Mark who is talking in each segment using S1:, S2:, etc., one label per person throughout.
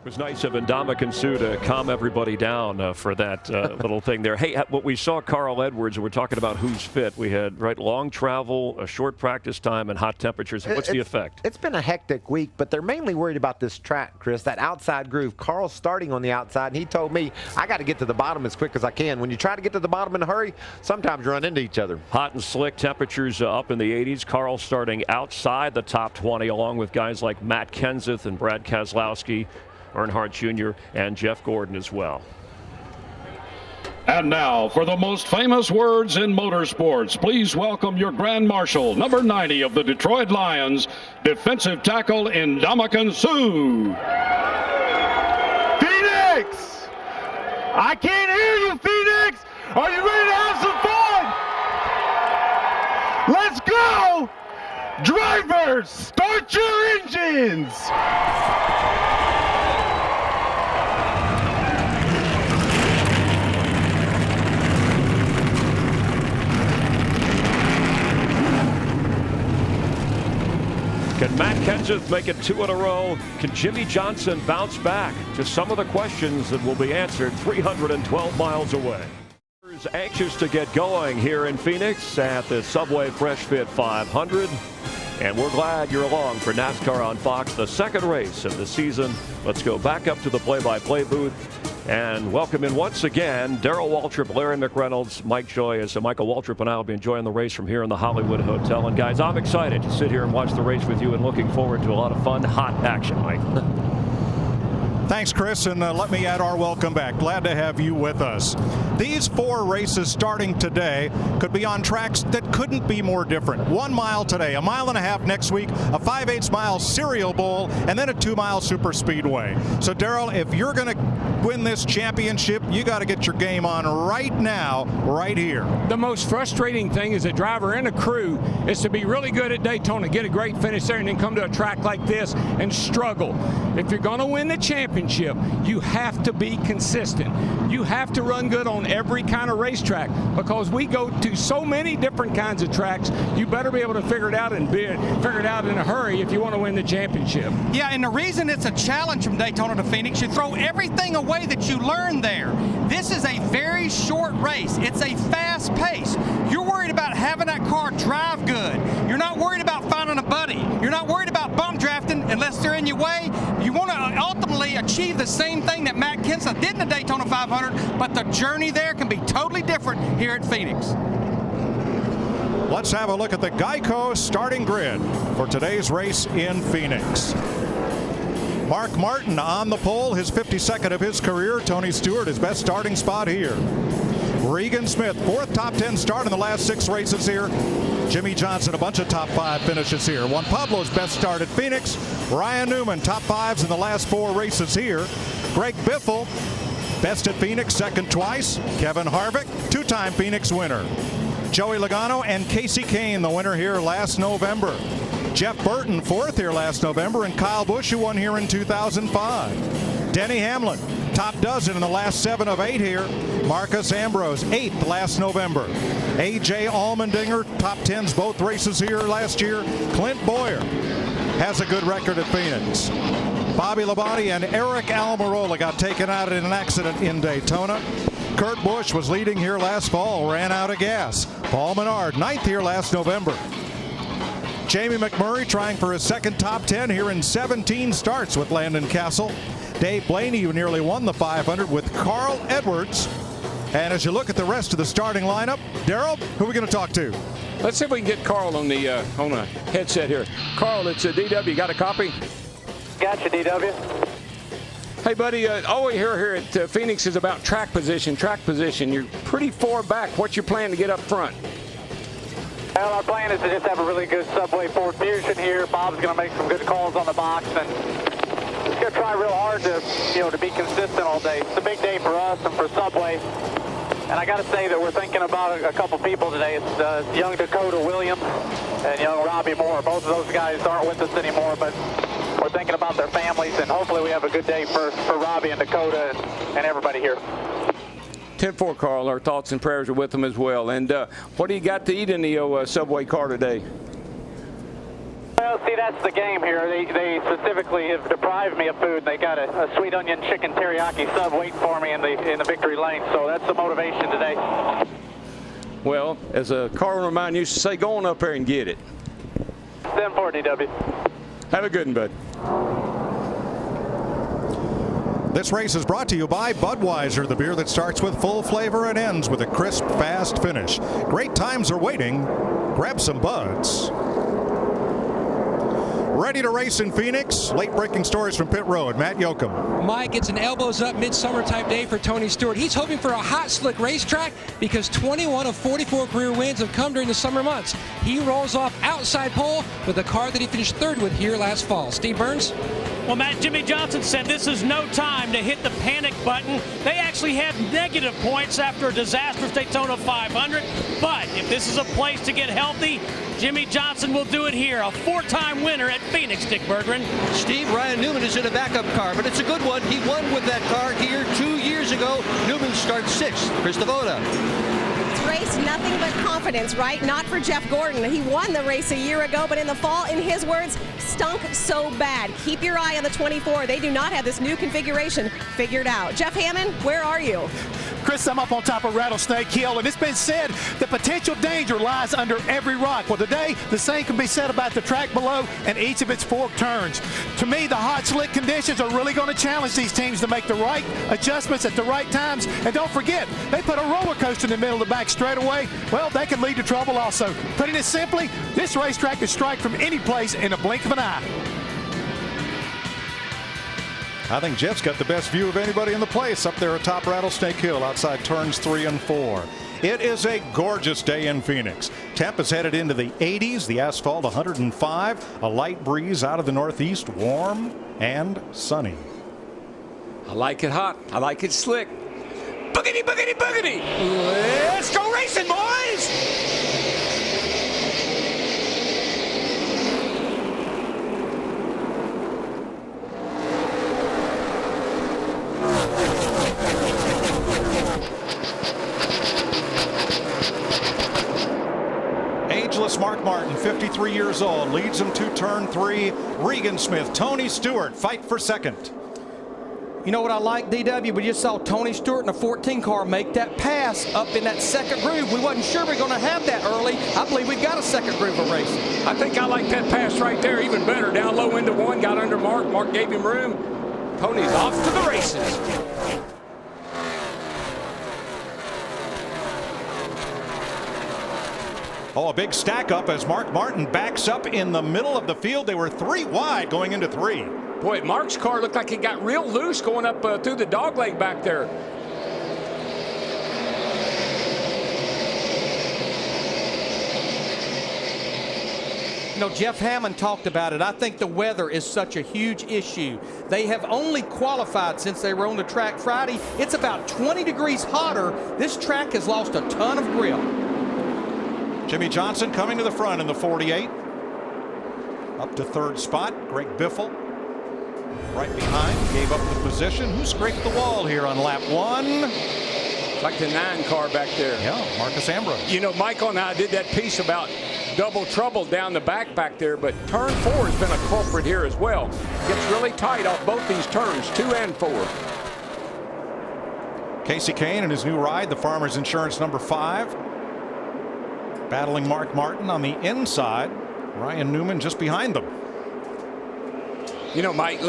S1: It was nice of Ndamukong Suh to calm everybody down for that little thing there. Hey, what we saw Carl Edwards, and we're talking about who's fit. We had long travel, a short practice time, and hot temperatures. What's the effect?
S2: It's been a hectic week, but they're mainly worried about this track, Chris, that outside groove. Carl's starting on the outside, and he told me, I got to get to the bottom as quick as I can. When you try to get to the bottom in a hurry, sometimes you run into each other.
S1: Hot and slick, temperatures up in the 80s. Carl starting outside the top 20, along with guys like Matt Kenseth and Brad Keselowski, Earnhardt Jr., and Jeff Gordon as well.
S3: And now, for the most famous words in motorsports, please welcome your Grand Marshal, number 90 of the Detroit Lions, defensive tackle Ndamukong Suh.
S4: Phoenix! I can't hear you, Phoenix! Are you ready to have some fun? Let's go! Drivers, start your engines!
S1: Can Matt Kenseth make it 2 in a row? Can Jimmy Johnson bounce back? Just some of the questions that will be answered 312 miles away. Anxious to get going here in Phoenix at the Subway Fresh Fit 500. And we're glad you're along for NASCAR on Fox, the second race of the season. Let's go back up to the play-by-play booth and welcome in once again Darrell Waltrip, Larry McReynolds, Mike Joy. As Michael Waltrip and I will be enjoying the race from here in the Hollywood Hotel. And guys, I'm excited to sit here and watch the race with you and looking forward to a lot of fun, hot action, Mike.
S5: Thanks, Chris, and let me add our welcome back. Glad to have you with us. These 4 races starting today could be on tracks that couldn't be more different. 1 mile today, a mile and a half next week, a 5/8 mile Cereal Bowl, and then a 2-mile super speedway. So, Darrell, if you're going to win this championship, you got to get your game on right now, right here.
S6: The most frustrating thing as a driver and a crew is to be really good at Daytona, get a great finish there, and then come to a track like this and struggle. If you're going to win the championship, you have to be consistent. You have to run good on every kind of racetrack, because we go to so many different kinds of tracks. You better be able to figure it out and figure it out in a hurry if you want to win the championship.
S7: Yeah, and the reason it's a challenge from Daytona to Phoenix, you throw everything away that you learned there. This is a very short race. It's a fast pace. You're worried about having that car drive good. You're not worried about finding a buddy. You're not worried about bump drafting unless they're in your way. You want to ultimately achieve the same thing that Matt Kenseth did in the Daytona 500, but the journey there can be totally different here at Phoenix.
S5: Let's have a look at the Geico starting grid for today's race in Phoenix. Mark Martin on the pole, his 52nd of his career. Tony Stewart, his best starting spot here. Regan Smith, 4th top 10 start in the last 6 races here. Jimmy Johnson, a bunch of top 5 finishes here. Juan Pablo's best start at Phoenix. Ryan Newman, top 5s in the last 4 races here. Greg Biffle, best at Phoenix, 2nd twice. Kevin Harvick, 2-time Phoenix winner. Joey Logano and Casey Kane, the winner here last November. Jeff Burton, 4th here last November, and Kyle Busch, who won here in 2005. Denny Hamlin, top dozen in the last 7 of 8 here. Marcus Ambrose, 8th last November. A.J. Allmendinger, top 10s both races here last year. Clint Bowyer has a good record at Phoenix. Bobby Labonte and Eric Almirola got taken out in an accident in Daytona. Kurt Busch was leading here last fall, ran out of gas. Paul Menard, 9th here last November. Jamie McMurray trying for his 2nd top 10 here in 17 starts with Landon Castle. Dave Blaney, who nearly won the 500 with Carl Edwards. And as you look at the rest of the starting lineup, Darrell, who are we going to talk to?
S6: Let's see if we can get Carl on the on a headset here. Carl, it's a DW. You got a copy?
S8: Gotcha, DW.
S6: Hey, buddy, all we hear here at Phoenix is about track position, You're pretty far back. What's your plan to get up front?
S8: Well, our plan is to just have a really good Subway Ford Fusion here. Bob's going to make some good calls on the box, and just going to try real hard to, to be consistent all day. It's a big day for us and for Subway. And I got to say that we're thinking about a couple people today. It's young Dakota Williams and young Robbie Moore. Both of those guys aren't with us anymore, but we're thinking about their families, and hopefully we have a good day for Robbie and Dakota and everybody here.
S6: 10-4, Carl. Our thoughts and prayers are with them as well. And what do you got to eat in the Subway car today?
S8: Well, see, that's the game here. They specifically have deprived me of food. They got a sweet onion chicken teriyaki sub waiting for me in the victory lane, so that's the motivation today.
S6: Well, as a car owner of mine used to say, go on up there and get it.
S8: 740 DW.
S6: Have a good one, bud.
S5: This race is brought to you by Budweiser, the beer that starts with full flavor and ends with a crisp, fast finish. Great times are waiting. Grab some Buds. Ready to race in Phoenix? Late breaking stories from pit road. Matt Yoakum.
S9: Mike, it's an elbows up midsummer type day for Tony Stewart. He's hoping for a hot, slick racetrack because 21 of 44 career wins have come during the summer months. He rolls off outside pole with the car that he finished third with here last fall. Steve Burns?
S10: Well, Matt, Jimmy Johnson said this is no time to hit the panic button. They actually had negative points after a disastrous Daytona 500. But if this is a place to get healthy, Jimmy Johnson will do it here. A four-time winner at Phoenix, Dick Berggren.
S11: Steve, Ryan Newman is in a backup car, but it's a good one. He won with that car here 2 years ago. Newman starts sixth. Chris Devoda.
S12: Race nothing but confidence, right? Not for Jeff Gordon. He won the race a year ago, but in the fall, in his words, stunk so bad. Keep your eye on the 24. They do not have this new configuration figured out. Jeff Hammond, where are you?
S13: Chris, I'm up on top of Rattlesnake Hill, and it's been said the potential danger lies under every rock. Well, today, the same can be said about the track below and each of its forked turns. To me, the hot, slick conditions are really going to challenge these teams to make the right adjustments at the right times. And don't forget, they put a roller coaster in the middle of the back straightaway. Well, that could lead to trouble also. Putting it simply, this racetrack could strike from any place in a blink of an eye.
S5: I think Jeff's got the best view of anybody in the place up there atop Rattlesnake Hill outside turns 3 and 4. It is a gorgeous day in Phoenix. Temp is headed into the 80s, the asphalt 105, a light breeze out of the northeast, warm and sunny.
S6: I like it hot. I like it slick. Boogity, boogity, boogity. Let's go racing, boys.
S5: Ageless Mark Martin, 53 years old, leads him to turn 3. Regan Smith, Tony Stewart fight for second.
S11: You know what I like, DW? We just saw Tony Stewart in a 14 car make that pass up in that second groove. We wasn't sure we were going to have that early. I believe we've got a second groove of racing.
S6: I think I like that pass right there even better. Down low into one, got under Mark. Mark gave him room. Tony's off to the races.
S5: Oh, a big stack up as Mark Martin backs up in the middle of the field. They were 3 wide going into 3.
S6: Boy, Mark's car looked like it got real loose going up through the dog leg back there.
S11: You know, Jeff Hammond talked about it. I think the weather is such a huge issue. They have only qualified since they were on the track Friday. It's about 20 degrees hotter. This track has lost a ton of grip.
S5: Jimmy Johnson coming to the front in the 48. Up to third spot. Greg Biffle right behind. Gave up the position. Who scraped the wall here on lap 1?
S6: Like the 9 car back there.
S5: Yeah, Marcus Ambrose.
S6: You know, Michael and I did that piece about double trouble down the back there, but turn 4 has been a culprit here as well. Gets really tight off both these turns, 2 and 4.
S5: Casey Kane and his new ride, the Farmers Insurance number 5. Battling Mark Martin on the inside. Ryan Newman just behind them.
S6: You know, Mike,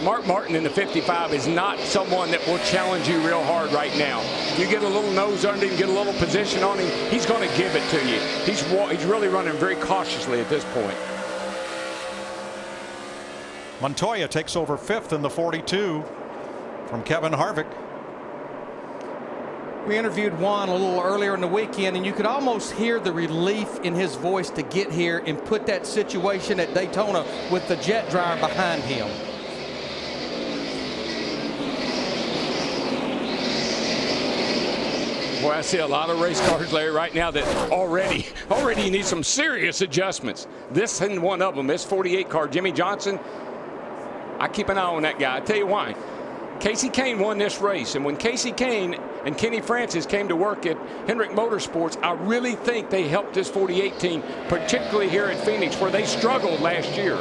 S6: Mark Martin in the 55 is not someone that will challenge you real hard right now. You get a little nose under him, get a little position on him, he's going to give it to you. He's really running very cautiously at this point.
S5: Montoya takes over 5th in the 42 from Kevin Harvick.
S11: We interviewed Juan a little earlier in the weekend, and you could almost hear the relief in his voice to get here and put that situation at Daytona with the jet dryer behind him.
S6: Boy, I see a lot of race cars, Larry, right now that already you need some serious adjustments. This isn't one of them. This 48 car, Jimmy Johnson, I keep an eye on that guy. I tell you why. Casey Kane won this race, and when Casey Kane and Kenny Francis came to work at Hendrick Motorsports, I really think they helped this 48 team, particularly here at Phoenix, where they struggled last year.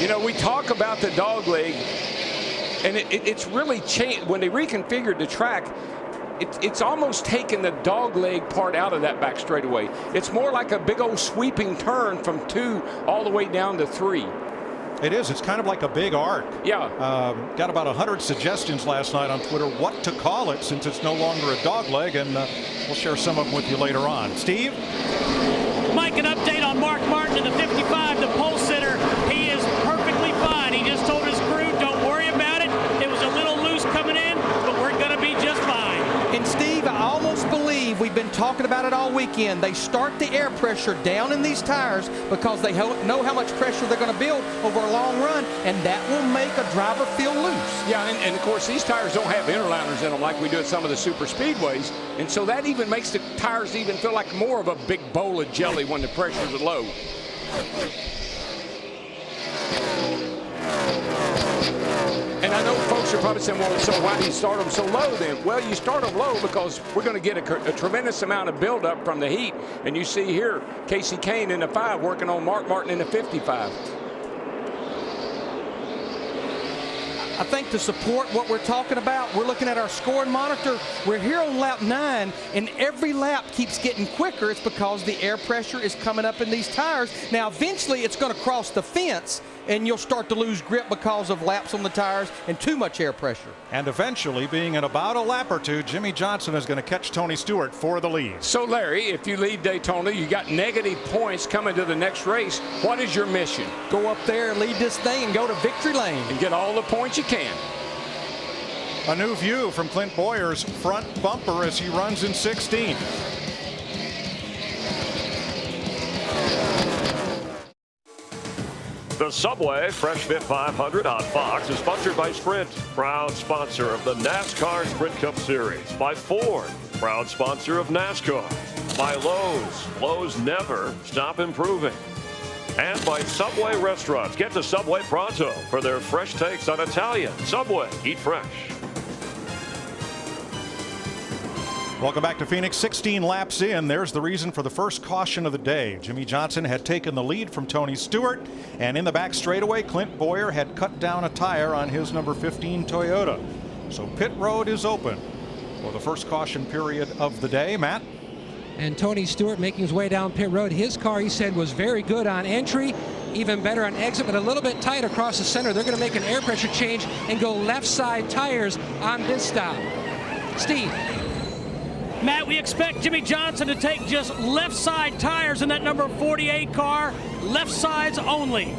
S6: You know, we talk about the dog leg, and it's really changed. When they reconfigured the track, it's almost taken the dog leg part out of that back straightaway. It's more like a big old sweeping turn from 2 all the way down to 3.
S5: It is. It's kind of like a big arc.
S6: Yeah.
S5: Got about 100 suggestions last night on Twitter what to call it, since it's no longer a dog leg, and we'll share some of them with you later on. Steve?
S10: Mike, an update on Mark Martin in the 55, the pole sitter. He is perfectly fine. He just told his crew, don't worry about it. It was a little loose coming in, but we're going to be just fine.
S11: And Steve, I almost believe we've been talking about it all weekend. They start the air pressure down in these tires because they know how much pressure they're going to build over a long run, and that will make a driver feel loose.
S6: Yeah, and of course these tires don't have interliners in them like we do at some of the super speedways, and so that even makes the tires even feel like more of a big bowl of jelly when the pressures are low. And I know folks are probably saying, well, so why do you start them so low then? Well, you start them low because we're going to get a tremendous amount of buildup from the heat. And you see here, Casey Kane in the 5 working on Mark Martin in the 55.
S11: I think to support what we're talking about, we're looking at our scoring monitor. We're here on lap 9, and every lap keeps getting quicker. It's because the air pressure is coming up in these tires. Now, eventually, it's going to cross the fence, and you'll start to lose grip because of laps on the tires and too much air pressure.
S5: And eventually, being in about a lap or two, Jimmy Johnson is going to catch Tony Stewart for the lead.
S6: So, Larry, if you lead Daytona, you got negative points coming to the next race. What is your mission?
S11: Go up there and lead this thing and go to victory lane.
S6: And get all the points you can.
S5: A new view from Clint Boyer's front bumper as he runs in 16th.
S1: The Subway Fresh Fit 500 on Fox is sponsored by Sprint, proud sponsor of the NASCAR Sprint Cup Series. By Ford, proud sponsor of NASCAR. By Lowe's, Lowe's never stop improving. And by Subway Restaurants. Get to Subway pronto for their fresh takes on Italian. Subway, eat fresh.
S5: Welcome back to Phoenix. 16 laps in. There's the reason for the first caution of the day. Jimmy Johnson had taken the lead from Tony Stewart, and in the back straightaway, Clint Boyer had cut down a tire on his number 15 Toyota. So pit road is open for the first caution period of the day. Matt?
S9: And Tony Stewart making his way down pit road. His car, he said, was very good on entry, even better on exit, but a little bit tight across the center. They're going to make an air pressure change and go left side tires on this stop. Steve?
S10: Matt, we expect Jimmy Johnson to take just left side tires in that number 48 car, left sides only.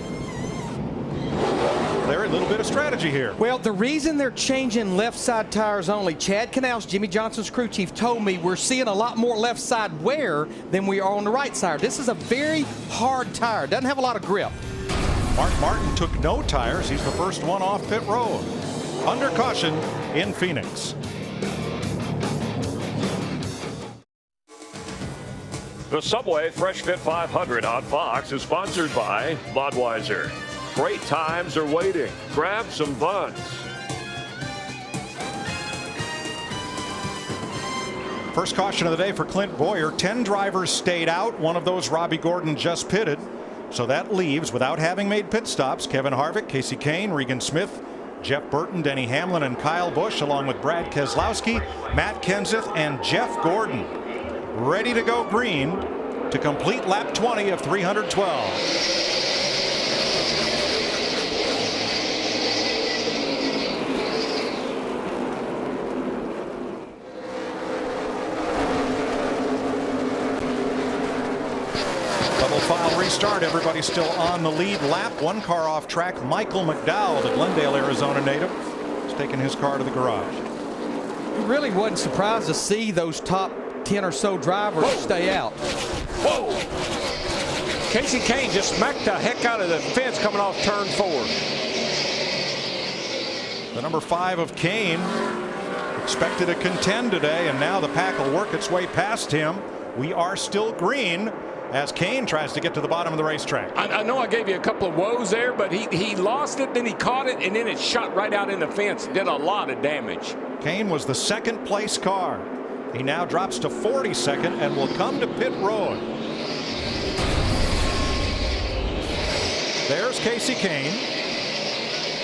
S5: Larry, a little bit of strategy here.
S11: Well, the reason they're changing left side tires only, Chad Canals, Jimmy Johnson's crew chief, told me we're seeing a lot more left side wear than we are on the right side. This is a very hard tire, doesn't have a lot of grip.
S5: Mark Martin took no tires. He's the first one off pit road. Under caution in Phoenix.
S1: The Subway Fresh Fit 500 on Fox is sponsored by Budweiser. Great times are waiting. Grab some buns.
S5: First caution of the day for Clint Boyer. 10 drivers stayed out. One of those, Robbie Gordon, just pitted. So that leaves, without having made pit stops, Kevin Harvick, Casey Kane, Regan Smith, Jeff Burton, Denny Hamlin, and Kyle Busch, along with Brad Keselowski, Matt Kenseth, and Jeff Gordon. Ready to go green to complete lap 20 of 312. Double file restart. Everybody still on the lead lap. One car off track. Michael McDowell, the Glendale, Arizona native, is taking his car to the garage.
S11: You really wasn't surprised to see those top 10 or so drivers stay out.
S6: Whoa! Casey Kane just smacked the heck out of the fence coming off turn 4.
S5: The number 5 of Kane expected to contend today, and now the pack will work its way past him. We are still green as Kane tries to get to the bottom of the racetrack.
S3: I know I gave you a couple of woes there, but he lost it, then he caught it, and then it shot right out in the fence. Did a lot of damage.
S5: Kane was the second place car. He now drops to 42nd and will come to pit road. There's Casey Kane.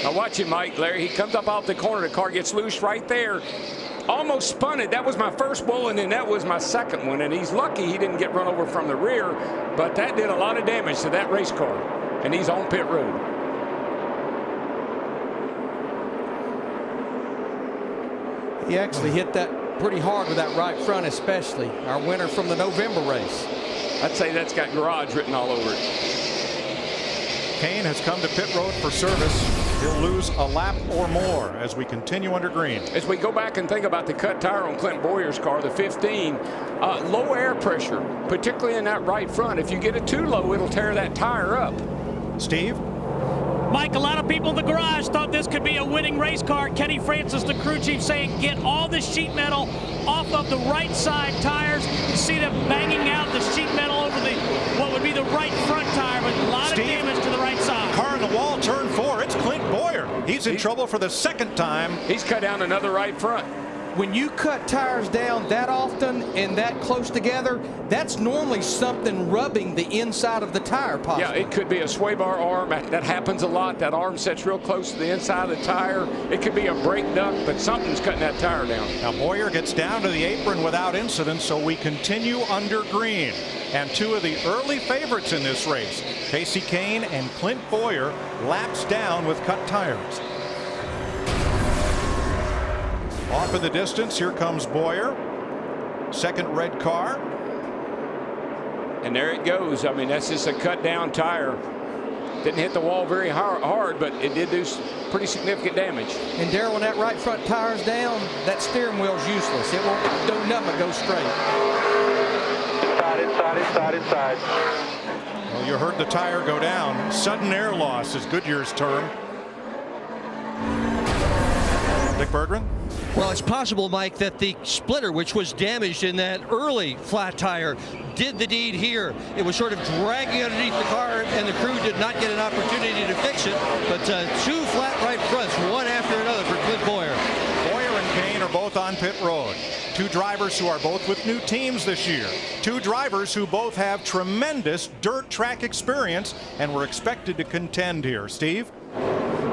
S3: Now watch him, Mike. Larry, he comes up off the corner. The car gets loose right there. Almost spun it. That was my first bull, and then that was my second one. And he's lucky he didn't get run over from the rear, but that did a lot of damage to that race car. And he's on pit road.
S11: He actually hit that pretty hard with that right front, especially. Our winner from the November race.
S3: I'd say that's got garage written all over it.
S5: Kane has come to pit road for service. He'll lose a lap or more as we continue under green.
S3: As we go back and think about the cut tire on Clint Boyer's car, the 15, low air pressure, particularly in that right front. If you get it too low, it'll tear that tire up.
S5: Steve?
S10: Mike, a lot of people in the garage thought this could be a winning race car. Kenny Francis, the crew chief, saying get all the sheet metal off of the right side tires. You see them banging out the sheet metal over the what would be the right front tire, but a lot of damage to the right side.
S5: Car in the wall, turn 4. It's Clint Boyer. He's in trouble for the second time.
S3: He's cut down another right front.
S11: When you cut tires down that often and that close together, that's normally something rubbing the inside of the tire, possibly.
S3: Yeah, it could be a sway bar arm. That happens a lot. That arm sets real close to the inside of the tire. It could be a brake duct, but something's cutting that tire down.
S5: Now Boyer gets down to the apron without incident, so we continue under green. And two of the early favorites in this race, Casey Kane and Clint Boyer, laps down with cut tires. Off in the distance, here comes Boyer. Second red car.
S3: And there it goes. I mean, that's just a cut down tire. Didn't hit the wall very hard, but it did do pretty significant damage.
S11: And Darrell, when that right front tire's down, that steering wheel's useless. It won't do nothing but go straight.
S8: Inside.
S5: Well, you heard the tire go down. Sudden air loss is Goodyear's term. Dick Berggren?
S14: Well, it's possible, Mike, that the splitter, which was damaged in that early flat tire, did the deed here. It was sort of dragging underneath the car, and the crew did not get an opportunity to fix it. But two flat right fronts, one after another for Clint Boyer.
S5: Boyer and Kane are both on pit road. Two drivers who are both with new teams this year. Two drivers who both have tremendous dirt track experience and were expected to contend here. Steve?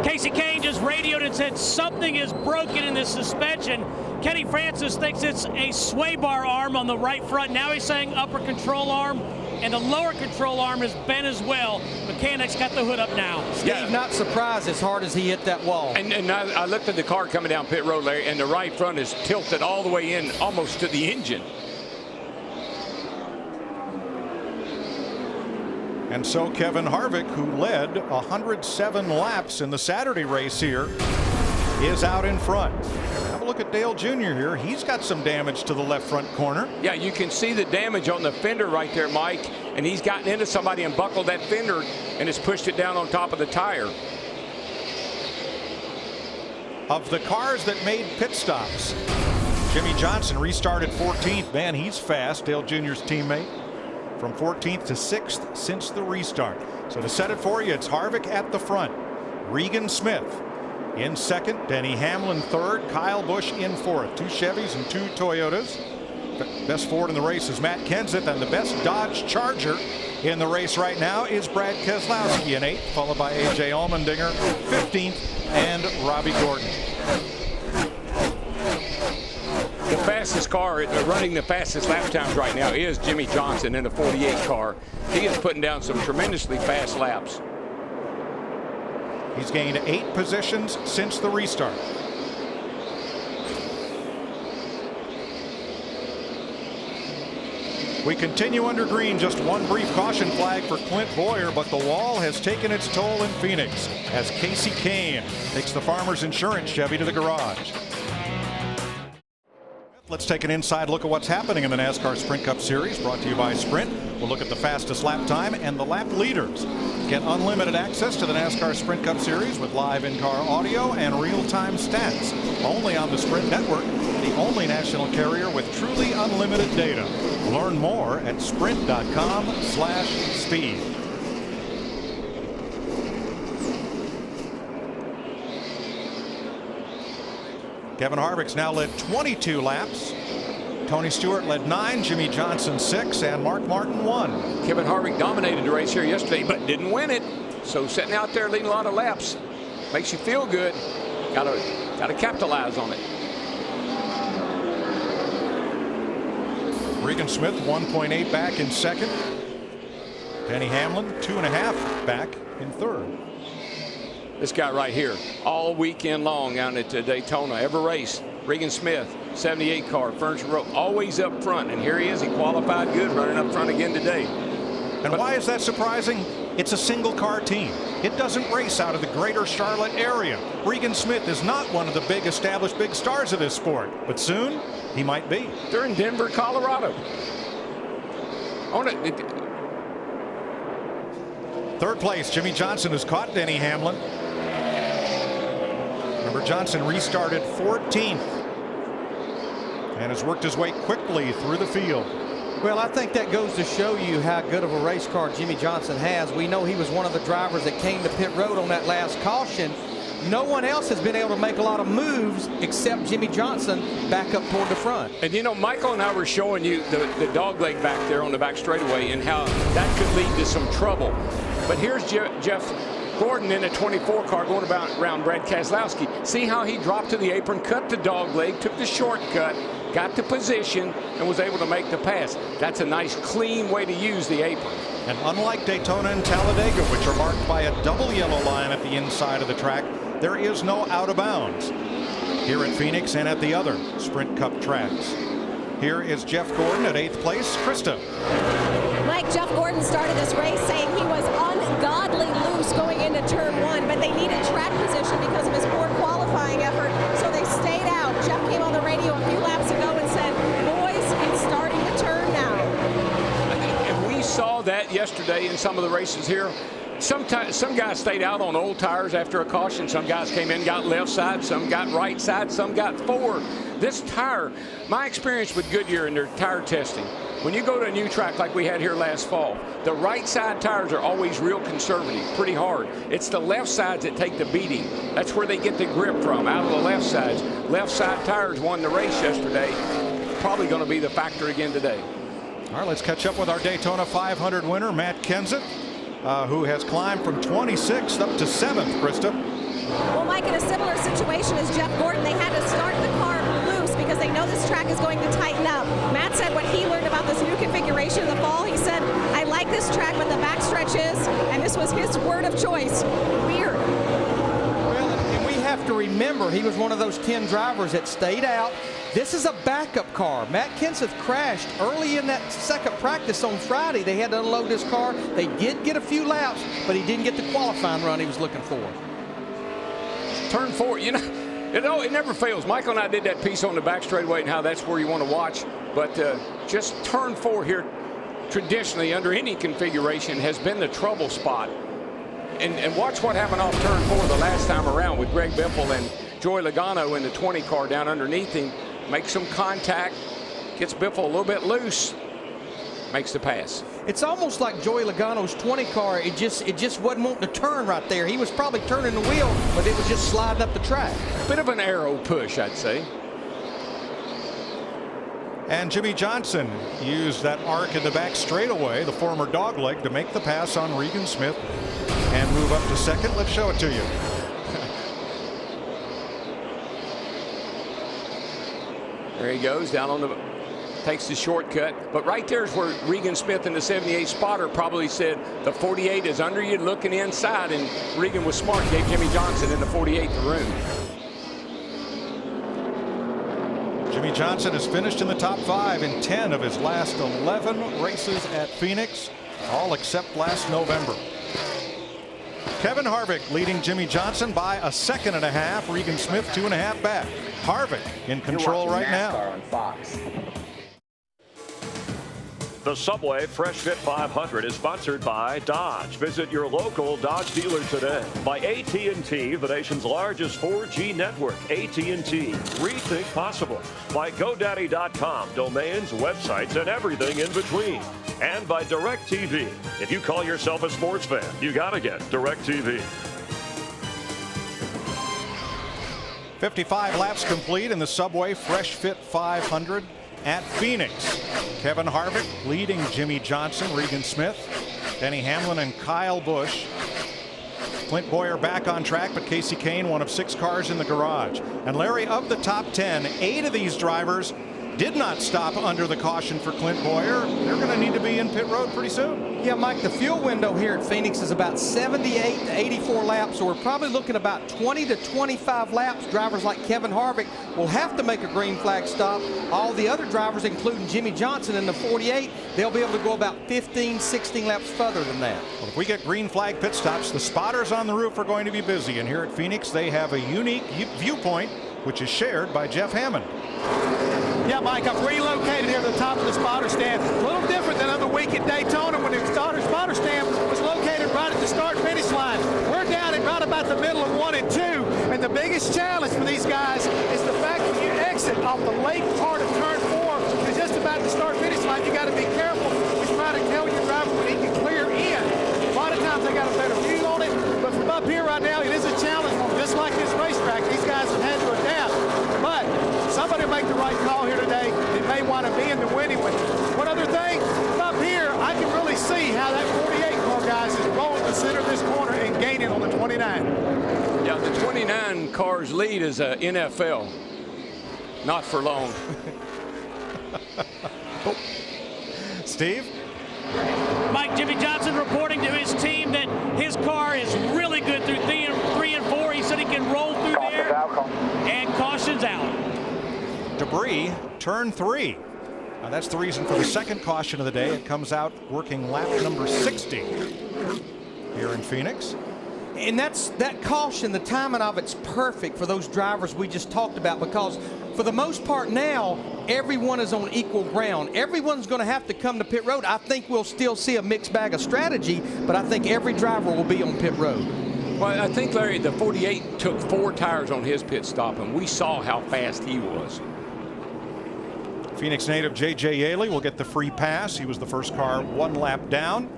S10: Casey Kane just radioed and said something is broken in this suspension. Kenny Francis thinks it's a sway bar arm on the right front. Now he's saying upper control arm, and the lower control arm is bent as well. Mechanics got the hood up now.
S11: Steve, not surprised as hard as he hit that wall.
S3: And I looked at the car coming down pit road, Larry, and the right front is tilted all the way in, almost to the engine.
S5: And so Kevin Harvick, who led 107 laps in the Saturday race here, is out in front. Have a look at Dale Jr. here. He's got some damage to the left front corner.
S3: Yeah, you can see the damage on the fender right there, Mike. And he's gotten into somebody and buckled that fender and has pushed it down on top of the tire.
S5: Of the cars that made pit stops, Jimmy Johnson restarted 14th. Man, he's fast, Dale Jr.'s teammate. From 14th to 6th since the restart. So to set it for you, it's Harvick at the front. Regan Smith in second. Denny Hamlin third. Kyle Busch in fourth. Two Chevys and two Toyotas. Best Ford in the race is Matt Kenseth, and the best Dodge Charger in the race right now is Brad Keselowski in 8th, followed by A.J. Allmendinger 15th, and Robbie Gordon.
S3: The fastest car, running the fastest lap times right now, is Jimmy Johnson in the 48 car. He is putting down some tremendously fast laps.
S5: He's gained 8 positions since the restart. We continue under green. Just one brief caution flag for Clint Boyer, but the wall has taken its toll in Phoenix as Casey Kane takes the Farmers Insurance Chevy to the garage. Let's take an inside look at what's happening in the NASCAR Sprint Cup Series, brought to you by Sprint. We'll look at the fastest lap time and the lap leaders. Get unlimited access to the NASCAR Sprint Cup Series with live in-car audio and real-time stats. Only on the Sprint Network, the only national carrier with truly unlimited data. Learn more at sprint.com/speed. Kevin Harvick's now led 22 laps. Tony Stewart led 9, Jimmy Johnson 6, and Mark Martin 1.
S3: Kevin Harvick dominated the race here yesterday, but didn't win it. So sitting out there leading a lot of laps makes you feel good. Gotta capitalize on it.
S5: Regan Smith 1.8 back in second. Denny Hamlin 2.5 back in third.
S3: This guy right here, all weekend long out at Daytona, every race. Regan Smith, 78 car, Furniture Row, always up front, and here he is. He qualified good, running up front again today.
S5: And why is that surprising? It's a single car team. It doesn't race out of the greater Charlotte area. Regan Smith is not one of the big established big stars of this sport, but soon he might be.
S3: They're in Denver, Colorado.
S5: Third place, Jimmy Johnson has caught Denny Hamlin. Remember, Johnson restarted 14th and has worked his way quickly through the field.
S11: Well, I think that goes to show you how good of a race car Jimmy Johnson has. We know he was one of the drivers that came to pit road on that last caution. No one else has been able to make a lot of moves except Jimmy Johnson back up toward the front.
S3: And you know, Michael and I were showing you the dog leg back there on the back straightaway and how that could lead to some trouble. But here's Jeff Gordon in a 24 car going around Brad Keselowski. See how he dropped to the apron, cut the dog leg, took the shortcut, got to position, and was able to make the pass. That's a nice, clean way to use the apron.
S5: And unlike Daytona and Talladega, which are marked by a double yellow line at the inside of the track, there is no out of bounds here at Phoenix and at the other Sprint Cup tracks. Here is Jeff Gordon at 8th place. Krista.
S12: Mike, Jeff Gordon started this race saying he was ungodly loose going into turn 1, but they needed track position because of his poor qualifying effort, so they stayed out. Jeff came on the radio a few laps ago and said, boys, it's starting to turn now.
S3: And we saw that yesterday in some of the races here. Some guys stayed out on old tires after a caution. Some guys came in, got left side, some got right side, some got forward. This tire, my experience with Goodyear and their tire testing, when you go to a new track like we had here last fall, the right side tires are always real conservative, pretty hard. It's the left sides that take the beating. That's where they get the grip from, out of the left sides. Left side tires won the race yesterday. Probably going to be the factor again today.
S5: All right, let's catch up with our Daytona 500 winner, Matt Kenseth, who has climbed from 26th up to 7th, Krista.
S12: Well, Mike, in a similar situation as Jeff Gordon, they had to start the car loose because they know this track is going to tighten up. Matt said what he learned about this new configuration in the fall, he said, I like this track, but the backstretch is, and this was his word of choice, weird.
S11: Well, and we have to remember, he was one of those 10 drivers that stayed out. This is a backup car. Matt Kenseth crashed early in that second practice on Friday. They had to unload this car. They did get a few laps, but he didn't get the qualifying run he was looking for.
S3: Turn 4, you know, it never fails. Michael and I did that piece on the back straightaway and how that's where you want to watch. But just turn 4 here, traditionally under any configuration, has been the trouble spot. And watch what happened off turn 4 the last time around with Greg Biffle and Joey Logano in the 20 car down underneath him. Makes some contact, gets Biffle a little bit loose, makes the pass.
S11: It's almost like Joey Logano's 20 car. It just wasn't wanting to turn right there. He was probably turning the wheel, but it was just sliding up the track.
S3: Bit of an arrow push, I'd say.
S5: And Jimmy Johnson used that arc in the back straightaway, the former dogleg, to make the pass on Regan Smith and move up to second. Let's show it to you.
S3: There he goes down on the, takes the shortcut. But right there is where Regan Smith in the 78 spotter probably said the 48 is under you looking inside, and Regan was smart, gave Jimmy Johnson in the 48 the room.
S5: Jimmy Johnson has finished in the top 5 in 10 of his last 11 races at Phoenix, all except last November. Kevin Harvick leading Jimmy Johnson by a second and a half. Regan Smith 2.5 back. Harvick in control right now.
S15: On Fox.
S1: The Subway Fresh Fit 500 is sponsored by Dodge. Visit your local Dodge dealer today. By AT&T, the nation's largest 4G network. AT&T, rethink possible. By GoDaddy.com, domains, websites, and everything in between. And by DirecTV. If you call yourself a sports fan, you gotta get DirecTV.
S5: 55 laps complete in the Subway Fresh Fit 500 at Phoenix. Kevin Harvick leading Jimmy Johnson, Regan Smith, Denny Hamlin, and Kyle Busch. Clint Boyer back on track, but Casey Kane, one of 6 cars in the garage. And Larry, of the top 10, 8 of these drivers did not stop under the caution for Clint Boyer. They're going to need to be in pit road pretty soon.
S11: Yeah, Mike, the fuel window here at Phoenix is about 78 to 84 laps, so we're probably looking about 20 to 25 laps. Drivers like Kevin Harvick will have to make a green flag stop. All the other drivers, including Jimmy Johnson in the 48, they'll be able to go about 15, 16 laps further than that.
S5: Well, if we get green flag pit stops, the spotters on the roof are going to be busy. And here at Phoenix, they have a unique viewpoint, which is shared by Jeff Hammond.
S13: Yeah, Mike, I've relocated here to the top of the spotter stand. A little different than other week at Daytona when the spotter stand was located right at the start-finish line. We're down at right about the middle of 1 and 2, and the biggest challenge for these guys is the fact that you exit off the late part of turn 4 to just about the start-finish line. You got to be careful. You try to tell your driver when he can clear in. A lot of times they got a better view on it, but from up here right now, it is a challenge for them. Just like this racetrack, these guys have had to adapt. But somebody will make the right call here today. They may want to be in the winning one. One other thing, up here, I can really see how that 48 car, guys, is rolling the center of this corner and gaining on the 29.
S3: Yeah, the 29 car's lead is a NFL. Not for long.
S5: Steve?
S10: Mike, Jimmy Johnson reporting to his team that his car is really good through 3 and 4. He said he can roll through there. And caution's out.
S5: Debris, turn 3. Now that's the reason for the second caution of the day. It comes out working lap number 60 here in Phoenix.
S11: And that caution, the timing of it's perfect for those drivers we just talked about, because for the most part now, everyone is on equal ground. Everyone's going to have to come to pit road. I think we'll still see a mixed bag of strategy, but I think every driver will be on pit road.
S3: Well, I think, Larry, the 48 took 4 tires on his pit stop, and we saw how fast he was.
S5: Phoenix native J.J. Yaley will get the free pass. He was the first car 1 lap down.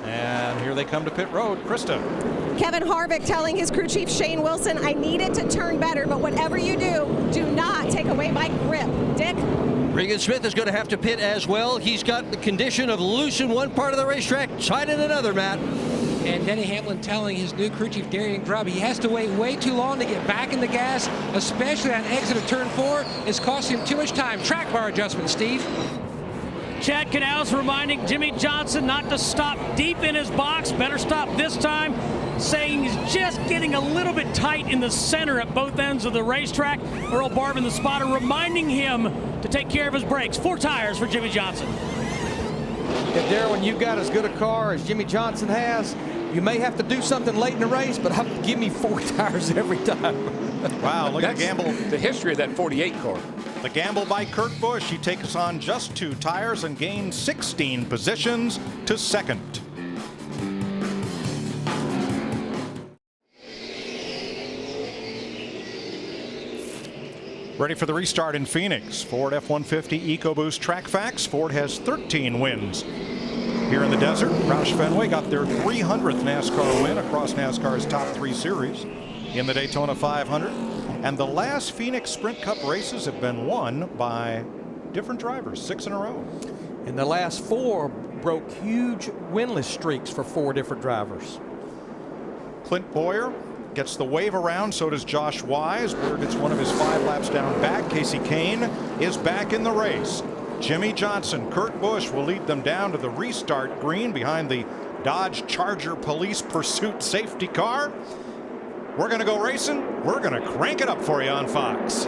S5: And here they come to pit road. Krista.
S12: Kevin Harvick telling his crew chief Shane Wilson, I needed to turn better, but whatever you do not take away my grip. Dick?
S14: Regan Smith is going to have to pit as well. He's got the condition of loose in one part of the racetrack, tight in another, Matt.
S9: And Denny Hamlin telling his new crew chief Darian Grubb he has to wait way too long to get back in the gas, especially on exit of turn 4. It's costing him too much time. Track bar adjustment, Steve.
S10: Chad Canals reminding Jimmy Johnson not to stop deep in his box. Better stop this time. Saying he's just getting a little bit tight in the center at both ends of the racetrack. Earl Barban, the spotter, reminding him to take care of his brakes. 4 tires for Jimmy Johnson.
S11: If Darrell, when you've got as good a car as Jimmy Johnson has, you may have to do something late in the race, but give me 4 tires every time.
S5: Wow, look at the gamble.
S3: The history of that 48 car.
S5: The gamble by Kurt Busch. He takes on just 2 tires and gains 16 positions to second. Ready for the restart in Phoenix. Ford F-150 EcoBoost Track Facts. Ford has 13 wins here in the desert. Roush Fenway got their 300th NASCAR win across NASCAR's top 3 series in the Daytona 500. And the last Phoenix Sprint Cup races have been won by different drivers, 6 in a row.
S11: And the last 4 broke huge winless streaks for 4 different drivers.
S5: Clint Boyer gets the wave around, so does Josh Wise. Boyer gets one of his 5 laps down back. Casey Kane is back in the race. Jimmy Johnson, Kurt Busch will lead them down to the restart green behind the Dodge Charger Police Pursuit safety car. We're going to go racing. We're going to crank it up for you on Fox.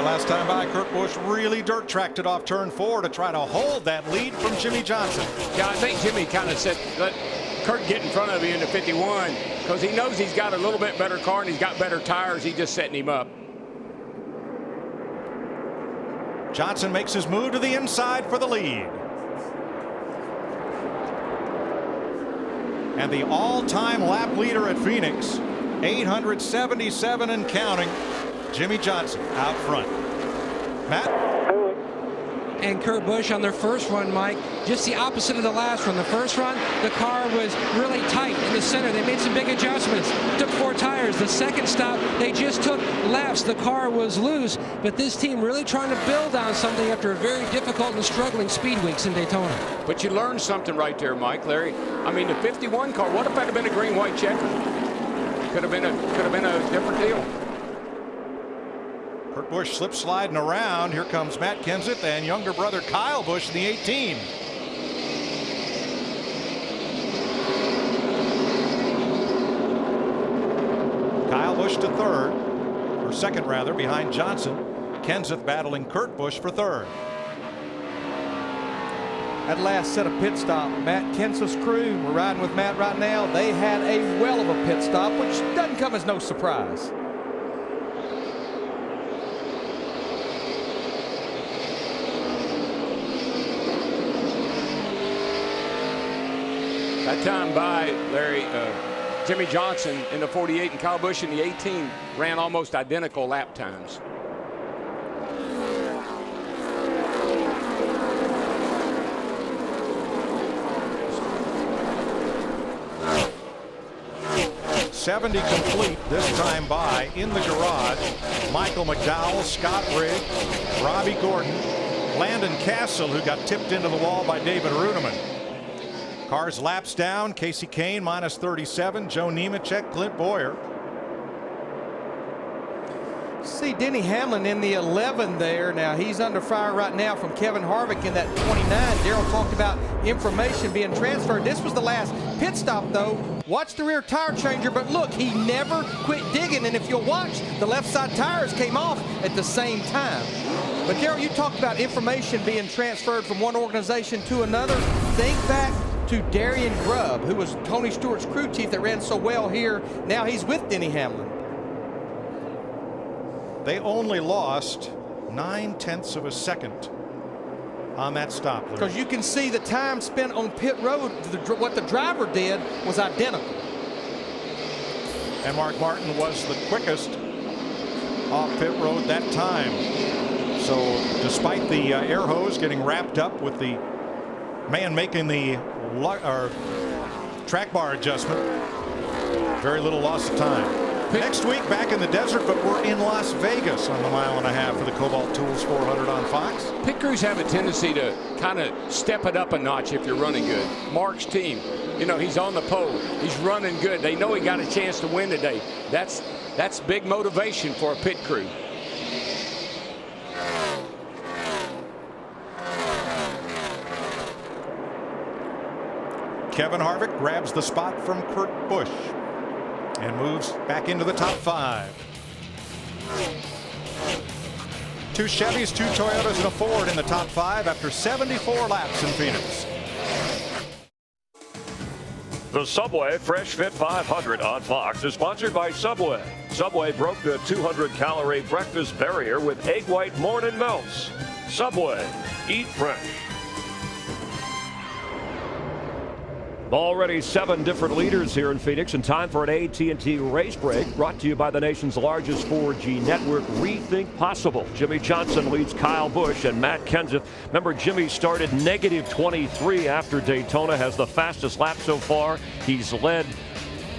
S5: last time by, Kurt Busch really dirt tracked it off turn 4 to try to hold that lead from Jimmy Johnson.
S3: Yeah, I think Jimmy kind of said, let Kurt get in front of you in the 51 because he knows he's got a little bit better car and he's got better tires. He's just setting him up.
S5: Johnson makes his move to the inside for the lead. And the all-time lap leader at Phoenix, 877 and counting, Jimmy Johnson out front. Matt?
S9: And Kurt Busch on their first run, Mike, just the opposite of the last run. The first run, the car was really tight in the center. They made some big adjustments, took 4 tires. The second stop, they just took lefts. The car was loose, but this team really trying to build on something after a very difficult and struggling speed weeks in Daytona.
S3: But you learned something right there, Mike, Larry. I mean, the 51 car, what if that had been a green-white checker? Could have been a different deal.
S5: Kurt Busch slip sliding around. Here comes Matt Kenseth and younger brother Kyle Busch in the 18. Kyle Busch to third, or second rather, behind Johnson. Kenseth battling Kurt Busch for third.
S11: That last set of pit stop, Matt Kenseth's crew, we're riding with Matt right now. They had a well of a pit stop, which doesn't come as no surprise.
S3: That time by, Larry, Jimmy Johnson in the 48 and Kyle Busch in the 18 ran almost identical lap times.
S5: .70 complete this time by in the garage. Michael McDowell, Scott Rigg, Robbie Gordon, Landon Castle, who got tipped into the wall by David Runeman. Cars laps down. Casey Kane minus 37. Joe Nemechek, Clint Boyer.
S11: See Denny Hamlin in the 11 there. Now he's under fire right now from Kevin Harvick in that 29. Darrell talked about information being transferred. This was the last pit stop though. Watch the rear tire changer, but look, he never quit digging. And if you'll watch, the left side tires came off at the same time. But Darrell, you talked about information being transferred from one organization to another. Think back to Darian Grubb, who was Tony Stewart's crew chief that ran so well here. Now he's with Denny Hamlin.
S5: They only lost 9/10 of a second on that stop.
S11: Because you can see the time spent on pit road, what the driver did was identical.
S5: And Mark Martin was the quickest off pit road that time. So despite the air hose getting wrapped up with the man making the track bar adjustment, very little loss of time. Next week back in the desert, but we're in Las Vegas on the mile-and-a-half for the Cobalt Tools 400 on Fox.
S3: Pit crews have a tendency to kind of step it up a notch if you're running good. Mark's team, you know, he's on the pole. He's running good. They know he got a chance to win today. That's big motivation for a pit crew.
S5: Kevin Harvick grabs the spot from Kurt Busch and moves back into the top 5. 2 Chevys, 2 Toyotas, and a Ford in the top 5 after 74 laps in Phoenix.
S1: The Subway Fresh Fit 500 on Fox is sponsored by Subway. Subway broke the 200-calorie breakfast barrier with egg white morning melts. Subway, eat fresh. Already 7 different leaders here in Phoenix, and time for an AT&T race break brought to you by the nation's largest 4G network, Rethink Possible. Jimmy Johnson leads Kyle Busch and Matt Kenseth. Remember, Jimmy started -23 after Daytona, has the fastest lap so far. He's led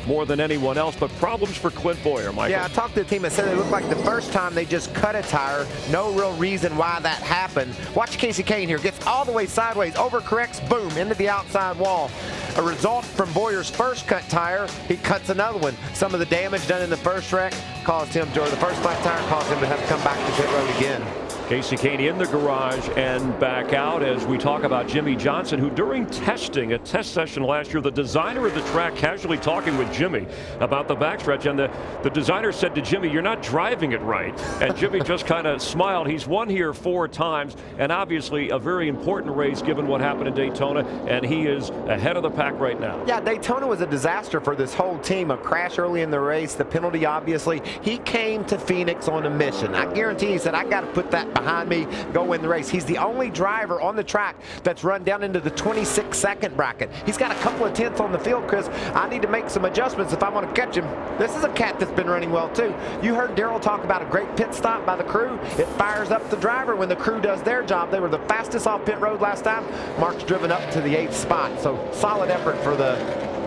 S1: more than anyone else, but problems for Clint Boyer, Michael.
S2: Yeah, I talked to the team and said it looked like the first time they just cut a tire. No real reason why that happened. Watch Casey Kane here. Gets all the way sideways, overcorrects, boom, into the outside wall. A result from Boyer's first cut tire. He cuts another one. Some of the damage done in the first wreck caused him, or the first flat tire caused him to have to come back to pit road again.
S1: Casey Caney in the garage and back out as we talk about Jimmie Johnson, who during testing, a test session last year, the designer of the track casually talking with Jimmy about the backstretch, and the designer said to Jimmy, "You're not driving it right." And Jimmy just kind of smiled. He's won here 4 times, and obviously a very important race given what happened in Daytona, and he is ahead of the pack right now.
S2: Yeah, Daytona was a disaster for this whole team. A crash early in the race, the penalty obviously. He came to Phoenix on a mission. I guarantee he said, I got to put that behind me, go win the race. He's the only driver on the track that's run down into the 26-second bracket. He's got a couple of tenths on the field, Chris. I need to make some adjustments if I want to catch him. This is a cat that's been running well too. You heard Darrell talk about a great pit stop by the crew. It fires up the driver when the crew does their job. They were the fastest off pit road last time. Mark's driven up to the 8th spot. So solid effort for the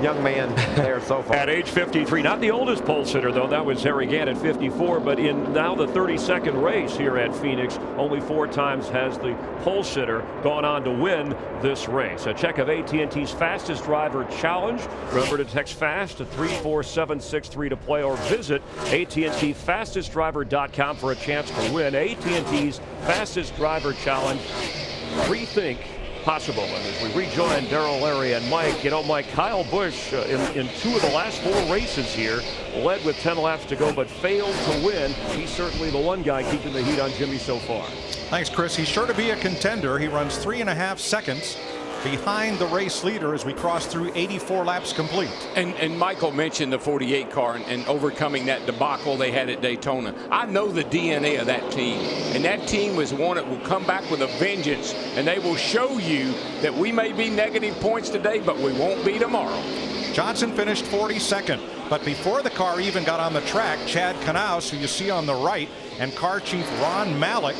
S2: young man there so far.
S1: At age 53, not the oldest pole sitter though, that was Harry Gant at 54, but in now the 32nd race here at Phoenix, only 4 times has the pole sitter gone on to win this race. A check of AT&T's fastest driver challenge. Remember to text FAST to 34763 to play, or visit AT&TfastestDriver.com for a chance to win AT&T's fastest driver challenge. Rethink possible. And as we rejoin Darrell, Larry, and Mike, you know, Mike, Kyle Busch in 2 of the last 4 races here led with 10 laps to go but failed to win. He's certainly the one guy keeping the heat on Jimmy so far.
S5: Thanks, Chris. He's sure to be a contender. He runs 3.5 seconds behind the race leader as we cross through 84 laps complete.
S3: And Michael mentioned the 48 car and overcoming that debacle they had at Daytona. I know the DNA of that team, and that team was one that will come back with a vengeance, and they will show you that we may be negative points today, but we won't be tomorrow.
S5: Johnson finished 42nd, but before the car even got on the track, Chad Knaus, who you see on the right, and car chief Ron Malik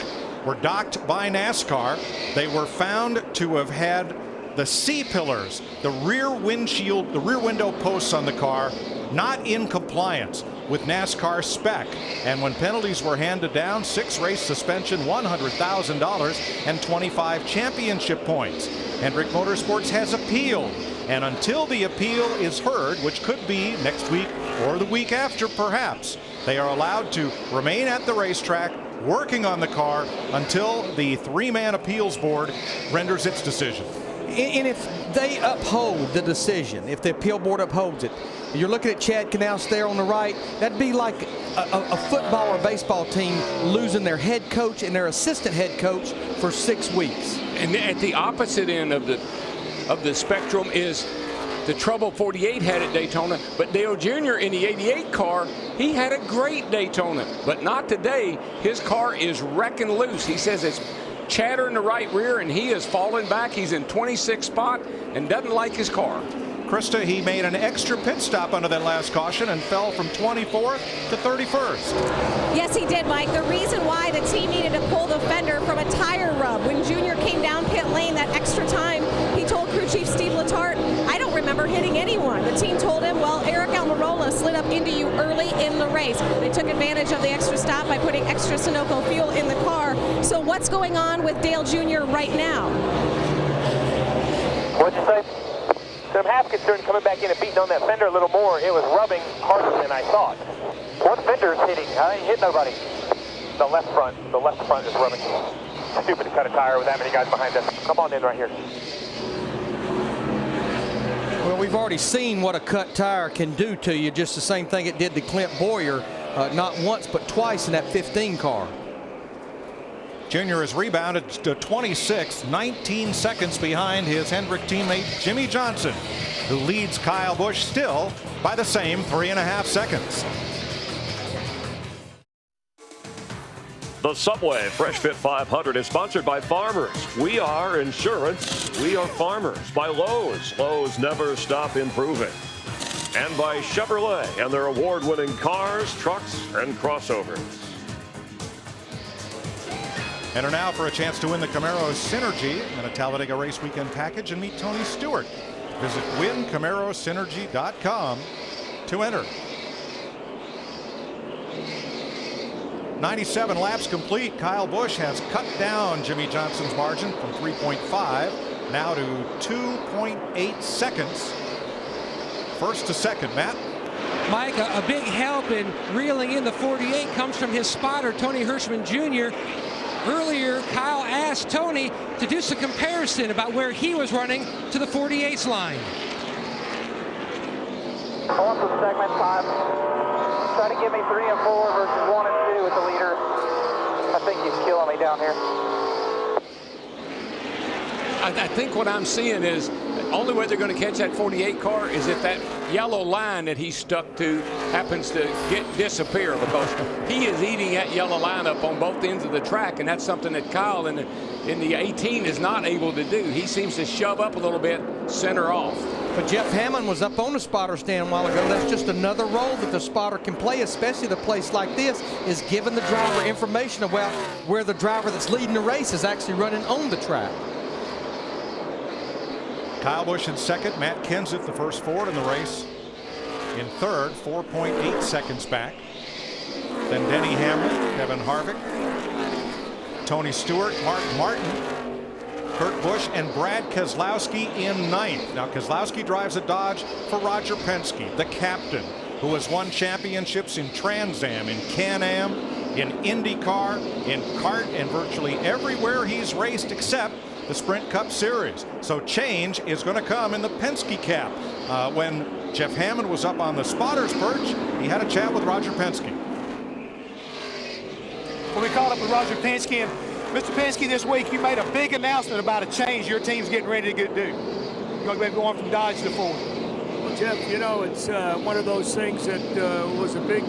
S5: were docked by NASCAR. They were found to have had the C-pillars, the rear windshield, the rear window posts on the car, not in compliance with NASCAR spec. And when penalties were handed down, 6 race suspension, $100,000, and 25 championship points. Hendrick Motorsports has appealed, and until the appeal is heard, which could be next week or the week after perhaps, they are allowed to remain at the racetrack working on the car until the 3-man appeals board renders its decision.
S11: And if they uphold the decision, if the appeal board upholds it, you're looking at Chad Knaus there on the right, that'd be like a football or baseball team losing their head coach and their assistant head coach for 6 weeks.
S3: And at the opposite end of the spectrum is the trouble 48 had at Daytona, but Dale Jr. in the 88 car, he had a great Daytona, but not today. His car is wrecking loose. He says it's chatter in the right rear, and he is falling back. He's in 26th spot and doesn't like his car.
S5: Krista, he made an extra pit stop under that last caution and fell from 24th to 31st.
S12: Yes, he did, Mike. The reason why the team needed to pull the fender from a tire rub when Junior came down pit lane that extra time, he told crew chief Steve Letarte, I don't remember hitting anyone. The team told him, well, Eric Almirola slid up into you early in the race. They took advantage of the extra stop by putting extra Sunoco fuel in the car. So what's going on with Dale Jr. right now?
S8: What'd you say? So I'm half concerned coming back in and beating on that fender a little more. It was rubbing harder than I thought. One fender's hitting. I ain't hit nobody. The left front is rubbing. Stupid to cut a tire with that many guys behind us. Come on in right here.
S11: Well, we've already seen what a cut tire can do to you. Just the same thing it did to Clint Boyer, not once but twice in that 15 car.
S5: Junior has rebounded to 26th, 19 seconds behind his Hendrick teammate Jimmie Johnson, who leads Kyle Busch still by the same 3.5 seconds.
S1: The Subway Fresh Fit 500 is sponsored by Farmers. We are insurance. We are farmers. By Lowe's. Lowe's never stop improving. And by Chevrolet and their award-winning cars, trucks, and crossovers.
S5: Enter now for a chance to win the Camaro Synergy and a Talladega Race Weekend package and meet Tony Stewart. Visit WinCamaroSynergy.com to enter. 97 laps complete. Kyle Busch has cut down Jimmie Johnson's margin from 3.5 now to 2.8 seconds. First to second, Matt.
S9: Mike, a big help in reeling in the 48 comes from his spotter, Tony Hirschman Jr. earlier Kyle asked Tony to do some comparison about where he was running to the 48's line.
S8: I want some segment time. Try to give me 3 and 4 versus 1 and 2 with the leader. I think he's killing me down here.
S3: I think what I'm seeing is the only way they're going to catch that 48 car is if that yellow line that he's stuck to happens to disappear, because he is eating that yellow line up on both ends of the track, and that's something that Kyle in the 18 is not able to do. He seems to shove up a little bit, center off.
S11: But Jeff Hammond was up on the spotter stand a while ago. That's just another role that the spotter can play, especially at a place like this, is giving the driver information about where the driver that's leading the race is actually running on the track.
S5: Kyle Busch in second, Matt Kenseth the first Ford in the race in third, 4.8 seconds back. Then Denny Hamlin, Kevin Harvick, Tony Stewart, Mark Martin, Kurt Busch, and Brad Keselowski in ninth. Now Keselowski drives a Dodge for Roger Penske, the captain, who has won championships in Trans Am, in Can-Am, in IndyCar, in kart, and virtually everywhere he's raced except the Sprint Cup Series. So change is going to come in the Penske cap. When Jeff Hammond was up on the spotter's perch, he had a chat with Roger Penske.
S13: Well, we caught up with Roger Penske, and Mr. Penske, this week you made a big announcement about a change your team's getting ready to do. You're going to be going from Dodge to Ford.
S15: Well, Jeff, you know, it's one of those things that was a big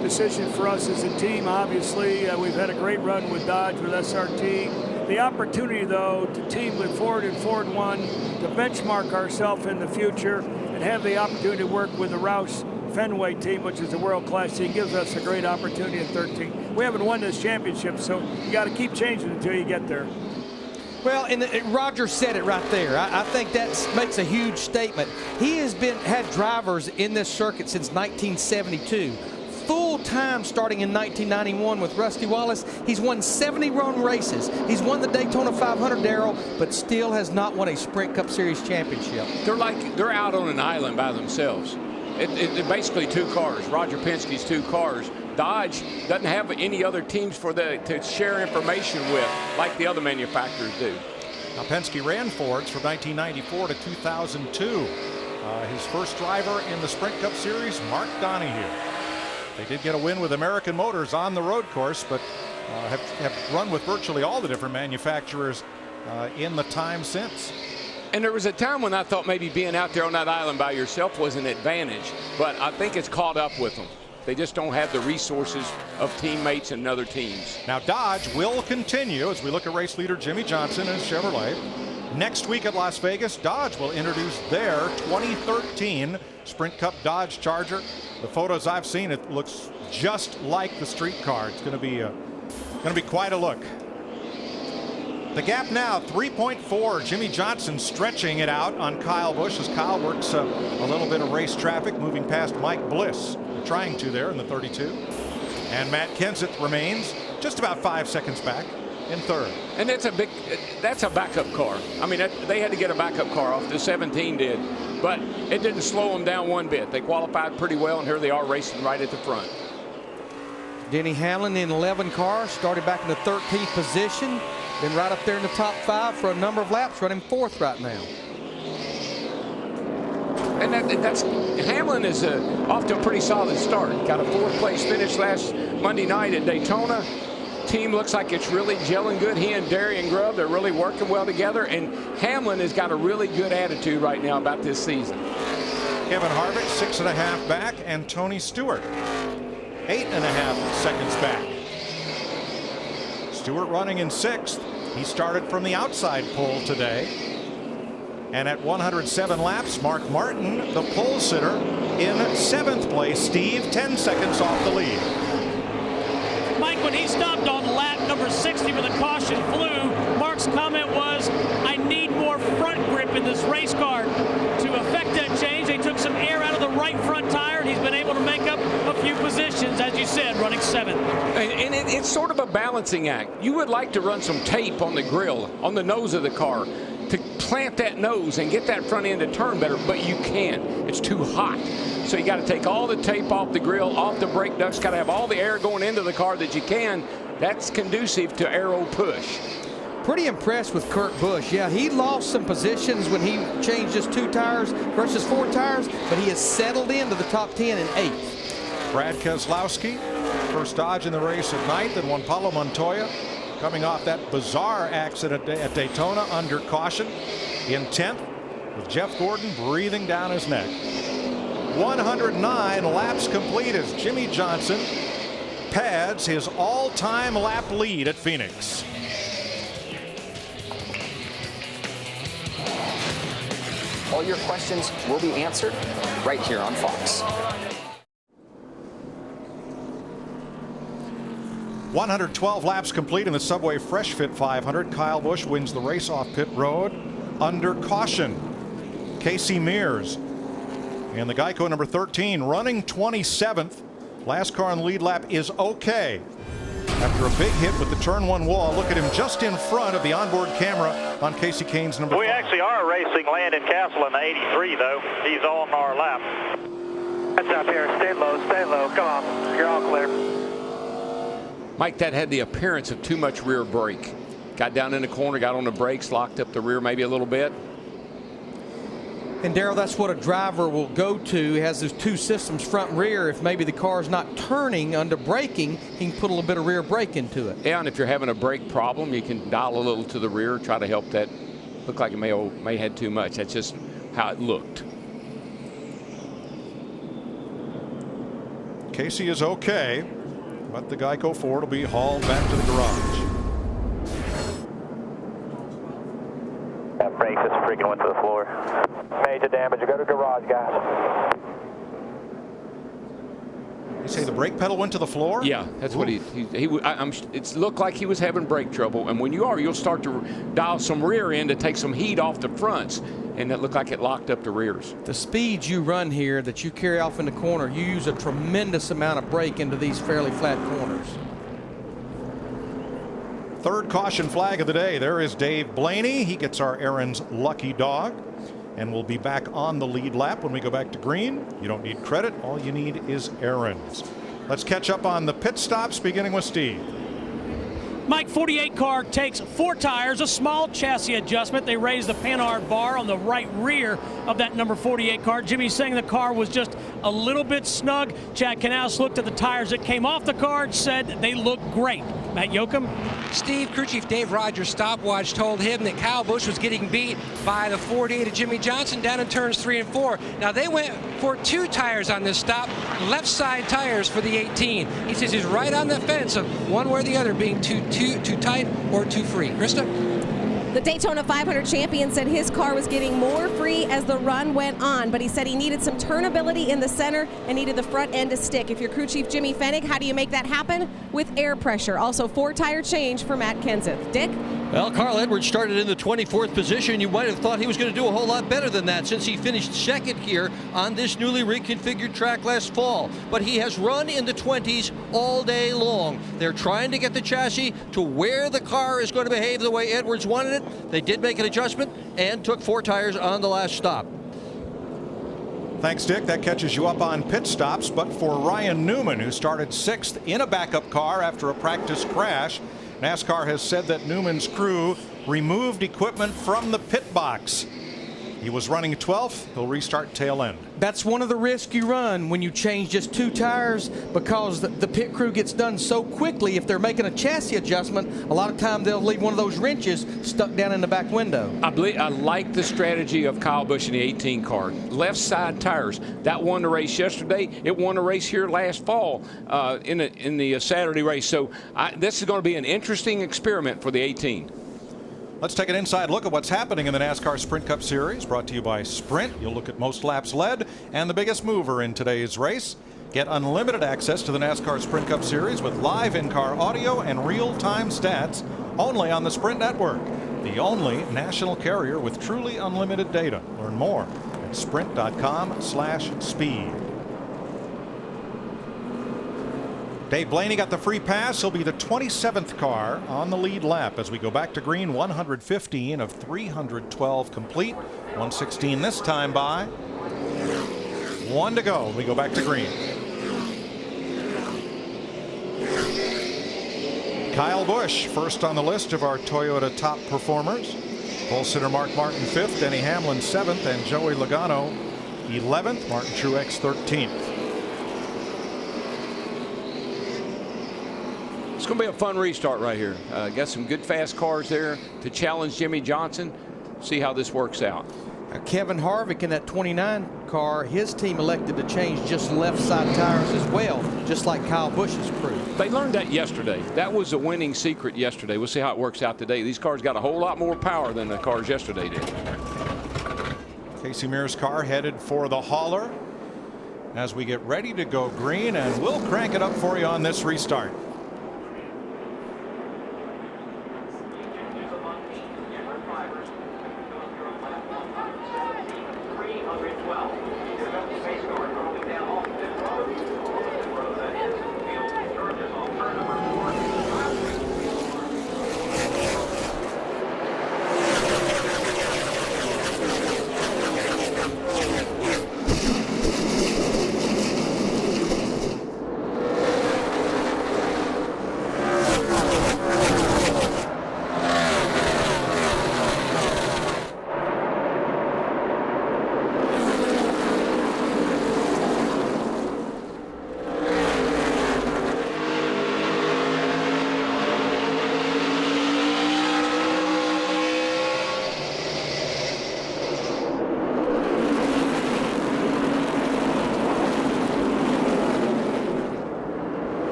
S15: decision for us as a team. Obviously, we've had a great run with Dodge, with SRT. The opportunity, though, to team with Ford and Ford One, to benchmark ourselves in the future and have the opportunity to work with the Roush Fenway team, which is a world-class team, gives us a great opportunity in 13. We haven't won this championship, so you got to keep changing until you get there.
S11: Well, and Roger said it right there. I think that makes a huge statement. He has had drivers in this circuit since 1972. Full time starting in 1991 with Rusty Wallace. He's won 70 run races. He's won the Daytona 500, Darrell, but still has not won a Sprint Cup Series championship.
S3: They're out on an island by themselves. It's basically two cars. Roger Penske's two cars. Dodge doesn't have any other teams to share information with like the other manufacturers do.
S5: Now Penske ran Fords from 1994 to 2002. His first driver in the Sprint Cup Series, Mark Donohue. They did get a win with American Motors on the road course, but have run with virtually all the different manufacturers in the time since.
S3: And there was a time when I thought maybe being out there on that island by yourself was an advantage, but I think it's caught up with them. They just don't have the resources of teammates and other teams.
S5: Now Dodge will continue as we look at race leader Jimmy Johnson and Chevrolet. Next week at Las Vegas, Dodge will introduce their 2013 Sprint Cup Dodge Charger. The photos I've seen, it looks just like the street car. It's going to be quite a look. The gap now 3.4. Jimmy Johnson stretching it out on Kyle Busch as Kyle works a little bit of race traffic, moving past Mike Bliss, trying to there in the 32. And Matt Kenseth remains just about 5 seconds back in third.
S3: And that's a backup car. I mean, they had to get a backup car off. The 17 did, but it didn't slow them down one bit. They qualified pretty well, and here they are racing right at the front.
S11: Denny Hamlin in 11 car, started back in the 13th position, been right up there in the top 5 for a number of laps, running 4th right now.
S3: And Hamlin is off to a pretty solid start. Got a 4th place finish last Monday night at Daytona. Team looks like it's really gelling good. He and Darian Grubb, they're really working well together, and Hamlin has got a really good attitude right now about this season.
S5: Kevin Harvick 6.5 back, and Tony Stewart 8.5 seconds back. Stewart running in 6th. He started from the outside pole today. And at 107 laps, Mark Martin, the pole sitter, in 7th place. Steve, 10 seconds off the lead.
S10: Mike, when he stopped on lap number 60 when the caution flew, Mark's comment was, I need more front grip in this race car. To effect that change, they took some air out of the right front tire, and he's been able to make up a few positions, as you said, running 7th.
S3: And it's sort of a balancing act. You would like to run some tape on the grill, on the nose of the car, to plant that nose and get that front end to turn better, but you can't. It's too hot. So you got to take all the tape off the grill, off the brake ducts, got to have all the air going into the car that you can, that's conducive to aero push.
S11: Pretty impressed with Kurt Busch. Yeah, he lost some positions when he changed his 2 tires versus 4 tires, but he has settled into the top 10 in 8th.
S5: Brad Keselowski, first Dodge in the race at night, then Juan Pablo Montoya coming off that bizarre accident at Daytona under caution in 10th, with Jeff Gordon breathing down his neck. 109 laps complete as Jimmy Johnson pads his all-time lap lead at Phoenix.
S16: All your questions will be answered right here on Fox.
S5: 112 laps complete in the Subway Fresh Fit 500. Kyle Busch wins the race off pit road under caution. Casey Mears and the Geico number 13 running 27th. Last car on the lead lap is okay after a big hit with the turn 1 wall. Look at him just in front of the onboard camera on Casey Kane's number 5.
S17: We actually are racing Landon Castle in the 83, though. He's on our lap. That's up here. Stay low. Stay low. Come on. You're all clear.
S3: Mike, that had the appearance of too much rear brake. Got down in the corner, got on the brakes, locked up the rear maybe a little bit.
S11: And Darrell, that's what a driver will go to. He has those 2 systems, front and rear. If maybe the car's not turning under braking, he can put a little bit of rear brake into it.
S3: Yeah, and if you're having a brake problem, you can dial a little to the rear, try to help that. Look like it may had too much. That's just how it looked.
S5: Casey is okay, but the Geico Ford will be hauled back to the garage.
S17: That brake just freaking went to the floor. Major damage. Go to garage, guys.
S5: You say the brake pedal went to the floor?
S3: Yeah, that's what it looked like he was having brake trouble. And when you'll start to dial some rear in to take some heat off the fronts. And it looked like it locked up the rears.
S11: The speeds you run here that you carry off in the corner, you use a tremendous amount of brake into these fairly flat corners.
S5: Third caution flag of the day. There is Dave Blaney. He gets our Aaron's lucky dog. And we'll be back on the lead lap when we go back to green. You don't need credit. All you need is Aaron's. Let's catch up on the pit stops, beginning with Steve.
S10: Mike, 48 car takes 4 tires, a small chassis adjustment. They raised the Panhard bar on the right rear of that number 48 car. Jimmy's saying the car was just a little bit snug. Chad Knaus looked at the tires that came off the car and said they look great. Matt Yoakum.
S9: Steve, crew chief Dave Rogers' stopwatch told him that Kyle Busch was getting beat by the 48 of Jimmy Johnson down in turns 3 and 4. Now they went for 2 tires on this stop, left side tires for the 18. He says he's right on the fence of one way or the other being too tight or too free. Krista?
S12: The Daytona 500 champion said his car was getting more free as the run went on, but he said he needed some turnability in the center and needed the front end to stick. If you're crew chief Jimmy Fennig, how do you make that happen? With air pressure. Also 4 tire change for Matt Kenseth. Dick?
S14: Well, Carl Edwards started in the 24th position. You might have thought he was going to do a whole lot better than that since he finished second here on this newly reconfigured track last fall. But he has run in the 20s all day long. They're trying to get the chassis to where the car is going to behave the way Edwards wanted it. They did make an adjustment and took 4 tires on the last stop.
S5: Thanks, Dick. That catches you up on pit stops. But for Ryan Newman, who started 6th in a backup car after a practice crash, NASCAR has said that Newman's crew removed equipment from the pit box. He was running 12th. He'll restart tail end.
S11: That's one of the risks you run when you change just 2 tires, because the pit crew gets done so quickly. If they're making a chassis adjustment, a lot of time they'll leave one of those wrenches stuck down in the back window.
S3: I like the strategy of Kyle Busch in the 18 car. Left side tires. That won the race yesterday. It won the race here last fall in the Saturday race. So this is going to be an interesting experiment for the 18.
S5: Let's take an inside look at what's happening in the NASCAR Sprint Cup Series, brought to you by Sprint. You'll look at most laps led and the biggest mover in today's race. Get unlimited access to the NASCAR Sprint Cup Series with live in-car audio and real-time stats only on the Sprint Network, the only national carrier with truly unlimited data. Learn more at sprint.com/speed. Dave Blaney got the free pass. He'll be the 27th car on the lead lap as we go back to green. 115 of 312 complete. 116 this time by. 1 to go. We go back to green. Kyle Busch first on the list of our Toyota top performers. Pole sitter Mark Martin 5th, Denny Hamlin 7th, and Joey Logano 11th, Martin Truex 13th.
S3: It's going to be a fun restart right here. Got some good fast cars there to challenge Jimmy Johnson. See how this works out.
S11: Kevin Harvick in that 29 car, his team elected to change just left side tires as well, just like Kyle Busch's crew.
S3: They learned that yesterday. That was a winning secret yesterday. We'll see how it works out today. These cars got a whole lot more power than the cars yesterday did.
S5: Casey Mears' car headed for the hauler as we get ready to go green, and we'll crank it up for you on this restart.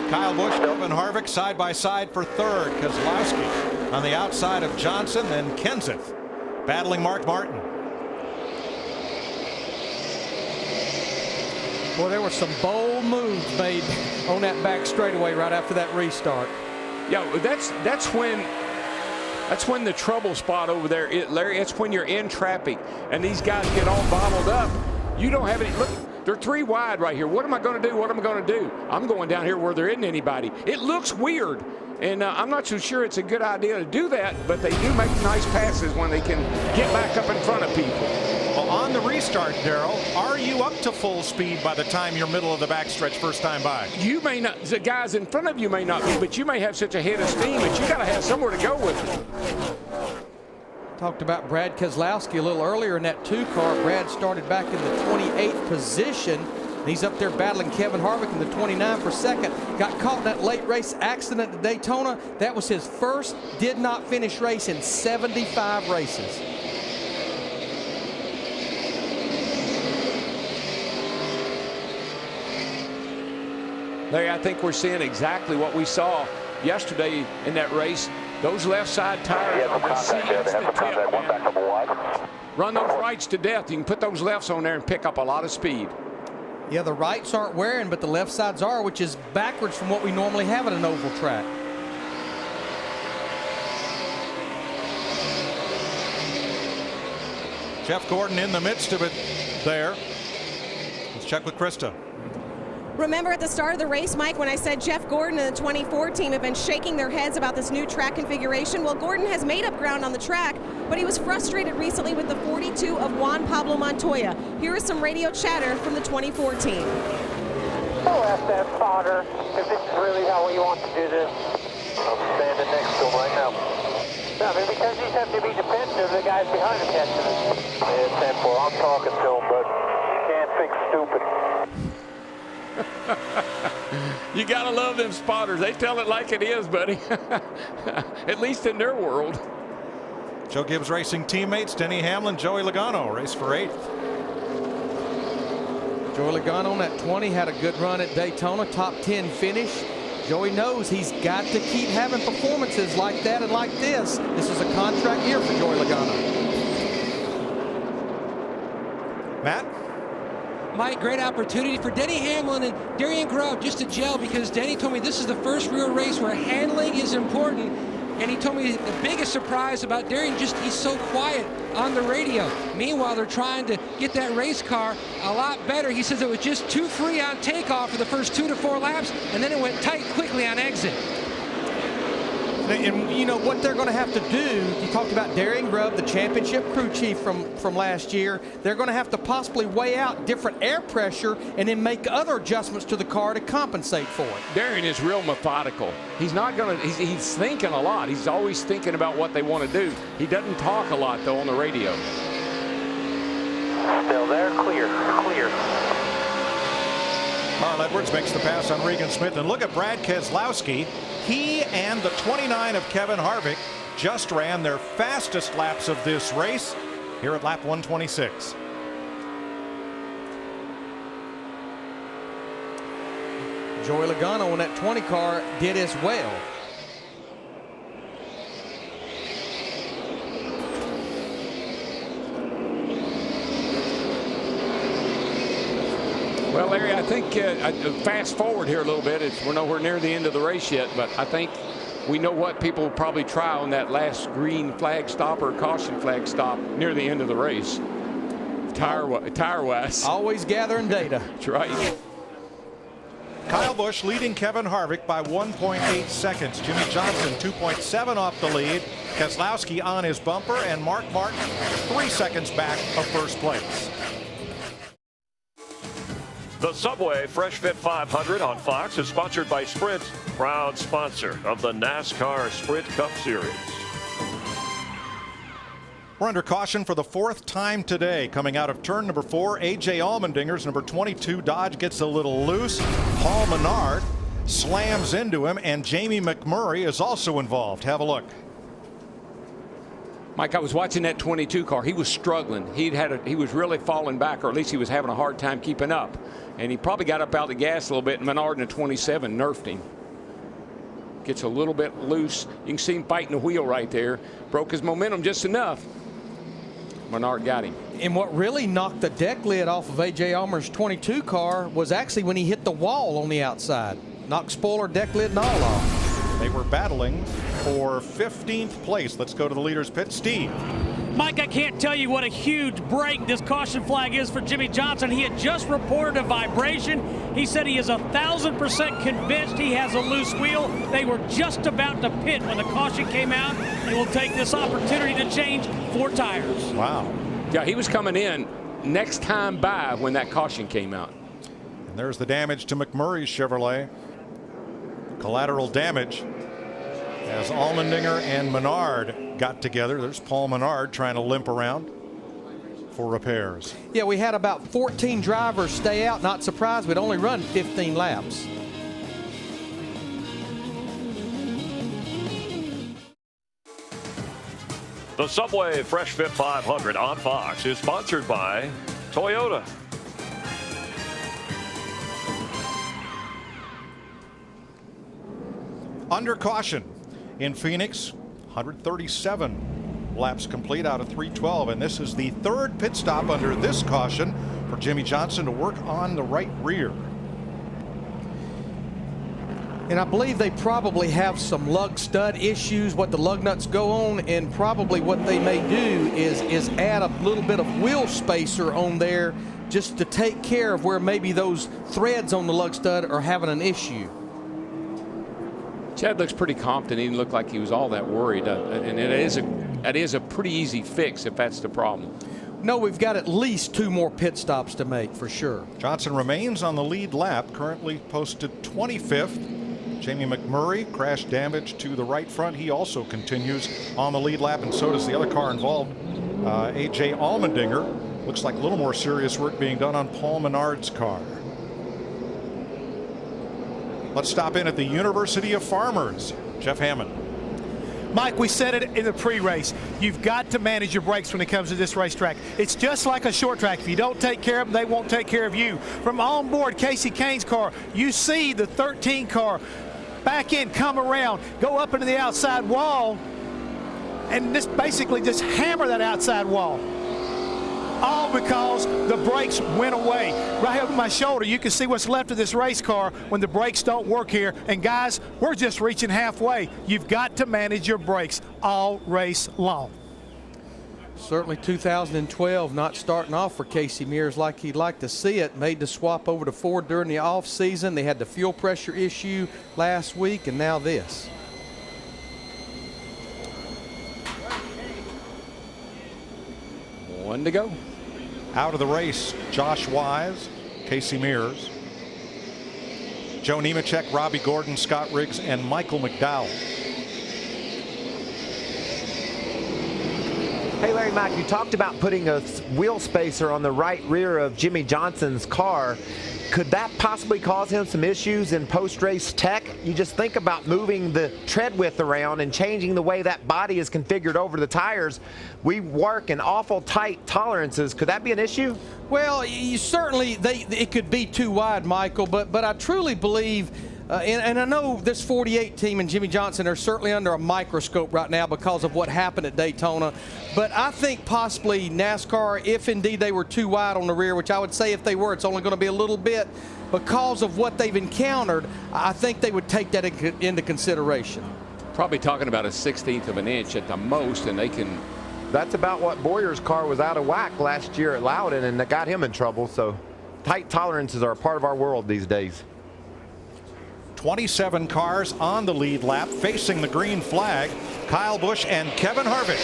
S5: Kyle Busch, Kevin Harvick side by side for third. Keselowski on the outside of Johnson, then Kenseth battling Mark Martin.
S11: Boy, there were some bold moves made on that back straightaway right after that restart.
S3: Yeah, that's when the trouble spot over there, Larry. It's when you're in traffic and these guys get all bottled up. You don't have any. Look, they're 3 wide right here. What am I going to do? What am I going to do? I'm going down here where there isn't anybody. It looks weird, and I'm not so sure it's a good idea to do that. But they do make nice passes when they can get back up in front of people.
S5: Well, on the restart, Darrell, are you up to full speed by the time you're middle of the backstretch first time by?
S3: You may not. The guys in front of you may not be, but you may have such a head of steam that you got to have somewhere to go with it.
S11: Talked about Brad Keselowski a little earlier in that 2 car. Brad started back in the 28th position. He's up there battling Kevin Harvick in the 29 for second. Got caught in that late race accident at Daytona. That was his first did not finish race in 75 races.
S3: Larry, I think we're seeing exactly what we saw yesterday in that race. Those left side tires are the seeds that tip, man. Run those rights to death. You can put those lefts on there and pick up a lot of speed.
S11: Yeah, the rights aren't wearing, but the left sides are, which is backwards from what we normally have at an oval track.
S5: Jeff Gordon in the midst of it there. Let's check with Krista.
S12: Remember at the start of the race, Mike, when I said Jeff Gordon and the 24 team have been shaking their heads about this new track configuration? Well, Gordon has made up ground on the track, but he was frustrated recently with the 42 of Juan Pablo Montoya. Here is some radio chatter from the 24 team.
S8: I'll ask that spotter if this is really how we want to do this. I'm standing next to him right now. I mean, because these have to be defensive, the guys behind him catching it. Yeah, 10-4. I'm talking to him, but you can't fix stupid.
S3: You gotta love them spotters. They tell it like it is, buddy. At least in their world.
S5: Joe Gibbs Racing teammates Denny Hamlin, Joey Logano race for 8th.
S11: Joey Logano on that 20 had a good run at Daytona, top 10 finish. Joey knows he's got to keep having performances like that and like this. This is a contract year for Joey Logano.
S5: Matt?
S9: Mike, great opportunity for Denny Hamlin and Darian Grubb just to gel, because Denny told me this is the first real race where handling is important. And he told me the biggest surprise about Darian, just he's so quiet on the radio. Meanwhile, they're trying to get that race car a lot better. He says it was just too free on takeoff for the first 2 to 4 laps, and then it went tight quickly on exit.
S11: And you know what they're going to have to do, you talked about Darian Grubb, the championship crew chief from last year. They're going to have to possibly weigh out different air pressure and then make other adjustments to the car to compensate for it.
S3: Darian is real methodical. He's not going to, he's thinking a lot. He's always thinking about what they want to do. He doesn't talk a lot, though, on the radio.
S17: Still there, clear, clear.
S5: Carl Edwards makes the pass on Regan Smith. And look at Brad Keselowski. He and the 29 of Kevin Harvick just ran their fastest laps of this race here at lap 126.
S11: Joey Logano in that 20 car did as well.
S3: Well, Larry, I think fast forward here a little bit. We're nowhere near the end of the race yet, but I think we know what people will probably try on that last green flag stop or caution flag stop near the end of the race. Tire-wise.
S11: Always gathering data.
S3: That's right.
S5: Kyle Busch leading Kevin Harvick by 1.8 seconds. Jimmy Johnson 2.7 off the lead. Keselowski on his bumper, and Mark Martin 3 seconds back of first place.
S1: The Subway Fresh Fit 500 on Fox is sponsored by Sprint, proud sponsor of the NASCAR Sprint Cup Series.
S5: We're under caution for the 4th time today. Coming out of turn number 4, A.J. Allmendinger's number 22 Dodge gets a little loose. Paul Menard slams into him, and Jamie McMurray is also involved. Have a look.
S3: Mike, I was watching that 22 car. He was struggling. He was really falling back, or at least he was having a hard time keeping up. And he probably got up out of the gas a little bit, and Menard in the 27 nerfed him. Gets a little bit loose. You can see him fighting the wheel right there. Broke his momentum just enough. Menard got him.
S11: And what really knocked the deck lid off of A.J. Allmer's 22 car was actually when he hit the wall on the outside. Knocked spoiler, deck lid, and all off.
S5: They were battling for 15th place. Let's go to the leader's pit. Steve.
S10: Mike, I can't tell you what a huge break this caution flag is for Jimmy Johnson. He had just reported a vibration. He said he is 1,000% convinced he has a loose wheel. They were just about to pit when the caution came out. They will take this opportunity to change 4 tires.
S5: Wow.
S3: Yeah, he was coming in next time by when that caution came out.
S5: And there's the damage to McMurray's Chevrolet. Collateral damage as Allmendinger and Menard got together. There's Paul Menard trying to limp around for repairs.
S11: Yeah, we had about 14 drivers stay out. Not surprised, we'd only run 15 laps.
S1: The Subway Fresh Fit 500 on Fox is sponsored by Toyota.
S5: Under caution in Phoenix, 137 laps complete out of 312, and this is the 3rd pit stop under this caution for Jimmy Johnson to work on the right rear.
S11: And I believe they probably have some lug stud issues, what the lug nuts go on, and probably what they may do is add a little bit of wheel spacer on there just to take care of where maybe those threads on the lug stud are having an issue.
S3: Chad looks pretty confident. He didn't look like he was all that worried. And it is a pretty easy fix if that's the problem.
S11: No, we've got at least 2 more pit stops to make for sure.
S5: Johnson remains on the lead lap, currently posted 25th. Jamie McMurray, crash damage to the right front. He also continues on the lead lap, and so does the other car involved. A.J. Allmendinger. Looks like a little more serious work being done on Paul Menard's car. Let's stop in at the University of Farmers. Jeff Hammond.
S13: Mike, we said it in the pre-race. You've got to manage your brakes when it comes to this racetrack. It's just like a short track. If you don't take care of them, they won't take care of you. From on board Casey Kane's car, you see the 13 car back in, come around, go up into the outside wall, and this basically just hammer that outside wall. All because the brakes went away. Right over my shoulder, you can see what's left of this race car when the brakes don't work here. And guys, we're just reaching halfway. You've got to manage your brakes all race long.
S11: Certainly 2012 not starting off for Casey Mears like he'd like to see it. Made the swap over to Ford during the off season. They had the fuel pressure issue last week, and now this.
S3: One to go.
S5: Out of the race, Josh Wise, Casey Mears, Joe Nemechek, Robbie Gordon, Scott Riggs, and Michael McDowell.
S2: Hey, Larry, Mike, you talked about putting a wheel spacer on the right rear of Jimmy Johnson's car. Could that possibly cause him some issues in post-race tech? You just think about moving the tread width around and changing the way that body is configured over the tires. We work in awful tight tolerances. Could that be an issue?
S11: Well, you certainly, it could be too wide, Michael, but I truly believe, and I know this 48 team and Jimmy Johnson are certainly under a microscope right now because of what happened at Daytona. But I think possibly NASCAR, if indeed they were too wide on the rear, which I would say if they were, it's only going to be a little bit, because of what they've encountered, I think they would take that into consideration.
S3: Probably talking about a 1/16 of an inch at the most, and they can.
S2: That's about what Boyer's car was out of whack last year at Loudon, and that got him in trouble. So tight tolerances are a part of our world these days.
S5: 27 cars on the lead lap facing the green flag. Kyle Busch and Kevin Harvick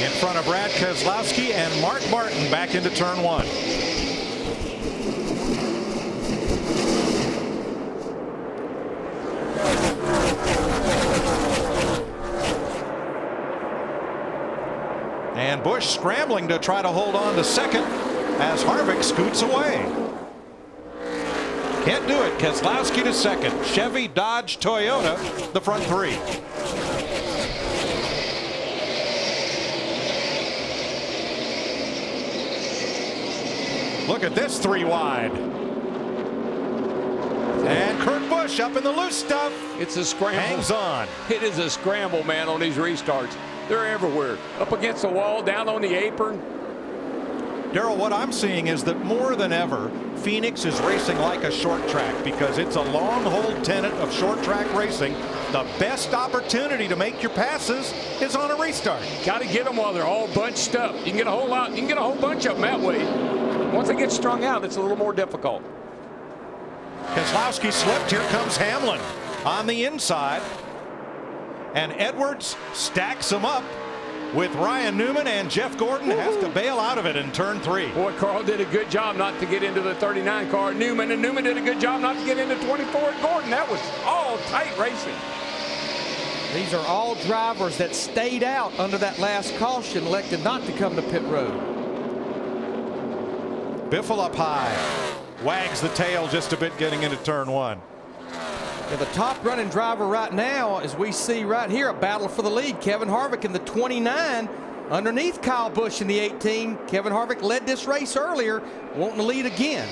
S5: in front of Brad Keselowski and Mark Martin back into turn 1. And Busch scrambling to try to hold on to second as Harvick scoots away. Can't do it. Keselowski to second. Chevy, Dodge, Toyota, the front three. Look at this 3 wide. And Kurt Busch up in the loose stuff.
S3: It's a scramble.
S5: Hangs on.
S3: It is a scramble, man, on these restarts. They're everywhere. Up against the wall, down on the apron.
S5: Darrell, what I'm seeing is that more than ever, Phoenix is racing like a short track because it's a long hold tenet of short track racing. The best opportunity to make your passes is on a restart.
S3: Got to get them while they're all bunched up. You can get a whole lot. You can get a whole bunch of them that way. Once they get strung out, it's a little more difficult.
S5: Keselowski slipped. Here comes Hamlin on the inside. And Edwards stacks them up with Ryan Newman, and Jeff Gordon has to bail out of it in turn 3.
S3: Boy, Carl did a good job not to get into the 39 car. Newman did a good job not to get into 24 at Gordon. That was all tight racing.
S11: These are all drivers that stayed out under that last caution, elected not to come to pit road.
S5: Biffle up high. Wags the tail just a bit getting into turn 1.
S11: Yeah, the top running driver right now, as we see right here, a battle for the lead. Kevin Harvick in the 29 underneath Kyle Busch in the 18. Kevin Harvick led this race earlier, wanting to lead again.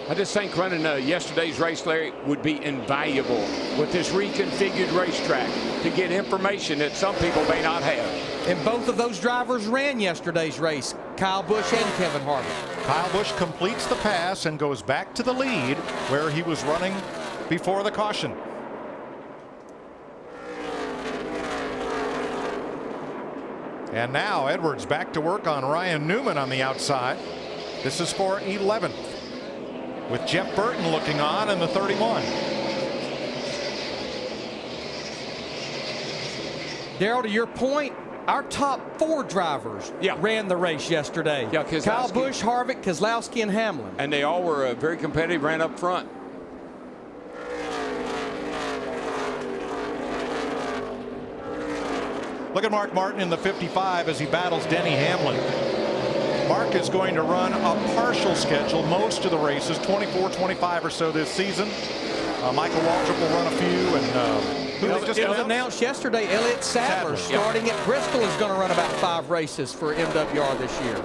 S3: I just think running yesterday's race, Larry, would be invaluable with this reconfigured racetrack to get information that some people may not have.
S11: And both of those drivers ran yesterday's race, Kyle Busch and Kevin Harvick.
S5: Kyle Busch completes the pass and goes back to the lead where he was running before the caution. And now Edwards back to work on Ryan Newman on the outside. This is for 11th with Jeff Burton looking on in the 31.
S11: Darrell, to your point, our top 4 drivers ran the race yesterday.
S3: Yeah,
S11: Kyle Busch, Harvick, Keselowski, and Hamlin.
S3: And they all were very competitive, ran up front.
S5: Look at Mark Martin in the 55 as he battles Denny Hamlin. Mark is going to run a partial schedule most of the races, 24, 25 or so this season. Michael Waltrip will run a few, and
S11: it was announced yesterday Elliott Sadler starting at Bristol is going to run about 5 races for MWR this year.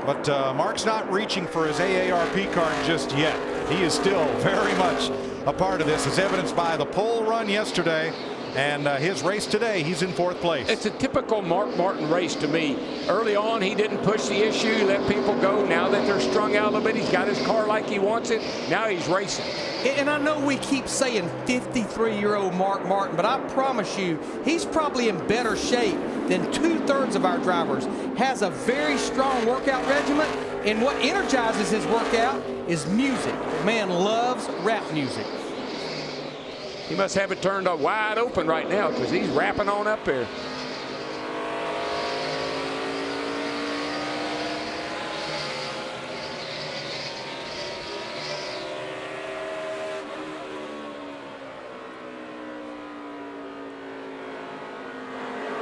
S5: But Mark's not reaching for his AARP card just yet. He is still very much a part of this, as evidenced by the pole run yesterday. And his race today, he's in 4th place.
S3: It's a typical Mark Martin race to me. Early on, he didn't push the issue, let people go. Now that they're strung out a little bit, he's got his car like he wants it. Now he's racing.
S11: And I know we keep saying 53-year-old Mark Martin, but I promise you, he's probably in better shape than 2/3 of our drivers. Has a very strong workout regimen, and what energizes his workout is music. Man loves rap music.
S3: He must have it turned wide open right now because he's rapping on up there.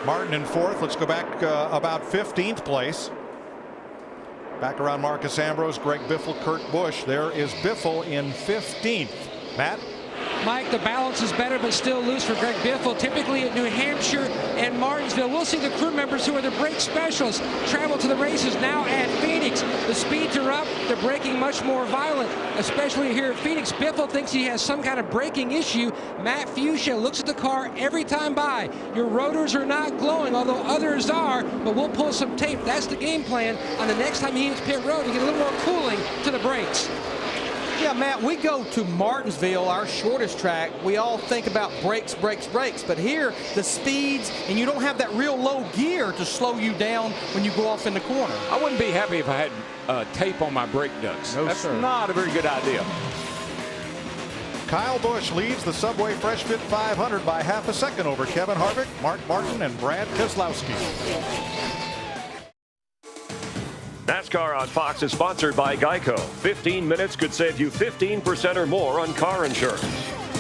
S5: Martin in 4th. Let's go back about 15th place. Back around Marcus Ambrose, Greg Biffle, Kurt Busch. There is Biffle in 15th. Matt?
S9: Mike, the balance is better, but still loose for Greg Biffle. Typically at New Hampshire and Martinsville, we'll see the crew members who are the brake specialists travel to the races. Now at Phoenix, the speeds are up. They're braking much more violent, especially here at Phoenix. Biffle thinks he has some kind of braking issue. Matt Fuchsia looks at the car every time by. Your rotors are not glowing, although others are, but we'll pull some tape. That's the game plan on the next time he hits pit road to get a little more cooling to the brakes.
S11: Yeah, Matt, we go to Martinsville, our shortest track. We all think about brakes, brakes, brakes. But here, the speeds, and you don't have that real low gear to slow you down when you go off in the corner.
S3: I wouldn't be happy if I had tape on my brake ducts.
S11: No,
S3: That's
S11: sir.
S3: not a very good idea.
S5: Kyle Busch leads the Subway Fresh Fit 500 by half a second over Kevin Harvick, Mark Martin, and Brad Keselowski.
S1: NASCAR on Fox is sponsored by Geico. 15 minutes could save you 15% or more on car insurance.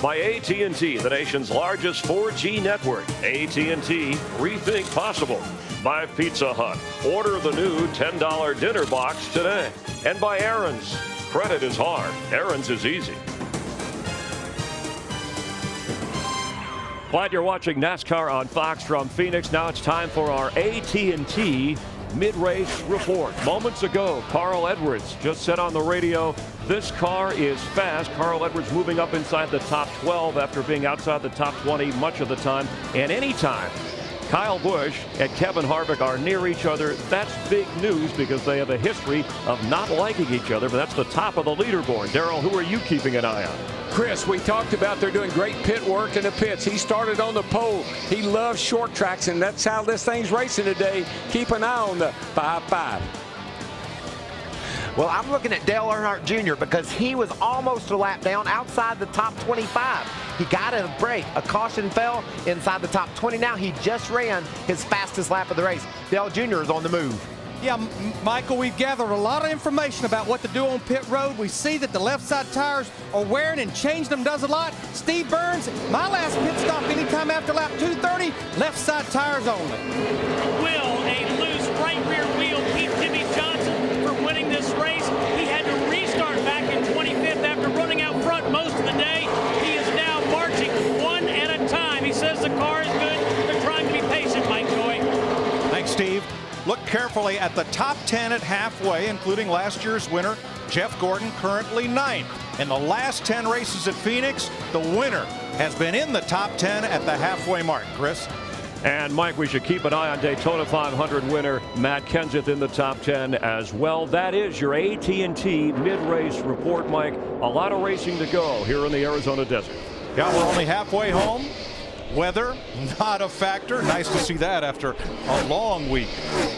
S1: By AT&T, the nation's largest 4G network. AT&T, rethink possible. By Pizza Hut, order the new $10 dinner box today. And by Aaron's, credit is hard, Aaron's is easy. Glad you're watching NASCAR on Fox from Phoenix. Now it's time for our AT&T mid-race report. Moments ago, Carl Edwards just said on the radio, this car is fast. Carl Edwards moving up inside the top 12 after being outside the top 20 much of the time. And anytime Kyle Busch and Kevin Harvick are near each other, that's big news because they have a history of not liking each other, but that's the top of the leaderboard. Darrell, who are you keeping an eye on?
S3: Chris, we talked about they're doing great pit work in the pits. He started on the pole. He loves short tracks, and that's how this thing's racing today. Keep an eye on the 5-5.
S2: Well, I'm looking at Dale Earnhardt Jr. because he was almost a lap down outside the top 25. He got a break. A caution fell inside the top 20. Now he just ran his fastest lap of the race. Dale Jr. is on the move.
S11: Yeah, Michael, we've gathered a lot of information about what to do on pit road. We see that the left side tires are wearing, and changing them does a lot. Steve Burns, my last pit stop anytime after lap 230, left side tires only.
S10: Will a loose right rear wheel keep Jimmy Johnson from winning this race? He had to restart back in 25th after running out front most of the day. He is now marching one at a time. He says the car is good. They're trying to be patient, Mike Joy.
S5: Thanks, Steve. Look carefully at the top 10 at halfway, including last year's winner, Jeff Gordon, currently 9th. In the last 10 races at Phoenix, the winner has been in the top 10 at the halfway mark. Chris?
S1: And Mike, we should keep an eye on Daytona 500 winner Matt Kenseth in the top 10 as well. That is your AT&T mid-race report, Mike. A lot of racing to go here in the Arizona desert.
S5: Yeah, we're only halfway home. Weather, not a factor. Nice to see that after a long week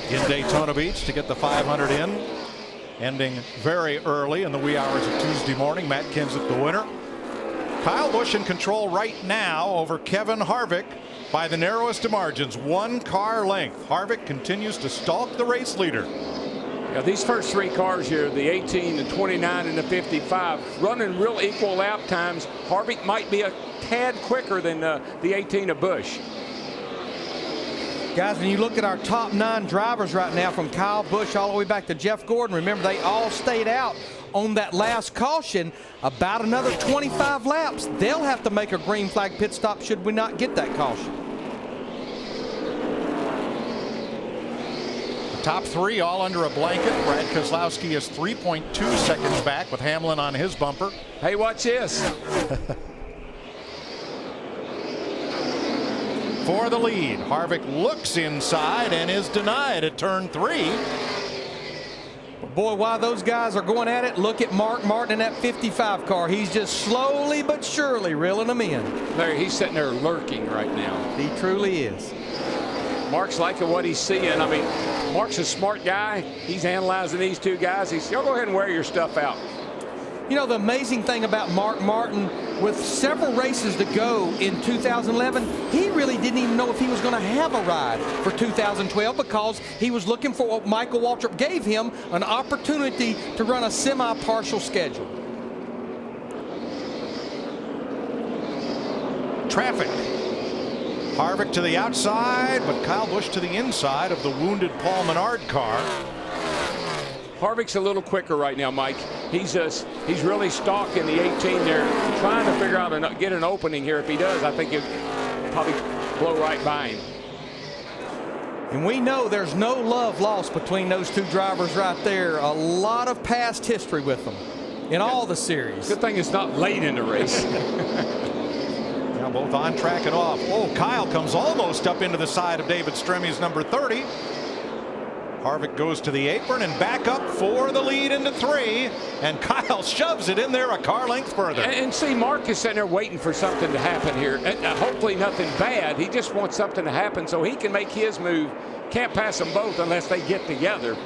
S5: in Daytona Beach to get the 500 in. Ending very early in the wee hours of Tuesday morning. Matt Kenseth the winner. Kyle Busch in control right now over Kevin Harvick by the narrowest of margins, 1 car length. Harvick continues to stalk the race leader.
S3: Yeah, these first 3 cars here, the 18, the 29, and the 55, running real equal lap times. Harvick might be a tad quicker than the 18 of Busch.
S11: Guys, when you look at our top 9 drivers right now, from Kyle Busch all the way back to Jeff Gordon, remember they all stayed out on that last caution. About another 25 laps, they'll have to make a green flag pit stop should we not get that caution.
S5: The top 3 all under a blanket. Brad Keselowski is 3.2 seconds back with Hamlin on his bumper.
S3: Hey, watch this.
S5: For the lead, Harvick looks inside and is denied at turn 3.
S11: Boy, while those guys are going at it, look at Mark Martin in that 55 car. He's just slowly but surely reeling them in.
S3: There, he's sitting there lurking right now.
S11: He truly is.
S3: Mark's liking what he's seeing. I mean, Mark's a smart guy. He's analyzing these 2 guys. He said, "Y'all go ahead and wear your stuff out."
S11: You know, the amazing thing about Mark Martin, with several races to go in 2011, he really didn't even know if he was going to have a ride for 2012 because he was looking for what Michael Waltrip gave him, an opportunity to run a semi-partial schedule.
S5: Traffic. Harvick to the outside, but Kyle Busch to the inside of the wounded Paul Menard car.
S3: Harvick's a little quicker right now, Mike. He's really stalking the 18 there, trying to figure out and get an opening here. If he does, I think he'll probably blow right by him.
S11: And we know there's no love lost between those two drivers right there. A lot of past history with them in all the series.
S3: Good thing it's not late in the race.
S5: Now both on track and off. Oh, Kyle comes almost up into the side of David Stremmy's number 30. Harvick goes to the apron and back up for the lead into 3. And Kyle shoves it in there a car length further.
S3: And see, Mark is sitting there waiting for something to happen here. Hopefully nothing bad. He just wants something to happen so he can make his move. Can't pass them both unless they get together.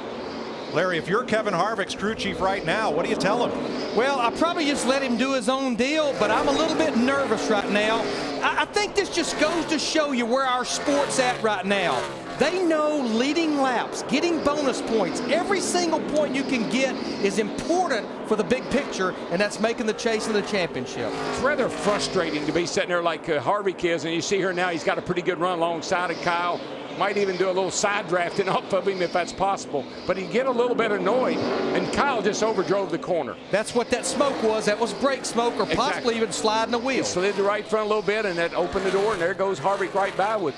S5: Larry, if you're Kevin Harvick's crew chief right now, what do you tell him?
S11: Well, I probably just let him do his own deal, but I'm a little bit nervous right now. I think this just goes to show you where our sport's at right now. They know leading laps, getting bonus points, every single point you can get is important for the big picture, and that's making the chase of the championship.
S3: It's rather frustrating to be sitting there like Harvick is, and you see here now he's got a pretty good run alongside of Kyle. Might even do a little side drafting off of him if that's possible. But he'd get a little bit annoyed, and Kyle just overdrove the corner.
S11: That's what that smoke was. That was brake smoke or possibly even sliding the wheel.
S3: He slid the right front a little bit, and that opened the door, and there goes Harvick right by with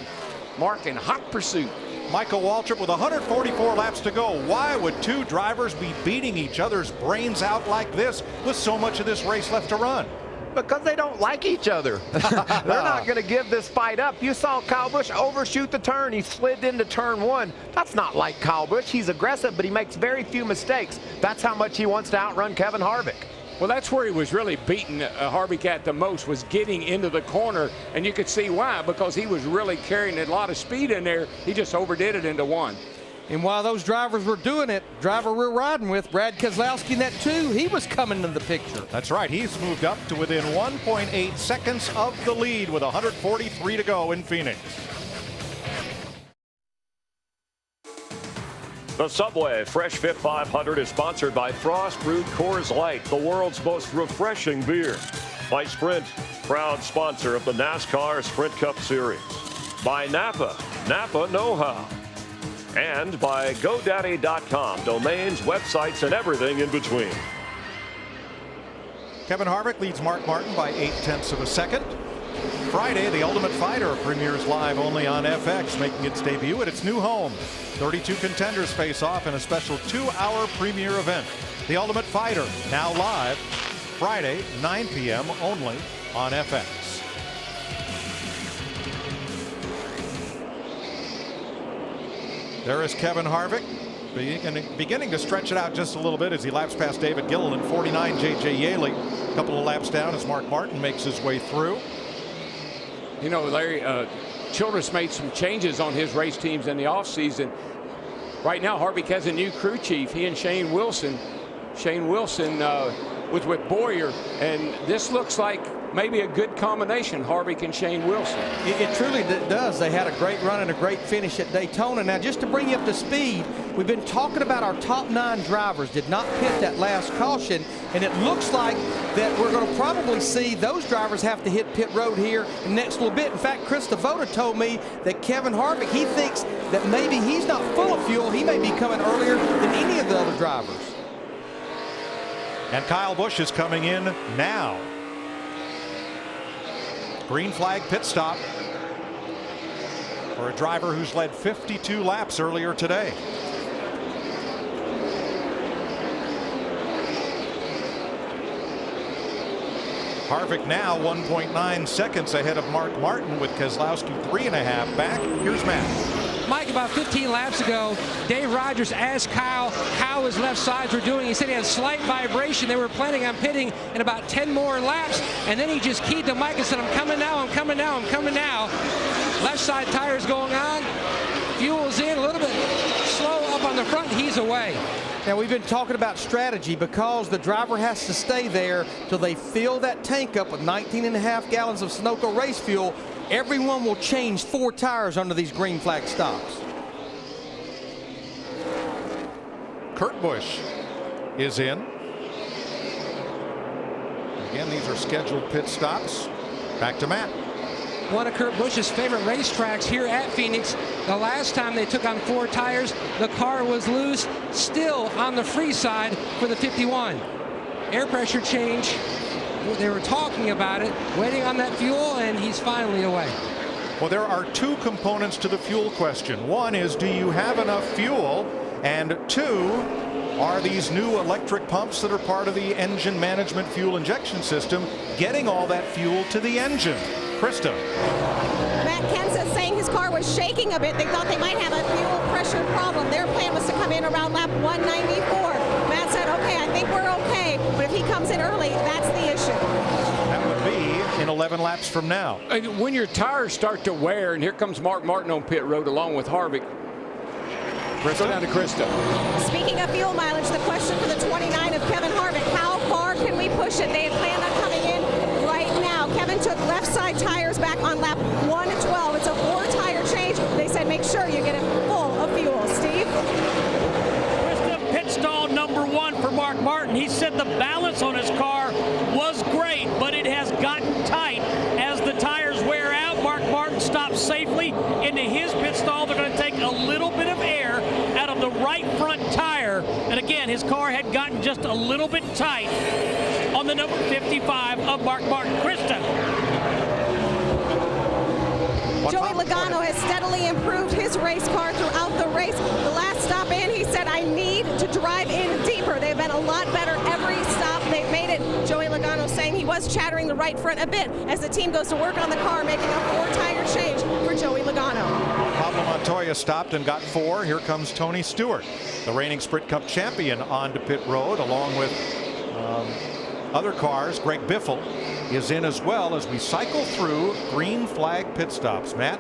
S3: Mark in hot pursuit.
S5: Michael Waltrip with 144 laps to go. Why would two drivers be beating each other's brains out like this with so much of this race left to run?
S2: Because they don't like each other. They're not going to give this fight up. You saw Kyle Busch overshoot the turn. He slid into turn 1. That's not like Kyle Busch. He's aggressive, but he makes very few mistakes. That's how much he wants to outrun Kevin Harvick.
S3: Well, that's where he was really beating Harvick at the most, was getting into the corner, and you could see why, because he was really carrying a lot of speed in there. He just overdid it into 1.
S11: And while those drivers were doing it, driver we're riding with, Brad Keselowski in that 2, he was coming into the picture.
S5: That's right. He's moved up to within 1.8 seconds of the lead with 143 to go in Phoenix.
S1: The Subway Fresh Fit 500 is sponsored by Frost Brewed Coors Light, the world's most refreshing beer. By Sprint, proud sponsor of the NASCAR Sprint Cup Series. By Napa, Napa know-how. And by GoDaddy.com, domains, websites, and everything in between.
S5: Kevin Harvick leads Mark Martin by 0.8 of a second. Friday, The Ultimate Fighter premieres live only on FX, making its debut at its new home. 32 contenders face off in a special 2-hour premiere event. The Ultimate Fighter, now live, Friday, 9 p.m. only on FX. There is Kevin Harvick beginning to stretch it out just a little bit as he laps past David Gilliland. 49 J.J. Yaley. A couple of laps down as Mark Martin makes his way through.
S3: You know, Larry, Childress made some changes on his race teams in the offseason. Right now, Harvick has a new crew chief, he and Shane Wilson. Shane Wilson was with Boyer, and this looks like maybe a good combination, Harvick and Shane Wilson.
S11: It truly does. They had a great run and a great finish at Daytona. Now, just to bring you up to speed, we've been talking about our top 9 drivers did not pit that last caution, and it looks like that we're going to probably see those drivers have to hit pit road here in the next little bit. In fact, Chris Devoda told me that Kevin Harvick, he thinks that maybe he's not full of fuel. He may be coming earlier than any of the other drivers.
S5: And Kyle Busch is coming in now. Green flag pit stop for a driver who's led 52 laps earlier today. Harvick now 1.9 seconds ahead of Mark Martin with Keselowski 3.5 back. Here's Matt.
S9: Mike, about 15 laps ago, Dave Rogers asked Kyle how his left sides were doing. He said he had a slight vibration. They were planning on pitting in about 10 more laps, and then he just keyed the mic and said, I'm coming now, I'm coming now, I'm coming now. Left side tires going on. Fuel's in, a little bit slow up on the front, he's away.
S11: Now, we've been talking about strategy because the driver has to stay there till they fill that tank up with 19.5 gallons of Sunoco race fuel. Everyone will change 4 tires under these green flag stops.
S5: Kurt Busch is in. Again, these are scheduled pit stops. Back to Matt.
S9: one of Kurt Busch's favorite racetracks here at Phoenix. The last time they took on 4 tires, the car was loose, still on the free side for the 51. Air pressure change. They were talking about it, waiting on that fuel, and he's finally away.
S5: Well, there are 2 components to the fuel question. One is, do you have enough fuel? And 2, are these new electric pumps that are part of the engine management fuel injection system getting all that fuel to the engine? Krista.
S12: Matt Kenseth saying his car was shaking a bit. They thought they might have a fuel pressure problem. Their plan was to come in around lap 194. Matt said, okay, I think we're okay, but if he comes in early, that's the issue.
S5: That would be in 11 laps from now.
S3: When your tires start to wear, and here comes Mark Martin on pit road along with Harvick. Krista. Down to Krista.
S12: Speaking of fuel mileage, the question for the 29 of Kevin Harvick, how far can we push it? They had planned on coming in right now. Kevin took left side tires back on lap 112. It's a 4-tire change. They said make sure you get it full of fuel. Steve?
S10: Krista, pit stall number 1 for Mark Martin. He said the balance on his car was great, but it has gotten tight. As the tires wear out, Mark Martin stops safely into his pit stall. They're going to take a little bit of air out of the right front tire. And again, his car had gotten just a little bit tight on the number 55 of Mark Martin. Krista.
S12: Joey Logano has steadily improved his race car throughout the race. The last stop in, he said, I need to drive in deeper. They've been a lot better every stop they've made it. Joey Logano saying he was chattering the right front a bit as the team goes to work on the car, making a 4-tire change for Joey Logano.
S5: Pablo Montoya stopped and got 4. Here comes Tony Stewart, the reigning Sprint Cup champion, onto pit road along with other cars. Greg Biffle is in as well as we cycle through green flag pit stops. Matt?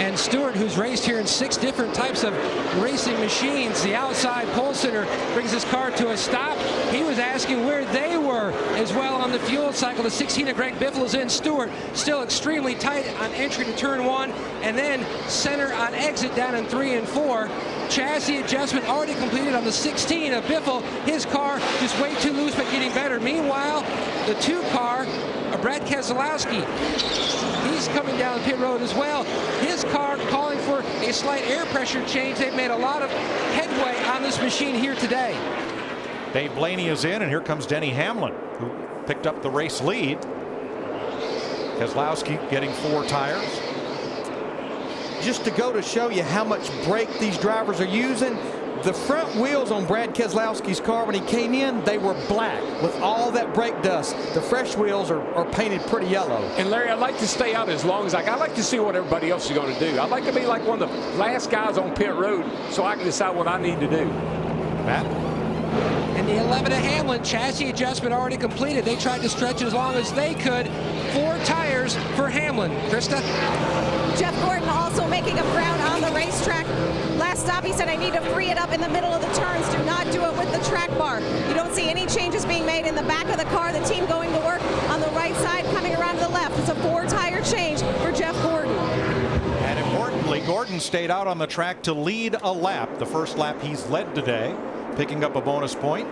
S9: And Stewart, who's raced here in 6 different types of racing machines, the outside pole sitter brings his car to a stop. He was asking where they were as well on the fuel cycle. The 16 of Greg Biffle is in. Stewart still extremely tight on entry to turn 1, and then center on exit down in 3 and 4. Chassis adjustment already completed on the 16 of Biffle. His car just way too loose but getting better. Meanwhile, the 2 car of Brad Keselowski, he's coming down the pit road as well. His car calling for a slight air pressure change. They've made a lot of headway on this machine here today.
S5: Dave Blaney is in, and here comes Denny Hamlin, who picked up the race lead. Keselowski getting 4 tires.
S11: Just to go to show you how much brake these drivers are using, the front wheels on Brad Keselowski's car when he came in, they were black with all that brake dust. The fresh wheels are painted pretty yellow.
S3: And Larry, I'd like to stay out as long as I like to see what everybody else is going to do. I'd like to be like one of the last guys on pit road so I can decide what I need to do.
S5: Matt?
S9: And the 11 of Hamlin, chassis adjustment already completed. They tried to stretch it as long as they could. 4 tires for Hamlin. Krista?
S12: Jeff Gordon also making up ground on the racetrack. Last stop, he said, I need to free it up in the middle of the turns. Do not do it with the track bar. You don't see any changes being made in the back of the car. The team going to work on the right side, coming around to the left. It's a 4-tire change for Jeff Gordon.
S5: And importantly, Gordon stayed out on the track to lead a lap. The first lap he's led today, picking up a bonus point.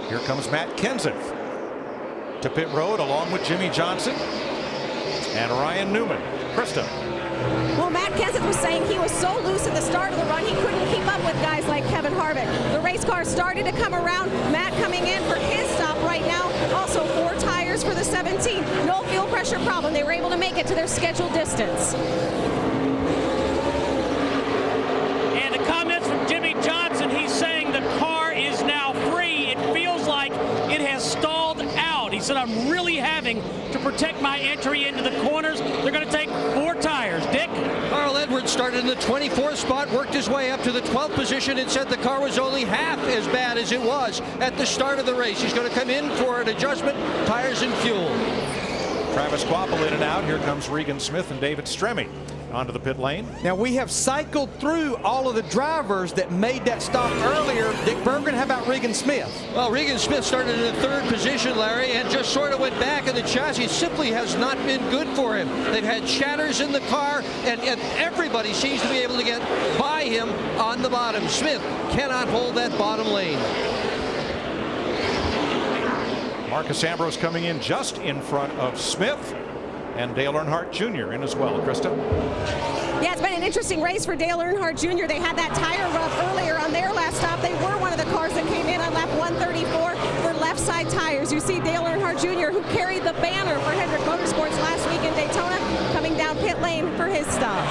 S5: Here comes Matt Kenseth to pit road along with Jimmy Johnson and Ryan Newman. Krista?
S12: Well, Matt Kenseth was saying he was so loose at the start of the run, he couldn't keep up with guys like Kevin Harvick. The race car started to come around. Matt coming in for his stop right now. Also 4 tires for the 17. No fuel pressure problem. They were able to make it to their scheduled distance.
S10: And the comments from Jimmy Johnson, he's saying the car is now free. It feels like it has stalled out. He said, I'm really having to protect my entry into the corners. They're going to take 4 tires. Dick?
S14: Carl Edwards started in the 24th spot, worked his way up to the 12th position, and said the car was only half as bad as it was at the start of the race. He's going to come in for an adjustment, tires and fuel.
S5: Travis Quapple in and out. Here comes Regan Smith and David Stremme onto the pit lane.
S11: Now we have cycled through all of the drivers that made that stop earlier. Dick Berggren, how about Regan Smith?
S14: Well, Regan Smith started in the 3rd position, Larry, and just sort of went back, and the chassis simply has not been good for him. They've had chatters in the car, and everybody seems to be able to get by him on the bottom. Smith cannot hold that bottom lane.
S5: Marcus Ambrose coming in just in front of Smith. and Dale Earnhardt Jr. in as well. Krista?
S12: Yeah, it's been an interesting race for Dale Earnhardt Jr. They had that tire rub earlier on their last stop. They were one of the cars that came in on lap 134 for left side tires. You see Dale Earnhardt Jr., who carried the banner for Hendrick Motorsports last week in Daytona, coming down pit lane for his stop.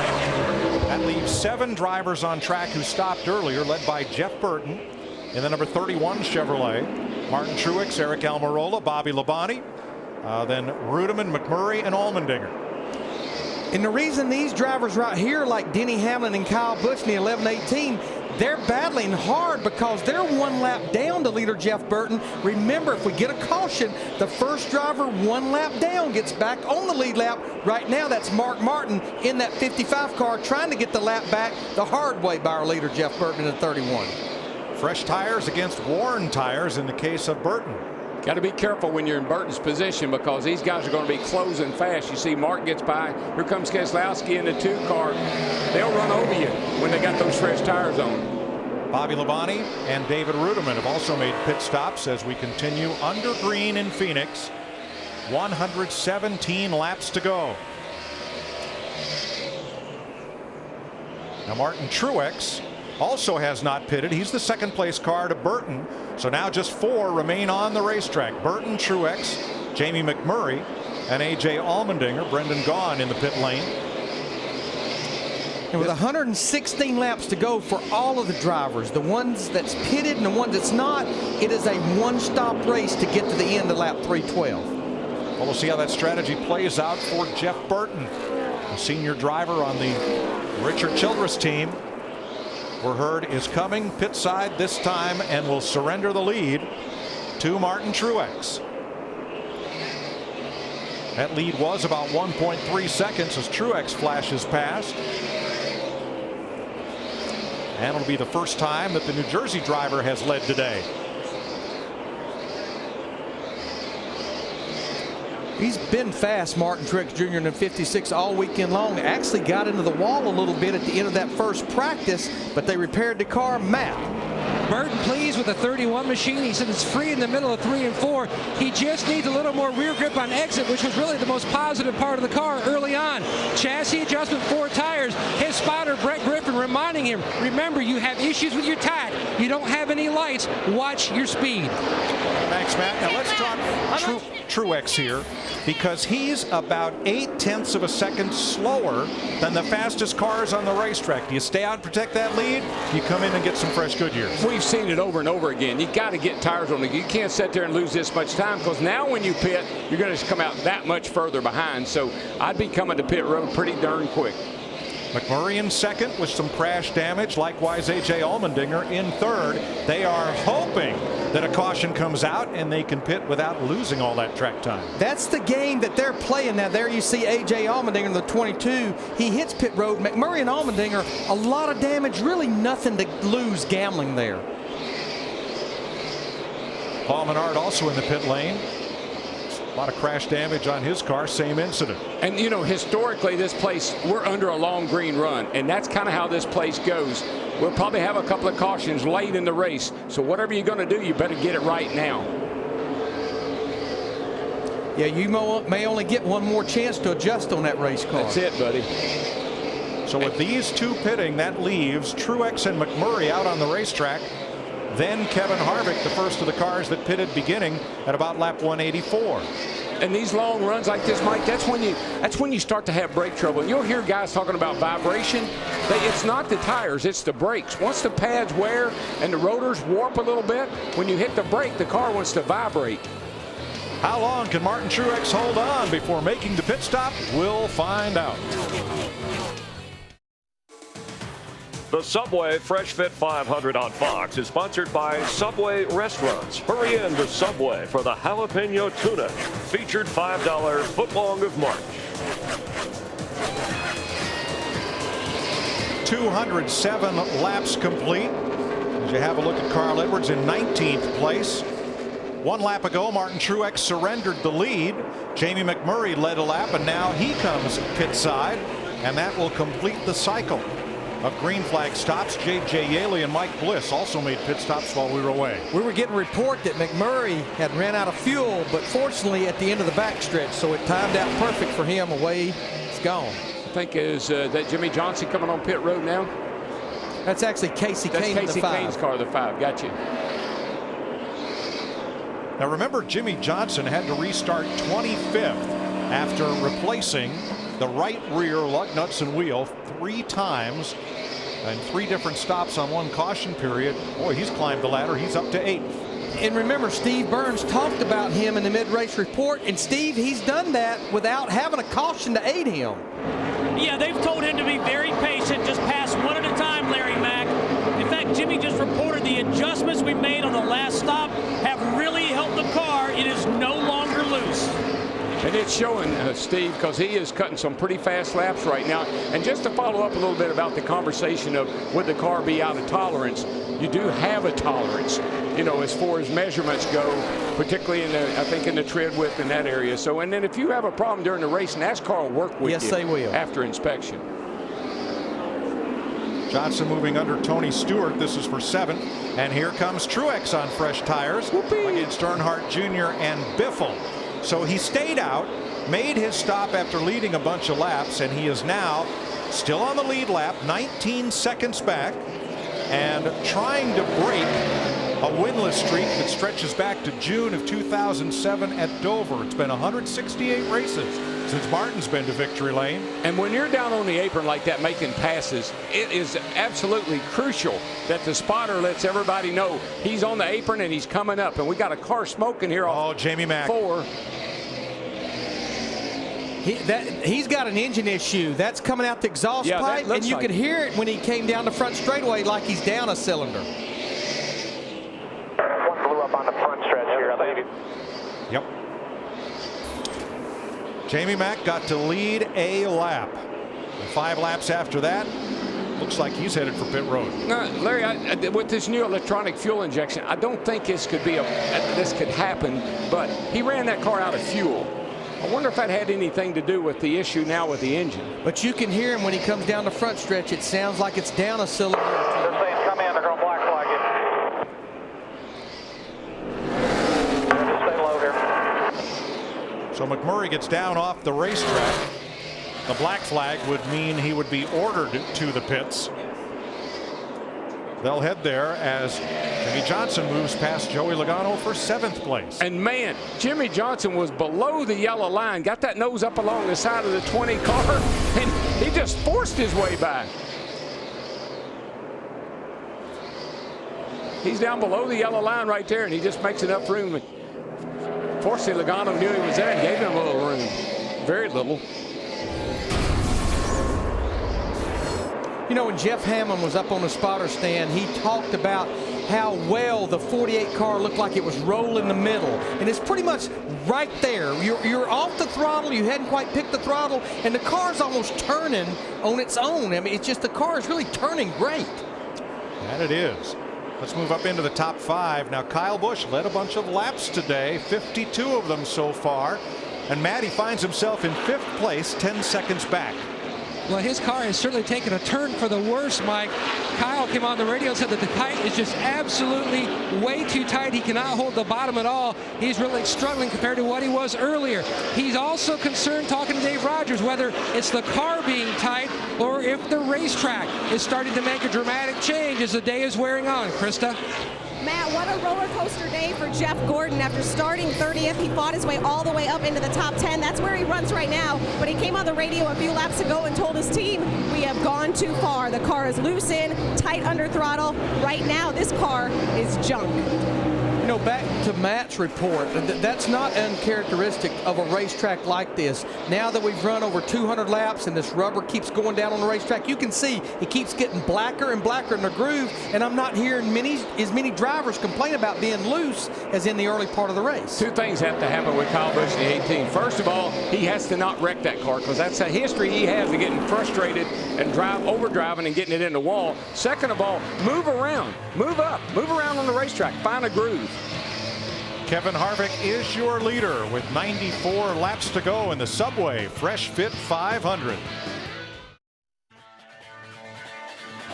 S5: That leaves 7 drivers on track who stopped earlier, led by Jeff Burton in the number 31 Chevrolet, Martin Truex, Eric Almirola, Bobby Labonte, then Rudeman, McMurray, and Allmendinger.
S11: And the reason these drivers right here, like Denny Hamlin and Kyle Busch in the 11-18, they're battling hard because they're 1 lap down to leader Jeff Burton. Remember, if we get a caution, the first driver 1 lap down gets back on the lead lap. Right now, that's Mark Martin in that 55 car trying to get the lap back the hard way by our leader Jeff Burton in the 31.
S5: Fresh tires against worn tires in the case of Burton.
S3: Got to be careful when you're in Burton's position because these guys are going to be closing fast. You see Mark gets by. Here comes Keselowski in the 2 car. They'll run over you when they got those fresh tires on.
S5: Bobby Labonte and David Rudeman have also made pit stops as we continue under green in Phoenix. 117 laps to go. Now Martin Truex also has not pitted. He's the 2nd place car to Burton. So now just 4 remain on the racetrack. Burton, Truex, Jamie McMurray, and A.J. Allmendinger. Brendan Gaughan in the pit lane.
S11: And with 116 laps to go for all of the drivers, the ones that's pitted and the ones that's not, it is a 1-stop race to get to the end of lap 312.
S5: Well, we'll see how that strategy plays out for Jeff Burton, the senior driver on the Richard Childress team. We're heard is coming pit side this time and will surrender the lead to Martin Truex. That lead was about 1.3 seconds as Truex flashes past. And it'll be the first time that the New Jersey driver has led today.
S11: He's been fast, Martin Truex Jr. in the 56 all weekend long. Actually got into the wall a little bit at the end of that first practice, but they repaired the car. Matt.
S9: Burton pleased with the 31 machine. He said it's free in the middle of 3 and 4. He just needs a little more rear grip on exit, which was really the most positive part of the car early on. Chassis adjustment, 4 tires. His spotter, Brett Griffin, reminding him, remember, you have issues with your tach. You don't have any lights. Watch your speed.
S5: Thanks, Matt. Now let's talk Truex here, because he's about 0.8 of a second slower than the fastest cars on the racetrack. Do you stay out and protect that lead? You come in and get some fresh Goodyears.
S3: We've seen it over and over again. You got to get tires on it. You can't sit there and lose this much time, because now when you pit, you're going to come out that much further behind. So I'd be coming to pit road pretty darn quick.
S5: McMurray in 2nd with some crash damage. Likewise, A.J. Allmendinger in 3rd. They are hoping that a caution comes out and they can pit without losing all that track time.
S11: That's the game that they're playing now. There you see A.J. Allmendinger in the 22. He hits pit road. McMurray and Allmendinger, a lot of damage, really nothing to lose gambling there.
S5: Paul Menard also in the pit lane. A lot of crash damage on his car, same incident.
S3: And you know, historically this place, we're under a long green run, and that's kind of how this place goes. We'll probably have a couple of cautions late in the race, so whatever you're going to do, you better get it right now.
S11: Yeah, you may only get one more chance to adjust on that race car.
S3: That's it, buddy.
S5: So with these 2 pitting, that leaves Truex and McMurray out on the racetrack. Then Kevin Harvick, the first of the cars that pitted, beginning at about lap 184.
S3: And these long runs like this, Mike, that's when you start to have brake trouble. And you'll hear guys talking about vibration. It's not the tires, it's the brakes. Once the pads wear and the rotors warp a little bit, when you hit the brake, the car wants to vibrate.
S5: How long can Martin Truex hold on before making the pit stop? We'll find out.
S1: The Subway Fresh Fit 500 on Fox is sponsored by Subway Restaurants. Hurry in to Subway for the jalapeno tuna, featured $5 footlong of March.
S5: 207 laps complete. As you have a look at Carl Edwards in 19th place. 1 lap ago, Martin Truex surrendered the lead. Jamie McMurray led a lap, and now he comes pit side, and that will complete the cycle. of green flag stops. J.J. Yaley and Mike Bliss also made pit stops while we were away.
S11: We were getting a report that McMurray had ran out of fuel, but fortunately at the end of the backstretch, so it timed out perfect for him. Away it's gone.
S3: I think is that Jimmy Johnson coming on pit road now?
S11: That's actually Casey Kane.
S3: That's Casey Kane's car, the 5. Got you.
S5: Now remember, Jimmy Johnson had to restart 25th after replacing the right rear lug nuts and wheel 3 times and 3 different stops on 1 caution period. Boy, he's climbed the ladder. He's up to 8th.
S11: And remember, Steve Burns talked about him in the mid-race report, and Steve, he's done that without having a caution to aid him.
S10: Yeah, they've told him to be very patient, just pass one at a time, Larry Mack. In fact, Jimmy just reported the adjustments we made on the last stop have really helped the car. It is no longer loose.
S3: And it's showing, Steve, because he is cutting some pretty fast laps right now. And just to follow up a little bit about the conversation of would the car be out of tolerance, you do have a tolerance, you know, as far as measurements go, particularly in the, I think, in the tread width in that area. So, and then if you have a problem during the race, NASCAR will work with you.
S11: Yes, they will.
S3: After inspection.
S5: Johnson moving under Tony Stewart. This is for 7th. And here comes Truex on fresh tires against Earnhardt Jr. and Biffle. So he stayed out, made his stop after leading a bunch of laps, and he is now still on the lead lap, 19 seconds back, and trying to break a winless streak that stretches back to June of 2007 at Dover. It's been 168 races since Martin's been to victory lane.
S3: And when you're down on the apron like that making passes, it is absolutely crucial that the spotter lets everybody know he's on the apron and he's coming up. And we got a car smoking here off
S5: Jamie Mack.
S3: 4.
S11: He's got an engine issue. That's coming out the exhaust pipe, and you could hear it when he came down the front straightaway like he's down a cylinder.
S17: One blew up on the front stretch here, I believe.
S5: Yep. Jamie Mack got to lead a lap. 5 laps after that, looks like he's headed for pit road.
S3: Larry, with this new electronic fuel injection, I don't think this could happen, but he ran that car out of fuel. I wonder if that had anything to do with the issue now with the engine.
S11: But you can hear him when he comes down the front stretch. It sounds like it's down a cylinder.
S17: They're saying come in, they're going to black flag you. Just stay low here.
S5: So McMurray gets down off the racetrack. The black flag would mean he would be ordered to the pits. They'll head there as Jimmy Johnson moves past Joey Logano for 7th place.
S3: And man, Jimmy Johnson was below the yellow line, got that nose up along the side of the 20 car, and he just forced his way by. He's down below the yellow line right there, and he just makes enough room. Fortunately, Logano knew he was there and gave him a little room. Very little.
S11: You know, when Jeff Hammond was up on the spotter stand, he talked about how well the 48 car looked like it was rolling the middle. And it's pretty much right there. You're off the throttle. You hadn't quite picked the throttle. And the car's almost turning on its own. I mean, it's just the car is really turning great.
S5: That it is. Let's move up into the top 5. Now, Kyle Busch led a bunch of laps today, 52 of them so far. And Matty finds himself in 5th place, 10 seconds back.
S9: Well, his car has certainly taken a turn for the worse, Mike. Kyle came on the radio and said that the tight is just absolutely way too tight. He cannot hold the bottom at all. He's really struggling compared to what he was earlier. He's also concerned, talking to Dave Rogers, whether it's the car being tight or if the racetrack is starting to make a dramatic change as the day is wearing on. Krista?
S12: Matt, what a roller coaster day for Jeff Gordon. After starting 30th, he fought his way all the way up into the top 10. That's where he runs right now. But he came on the radio a few laps ago and told his team, we have gone too far. The car is loose in, tight under throttle. Right now, this car is junk.
S11: You know, back to Matt's report, that's not uncharacteristic of a racetrack like this. Now that we've run over 200 laps and this rubber keeps going down on the racetrack, you can see it keeps getting blacker and blacker in the groove, and I'm not hearing as many drivers complain about being loose as in the early part of the race.
S3: 2 things have to happen with Kyle Busch in the 18. First of all, he has to not wreck that car, because that's a history he has of getting frustrated and overdriving and getting it in the wall. Second of all, move around, move up, move around on the racetrack, find a groove.
S5: Kevin Harvick is your leader with 94 laps to go in the Subway Fresh Fit 500.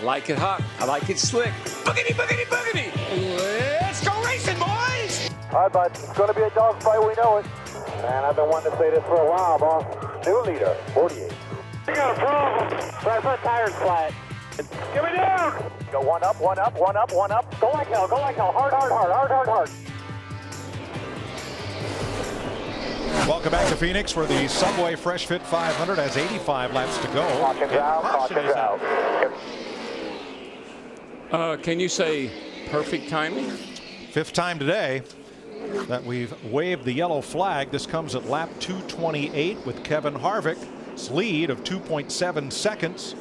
S3: like it hot. I like it slick. Boogity, boogity, boogity. Let's go racing, boys.
S8: All right, bud. It's going to be a dogfight. We know it. Man, I've been wanting to say this for a while, boss. New leader, 48. You got a problem. Front tire's flat. Give me down. Go one up, one up, one up, one up. Go like hell, go like hell. Hard, hard, hard, hard, hard, hard.
S5: Welcome back to Phoenix, where the Subway Fresh Fit 500 has 85 laps to go.
S8: Caution's out, caution's out.
S3: Can you say perfect timing?
S5: Fifth time today that we've waved the yellow flag. This comes at lap 228 with Kevin Harvick's lead of 2.7 seconds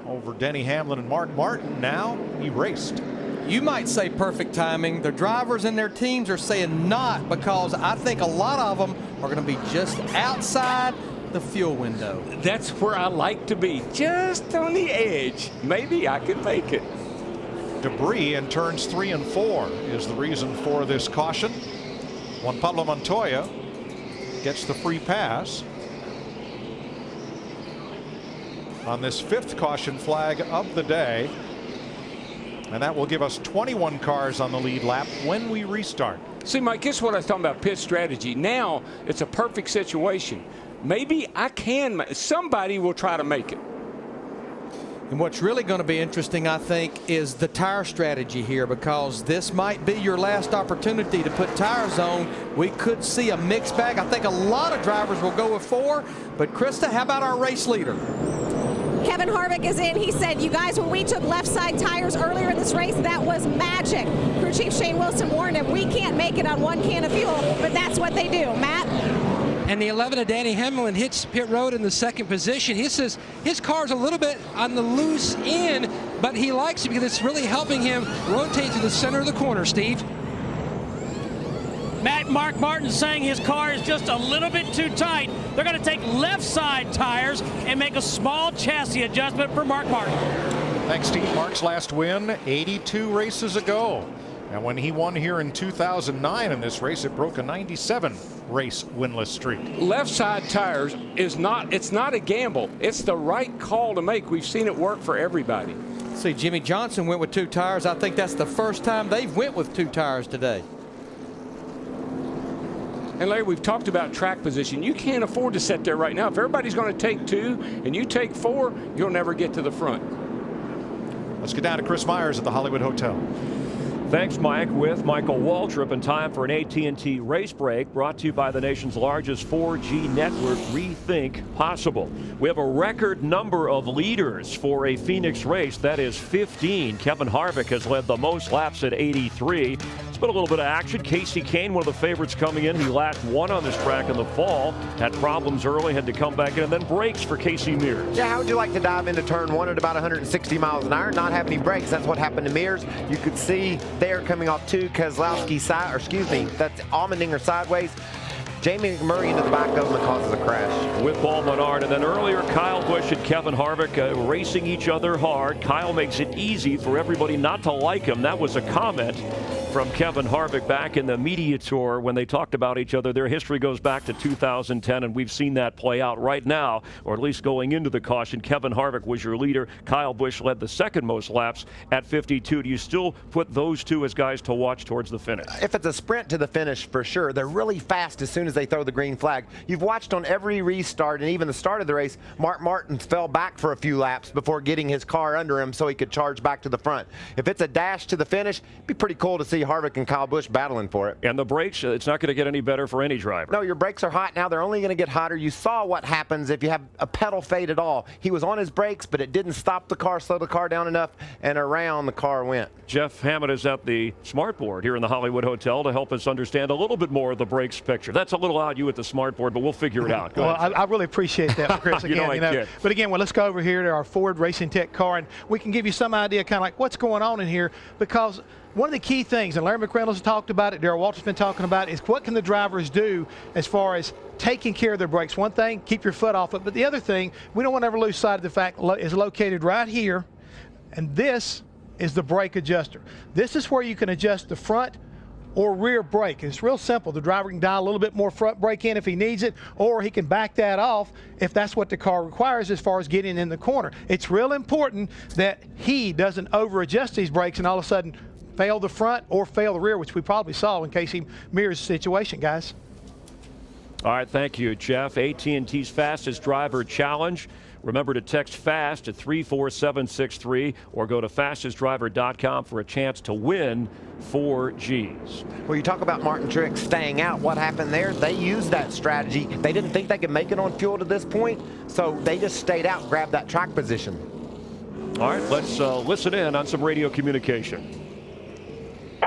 S5: over Denny Hamlin and Mark Martin. Now erased.
S11: You might say perfect timing. The drivers and their teams are saying not, because I think a lot of them are going to be just outside the fuel window.
S3: That's where I like to be, just on the edge. Maybe I could make it.
S5: Debris in turns 3 and 4 is the reason for this caution. Juan Pablo Montoya gets the free pass on this 5th caution flag of the day. And that will give us 21 cars on the lead lap when we restart.
S3: See, Mike, this is what I was talking about, pit strategy. Now it's a perfect situation. Maybe I can, somebody will try to make it.
S11: And what's really going to be interesting, I think, is the tire strategy here, because this might be your last opportunity to put tires on. We could see a mixed bag. I think a lot of drivers will go with 4. But Krista, how about our race leader?
S12: Kevin Harvick is in. He said, you guys, when we took left side tires earlier in this race, that was magic. Crew Chief Shane Wilson warned him, we can't make it on 1 can of fuel, but that's what they do. Matt?
S9: And the 11 of Danny Hamlin hits pit road in the 2nd position. He says his car's a little bit on the loose end, but he likes it because it's really helping him rotate to the center of the corner, Steve.
S10: Matt, Mark Martin saying his car is just a little bit too tight. They're going to take left side tires and make a small chassis adjustment for Mark Martin.
S5: Thanks, Steve. Mark's last win 82 races ago. And when he won here in 2009 in this race, it broke a 97 race winless streak.
S3: Left side tires is not, it's not a gamble. It's the right call to make. We've seen it work for everybody.
S11: See, Jimmy Johnson went with 2 tires. I think that's the first time they've went with 2 tires today.
S3: And Larry, we've talked about track position. You can't afford to sit there right now. If everybody's going to take 2 and you take 4, you'll never get to the front.
S5: Let's get down to Chris Myers at the Hollywood Hotel.
S1: Thanks, Mike, with Michael Waltrip, in time for an AT&T race break brought to you by the nation's largest 4G network, Rethink Possible. We have a record number of leaders for a Phoenix race. That is 15. Kevin Harvick has led the most laps at 83. It's been a little bit of action. Casey Kane, one of the favorites coming in. He last won on this track in the fall. Had problems early, had to come back in, and then brakes for Casey Mears.
S2: Yeah, how would you like to dive into turn 1 at about 160 miles an hour, not have any brakes? That's what happened to Mears. You could see there coming off 2, Keselowski side, or excuse me, that's Allmendinger sideways. Jamie McMurray into the back of him and causes a crash.
S1: With Paul Menard. And then earlier, Kyle Busch and Kevin Harvick racing each other hard. Kyle makes it easy for everybody not to like him. That was a comment from Kevin Harvick back in the media tour when they talked about each other. Their history goes back to 2010, and we've seen that play out right now, or at least going into the caution. Kevin Harvick was your leader. Kyle Busch led the 2nd most laps at 52. Do you still put those 2 as guys to watch towards the finish?
S2: If it's a sprint to the finish, for sure. They're really fast as soon as they throw the green flag. You've watched on every restart and even the start of the race, Mark Martin fell back for a few laps before getting his car under him so he could charge back to the front. If it's a dash to the finish, it'd be pretty cool to see Harvick and Kyle Busch battling for it.
S1: And the brakes, it's not going to get any better for any driver.
S2: No, your brakes are hot now. They're only going to get hotter. You saw what happens if you have a pedal fade at all. He was on his brakes, but it didn't stop the car, slow the car down enough, and around the car went.
S1: Jeff Hammond is at the smart board here in the Hollywood Hotel to help us understand a little bit more of the brakes picture. That's a little odd, you at the smart board, but we'll figure it out.
S13: Well, I really appreciate that, Chris. Again, but again, well, let's go over here to our Ford Racing Tech car, and we can give you some idea kind of like what's going on in here, because one of the key things, and Larry McReynolds talked about it, Darrell Walter's been talking about it, is what can the drivers do as far as taking care of their brakes. One thing, keep your foot off it, but the other thing, we don't want to ever lose sight of the fact is located right here, and this is the brake adjuster. This is where you can adjust the front or rear brake. It's real simple. The driver can dial a little bit more front brake in if he needs it, or he can back that off if that's what the car requires as far as getting in the corner. It's real important that he doesn't over-adjust these brakes and all of a sudden fail the front or fail the rear, which we probably saw in case he mirrors the situation, guys.
S1: All right, thank you, Jeff. AT&T's Fastest Driver Challenge. Remember to text FAST at 34763 or go to fastestdriver.com for a chance to win 4 Gs.
S2: Well, you talk about Martin Truex staying out. What happened there? They used that strategy. They didn't think they could make it on fuel to this point, so they just stayed out and grabbed that track position.
S1: All right, let's listen in on some radio communication.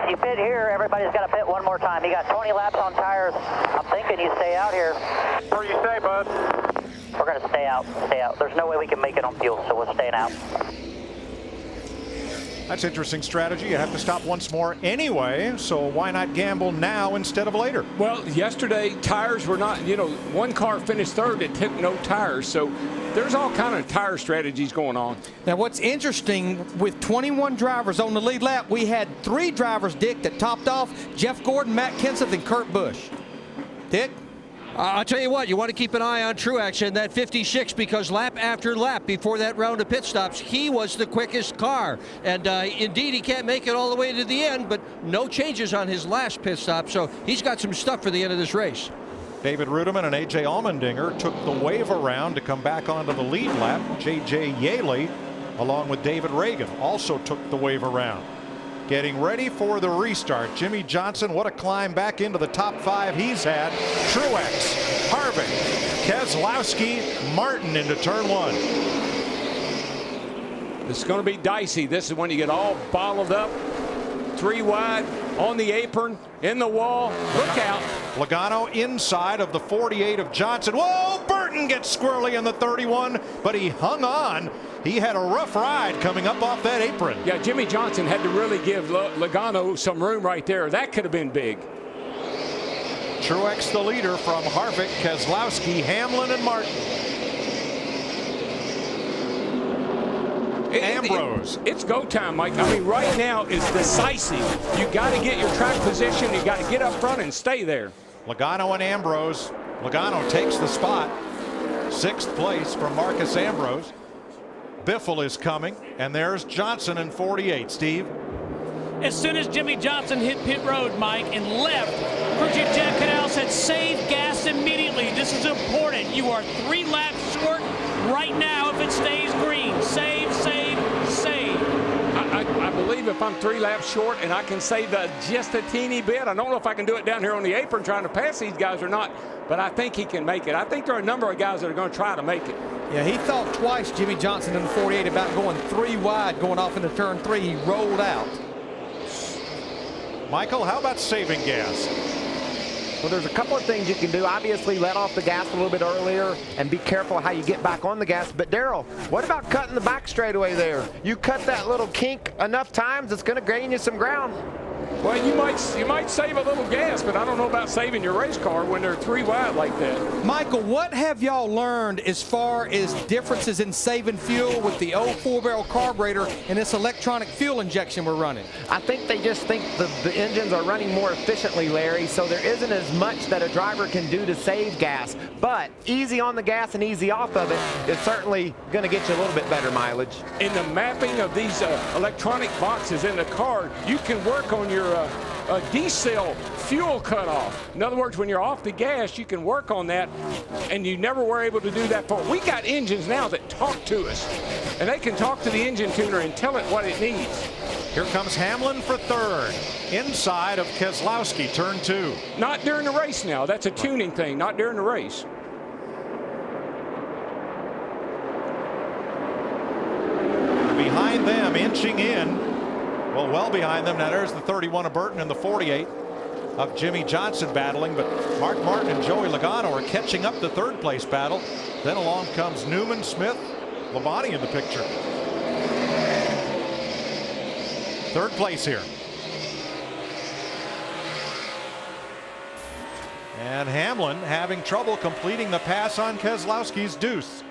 S18: You pit here, everybody's got to pit one more time. You got 20 laps on tires. I'm thinking you stay out here.
S17: Where you stay, bud?
S18: We're going to stay out. Stay out. There's no way we can make it on fuel, so we're staying out.
S5: That's interesting strategy. You have to stop once more anyway, so why not gamble now instead of later?
S3: Well, yesterday tires were not, one car finished third that took no tires, so there's all kind of tire strategies going on.
S11: Now, what's interesting, with 21 drivers on the lead lap, we had 3 drivers, Dick, that topped off: Jeff Gordon, Matt Kenseth, and Kurt Busch. Dick?
S14: I'll tell you what, you want to keep an eye on Truex in that 56, because lap after lap before that round of pit stops, he was the quickest car. And indeed, he can't make it all the way to the end, but no changes on his last pit stop, so he's got some stuff for the end of this race.
S5: David Rudiman and A.J. Allmendinger took the wave around to come back onto the lead lap. J.J. Yaley, along with David Reagan, also took the wave around. Getting ready for the restart. Jimmie Johnson, what a climb back into the top 5 he's had. Truex, Harvick, Keselowski, Martin into turn 1.
S3: It's going to be dicey. This is when you get all bottled up. 3 wide, on the apron, in the wall. Look out.
S5: Logano inside of the 48 of Johnson. Whoa, Burton gets squirrely in the 31, but he hung on. He had a rough ride coming up off that apron.
S3: Yeah, Jimmie Johnson had to really give Logano some room right there. That could have been big.
S5: Truex the leader from Harvick, Keselowski, Hamlin, and Martin. Ambrose.
S3: It's go time, Mike. I mean, right now is decisive. You got to get your track position. You got to get up front and stay there.
S5: Logano and Ambrose. Logano takes the spot. 6th place from Marcus Ambrose. Biffle is coming, and there's Johnson in 48. Steve?
S10: As soon as Jimmie Johnson hit pit road, Mike, and left, crew chief Jack Canal said save gas immediately. This is important. You are 3 laps short right now if it stays green. Save, save, save.
S3: I believe if I'm 3 laps short and I can save just a teeny bit, I don't know if I can do it down here on the apron trying to pass these guys or not, but I think he can make it. I think there are a number of guys that are going to try to make it.
S11: Yeah, he thought twice, Jimmie Johnson in the 48, about going 3 wide, going off into turn 3. He rolled out.
S5: Michael, how about saving gas?
S2: Well, there's a couple of things you can do. Obviously, let off the gas a little bit earlier and be careful how you get back on the gas. But, Darrell, what about cutting the back straightaway there? You cut that little kink enough times, it's going to gain you some ground.
S3: Well, you might save a little gas, but I don't know about saving your race car when they're 3 wide like that.
S11: Michael, what have y'all learned as far as differences in saving fuel with the old 4-barrel carburetor and this electronic fuel injection we're running?
S2: I think they just think the engines are running more efficiently, Larry, so there isn't as much that a driver can do to save gas. But easy on the gas and easy off of it is certainly going to get you a little bit better mileage.
S3: In the mapping of these electronic boxes in the car, you can work on your D-cell fuel cutoff. In other words, when you're off the gas, you can work on that, and you never were able to do that before. We got engines now that talk to us, and they can talk to the engine tuner and tell it what it needs.
S5: Here comes Hamlin for 3rd, inside of Keselowski, turn 2.
S3: Not during the race now. That's a tuning thing, not during the race.
S5: Behind them, inching in. Well behind them. Now there's the 31 of Burton and the 48 of Jimmie Johnson battling, but Mark Martin and Joey Logano are catching up the 3rd place battle. Then along comes Newman, Smith, Labonte in the picture. 3rd place here. And Hamlin having trouble completing the pass on Keselowski's deuce.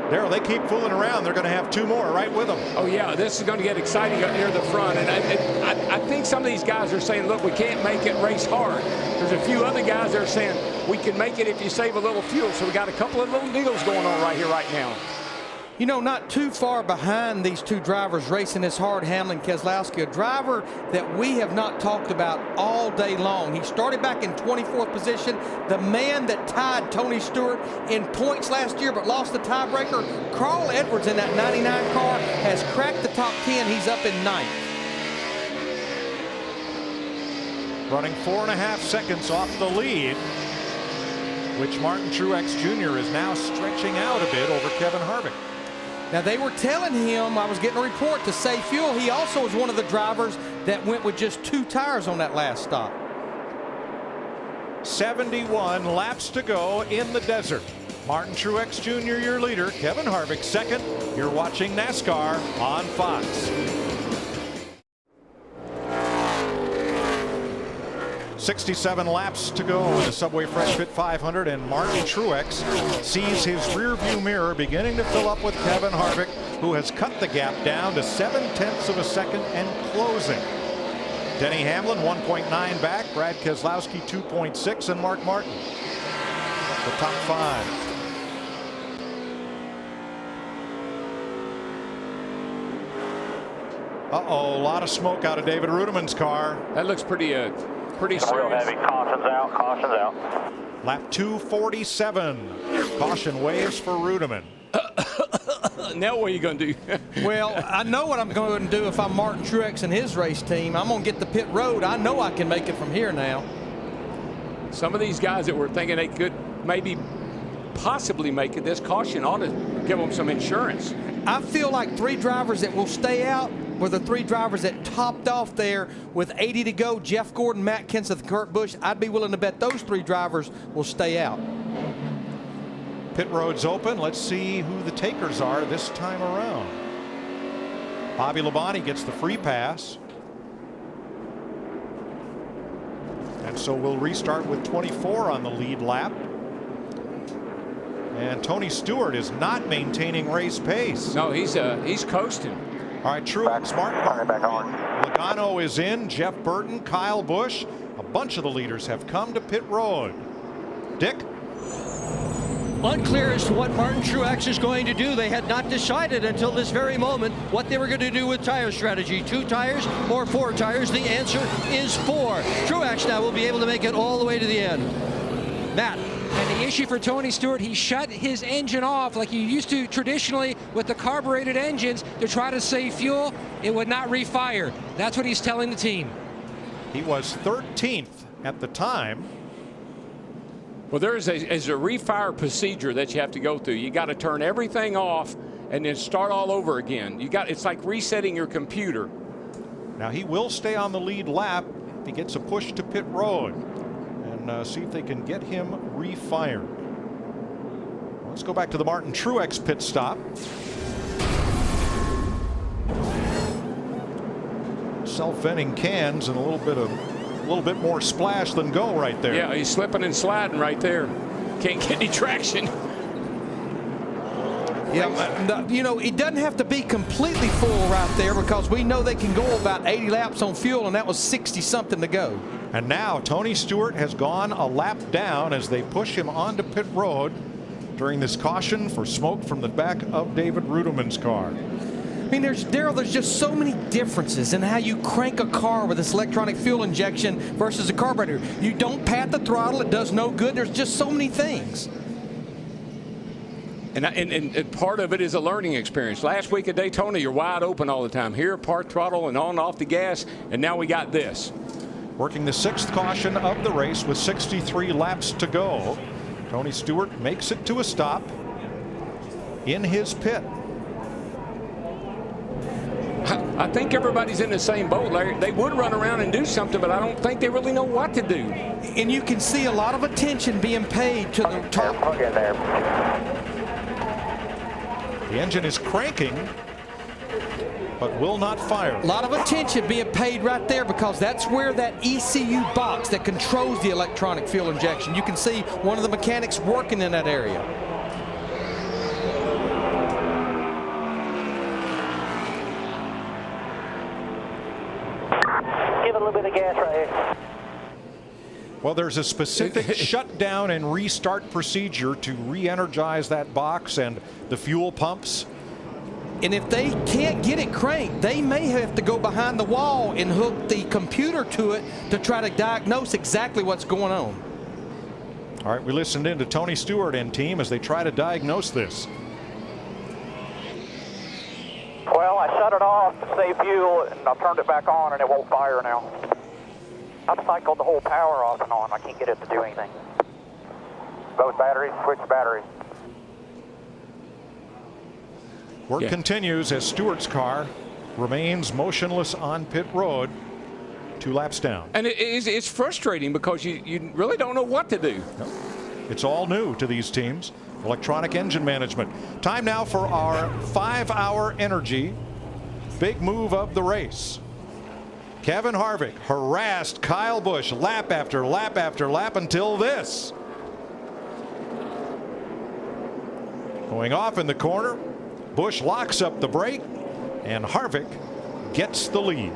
S5: Darrell, they keep fooling around. They're going to have 2 more right with them.
S3: Oh, yeah, this is going to get exciting up near the front. And I think some of these guys are saying, look, we can't make it race hard. There's a few other guys that are saying, we can make it if you save a little fuel. So we got a couple of little deals going on right here, right now.
S11: You know, not too far behind these 2 drivers racing this hard, Hamlin Keselowski, a driver that we have not talked about all day long. He started back in 24th position, the man that tied Tony Stewart in points last year but lost the tiebreaker. Carl Edwards in that 99 car has cracked the top 10. He's up in 9th.
S5: Running 4.5 seconds off the lead, which Martin Truex Jr. is now stretching out a bit over Kevin Harvick.
S11: Now, they were telling him, I was getting a report, to save fuel. He also was one of the drivers that went with just 2 tires on that last stop.
S5: 71 laps to go in the desert. Martin Truex Jr., your leader. Kevin Harvick second. You're watching NASCAR on Fox. 67 laps to go in the Subway Fresh Fit 500, and Martin Truex sees his rearview mirror beginning to fill up with Kevin Harvick, who has cut the gap down to 0.7 of a second and closing. Denny Hamlin 1.9 back, Brad Keselowski 2.6, and Mark Martin the top 5. Uh-oh, a lot of smoke out of David Rudemann's car.
S3: That looks pretty serious.
S17: Real heavy. Caution's out. Caution's out.
S5: Lap 247. Caution waves for Rudeman.
S3: Now what are you going to do?
S11: Well, I know what I'm going to do if I'm Martin Truex and his race team. I'm going to get the pit road. I know I can make it from here now.
S3: Some of these guys that were thinking they could maybe possibly make it, this caution ought to give them some insurance.
S11: I feel like 3 drivers that will stay out were the 3 drivers that topped off there with 80 to go. Jeff Gordon, Matt Kenseth, Kurt Busch. I'd be willing to bet those 3 drivers will stay out.
S5: Pit road's open. Let's see who the takers are this time around. Bobby Labonte gets the free pass. And so we'll restart with 24 on the lead lap. And Tony Stewart is not maintaining race pace.
S3: No, he's coasting.
S5: All right, Truex, Martin Logano is in, Jeff Burton, Kyle Busch. A bunch of the leaders have come to pit road. Dick?
S14: Unclear as to what Martin Truex is going to do. They had not decided until this very moment what they were going to do with tire strategy. 2 tires or 4 tires? The answer is 4. Truex now will be able to make it all the way to the end. Matt.
S9: And the issue for Tony Stewart, he shut his engine off like you used to traditionally with the carbureted engines to try to save fuel. It would not refire. That's what he's telling the team.
S5: He was 13th at the time.
S3: Well, there's a refire procedure that you have to go through. You got to turn everything off and then start all over again. It's like resetting your computer.
S5: Now he will stay on the lead lap if he gets a push to pit road. See if they can get him refired. Let's go back to the Martin Truex pit stop. Self-venting cans and a little bit more splash than go right there.
S3: Yeah, he's slipping and sliding right there. Can't get any traction.
S11: Yeah, you know, it doesn't have to be completely full right there because we know they can go about 80 laps on fuel, and that was 60-something to go.
S5: And now Tony Stewart has gone a lap down as they push him onto pit road during this caution for smoke from the back of David Rudemann's car.
S11: I mean, Darrell, there's just so many differences in how you crank a car with this electronic fuel injection versus a carburetor. You don't pat the throttle, it does no good. There's just so many things.
S3: And part of it is a learning experience. Last week at Daytona, you're wide open all the time. Here, part throttle and on off the gas, and now we got this.
S5: Working the 6th caution of the race with 63 laps to go. Tony Stewart makes it to a stop in his pit.
S3: I think everybody's in the same boat, Larry. They would run around and do something, but I don't think they really know what to do.
S11: And you can see a lot of attention being paid to the target.
S17: Plug in there.
S5: The engine is cranking, but will not fire.
S11: A lot of attention being paid right there because that's where that ECU box that controls the electronic fuel injection. You can see one of the mechanics working in that area.
S5: Well, there's a specific shutdown and restart procedure to re-energize that box and the fuel pumps.
S11: And if they can't get it cranked, they may have to go behind the wall and hook the computer to it to try to diagnose exactly what's going on.
S5: All right, we listened in to Tony Stewart and team as they try to diagnose this.
S8: Well, I shut it off to save fuel, and I turned it back on, and it won't fire now. I've cycled the whole power off and on. I can't get it to do anything. Both batteries, switch batteries.
S5: Work continues as Stewart's car remains motionless on pit road, 2 laps down.
S3: And it's frustrating because you really don't know what to do.
S5: It's all new to these teams. Electronic engine management. Time now for our 5-hour energy. Big move of the race. Kevin Harvick harassed Kyle Busch lap after lap after lap until this. Going off in the corner, Busch locks up the brake, and Harvick gets the lead.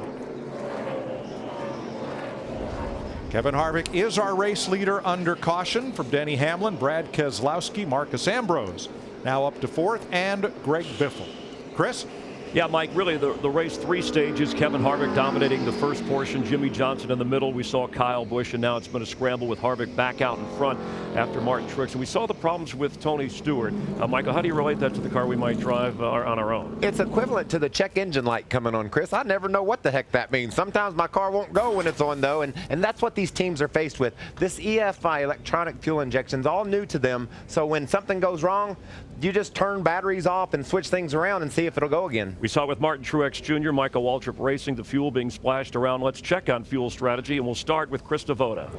S5: Kevin Harvick is our race leader under caution from Denny Hamlin, Brad Keselowski, Marcus Ambrose now up to 4th, and Greg Biffle. Chris?
S1: Yeah, Mike, really the race 3 stages. Kevin Harvick dominating the first portion, Jimmy Johnson in the middle. We saw Kyle Busch, and now it's been a scramble with Harvick back out in front after Martin Truex. And we saw the problems with Tony Stewart. Michael, how do you relate that to the car we might drive on our own?
S2: It's equivalent to the check engine light coming on, Chris. I never know what the heck that means. Sometimes my car won't go when it's on, though, and that's what these teams are faced with. This EFI, electronic fuel injection, is all new to them. So when something goes wrong, you just turn batteries off and switch things around and see if it'll go again.
S1: We saw with Martin Truex Jr., Michael Waltrip Racing, the fuel being splashed around. Let's check on fuel strategy, and we'll start with Chris Devoda.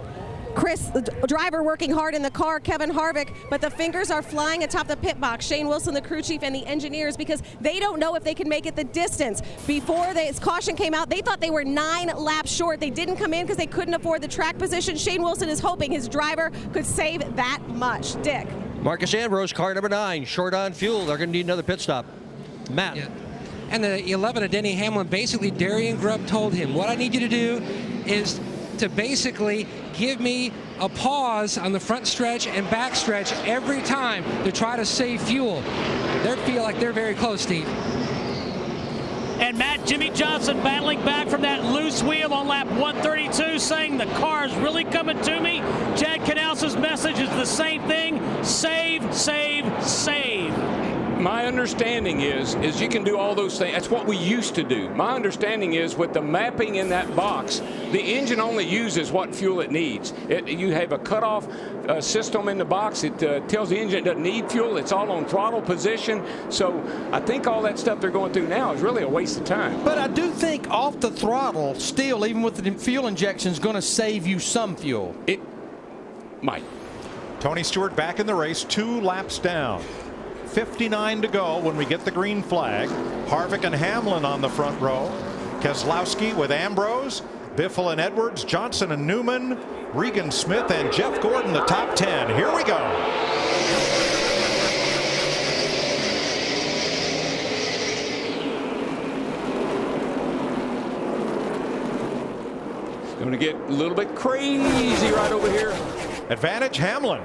S12: Chris, the driver working hard in the car, Kevin Harvick, but the fingers are flying atop the pit box. Shane Wilson, the crew chief, and the engineers, because they don't know if they can make it the distance. Before this caution came out, they thought they were 9 laps short. They didn't come in because they couldn't afford the track position. Shane Wilson is hoping his driver could save that much. Dick.
S14: Marcus Ambrose, car number 9, short on fuel. They're going to need another pit stop. Matt.
S9: Yeah. And the 11 of Denny Hamlin, basically Darian Grubb told him, what I need you to do is to basically give me a pause on the front stretch and back stretch every time to try to save fuel. They feel like they're very close, Steve.
S10: And Matt, Jimmy Johnson battling back from that loose wheel on lap 132, saying the car is really coming to me. Chad Knaus's message is the same thing: save, save, save.
S3: My understanding is you can do all those things. That's what we used to do. My understanding is with the mapping in that box, the engine only uses what fuel it needs. You have a cutoff system in the box. It tells the engine it doesn't need fuel. It's all on throttle position. So I think all that stuff they're going through now is really a waste of time.
S11: But I do think off the throttle, still, even with the fuel injection, is going to save you some fuel.
S3: It might.
S5: Tony Stewart back in the race, 2 laps down. 59 to go when we get the green flag. Harvick and Hamlin on the front row. Keselowski with Ambrose, Biffle and Edwards, Johnson and Newman, Regan Smith and Jeff Gordon, the top 10. Here we go.
S3: It's going to get a little bit crazy right over here.
S5: Advantage Hamlin.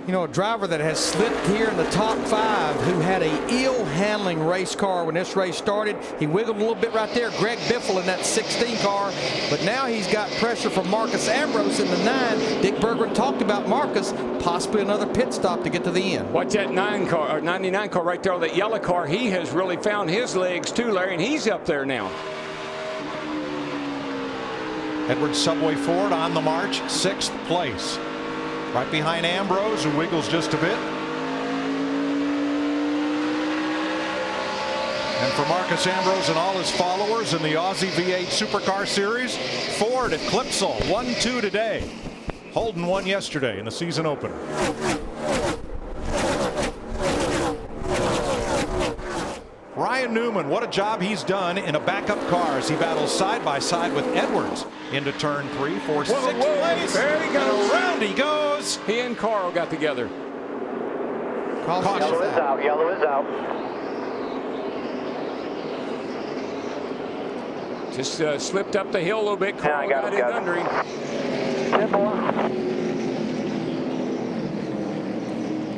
S11: You know, a driver that has slipped here in the top 5 who had a ill handling race car when this race started. He wiggled a little bit right there. Greg Biffle in that 16 car. But now he's got pressure from Marcus Ambrose in the 9. Dick Berggren talked about Marcus, possibly another pit stop to get to the end.
S3: Watch that 9 car or 99 car right there, that yellow car. He has really found his legs too, Larry, and he's up there now.
S5: Edwards Subway Ford on the march, 6th place. Right behind Ambrose, who wiggles just a bit. And for Marcus Ambrose and all his followers in the Aussie V8 Supercar Series, Ford at Clipsal, 1-2 today. Holden won yesterday in the season opener. Ryan Newman, what a job he's done in a backup car as he battles side by side with Edwards into turn 3 for 6th place.
S3: There he goes.
S5: Around he goes.
S3: He and Carl got together.
S8: Yellow is out. Yellow is out.
S3: Just slipped up the hill a little bit. Carl got in under him.
S8: 10 more.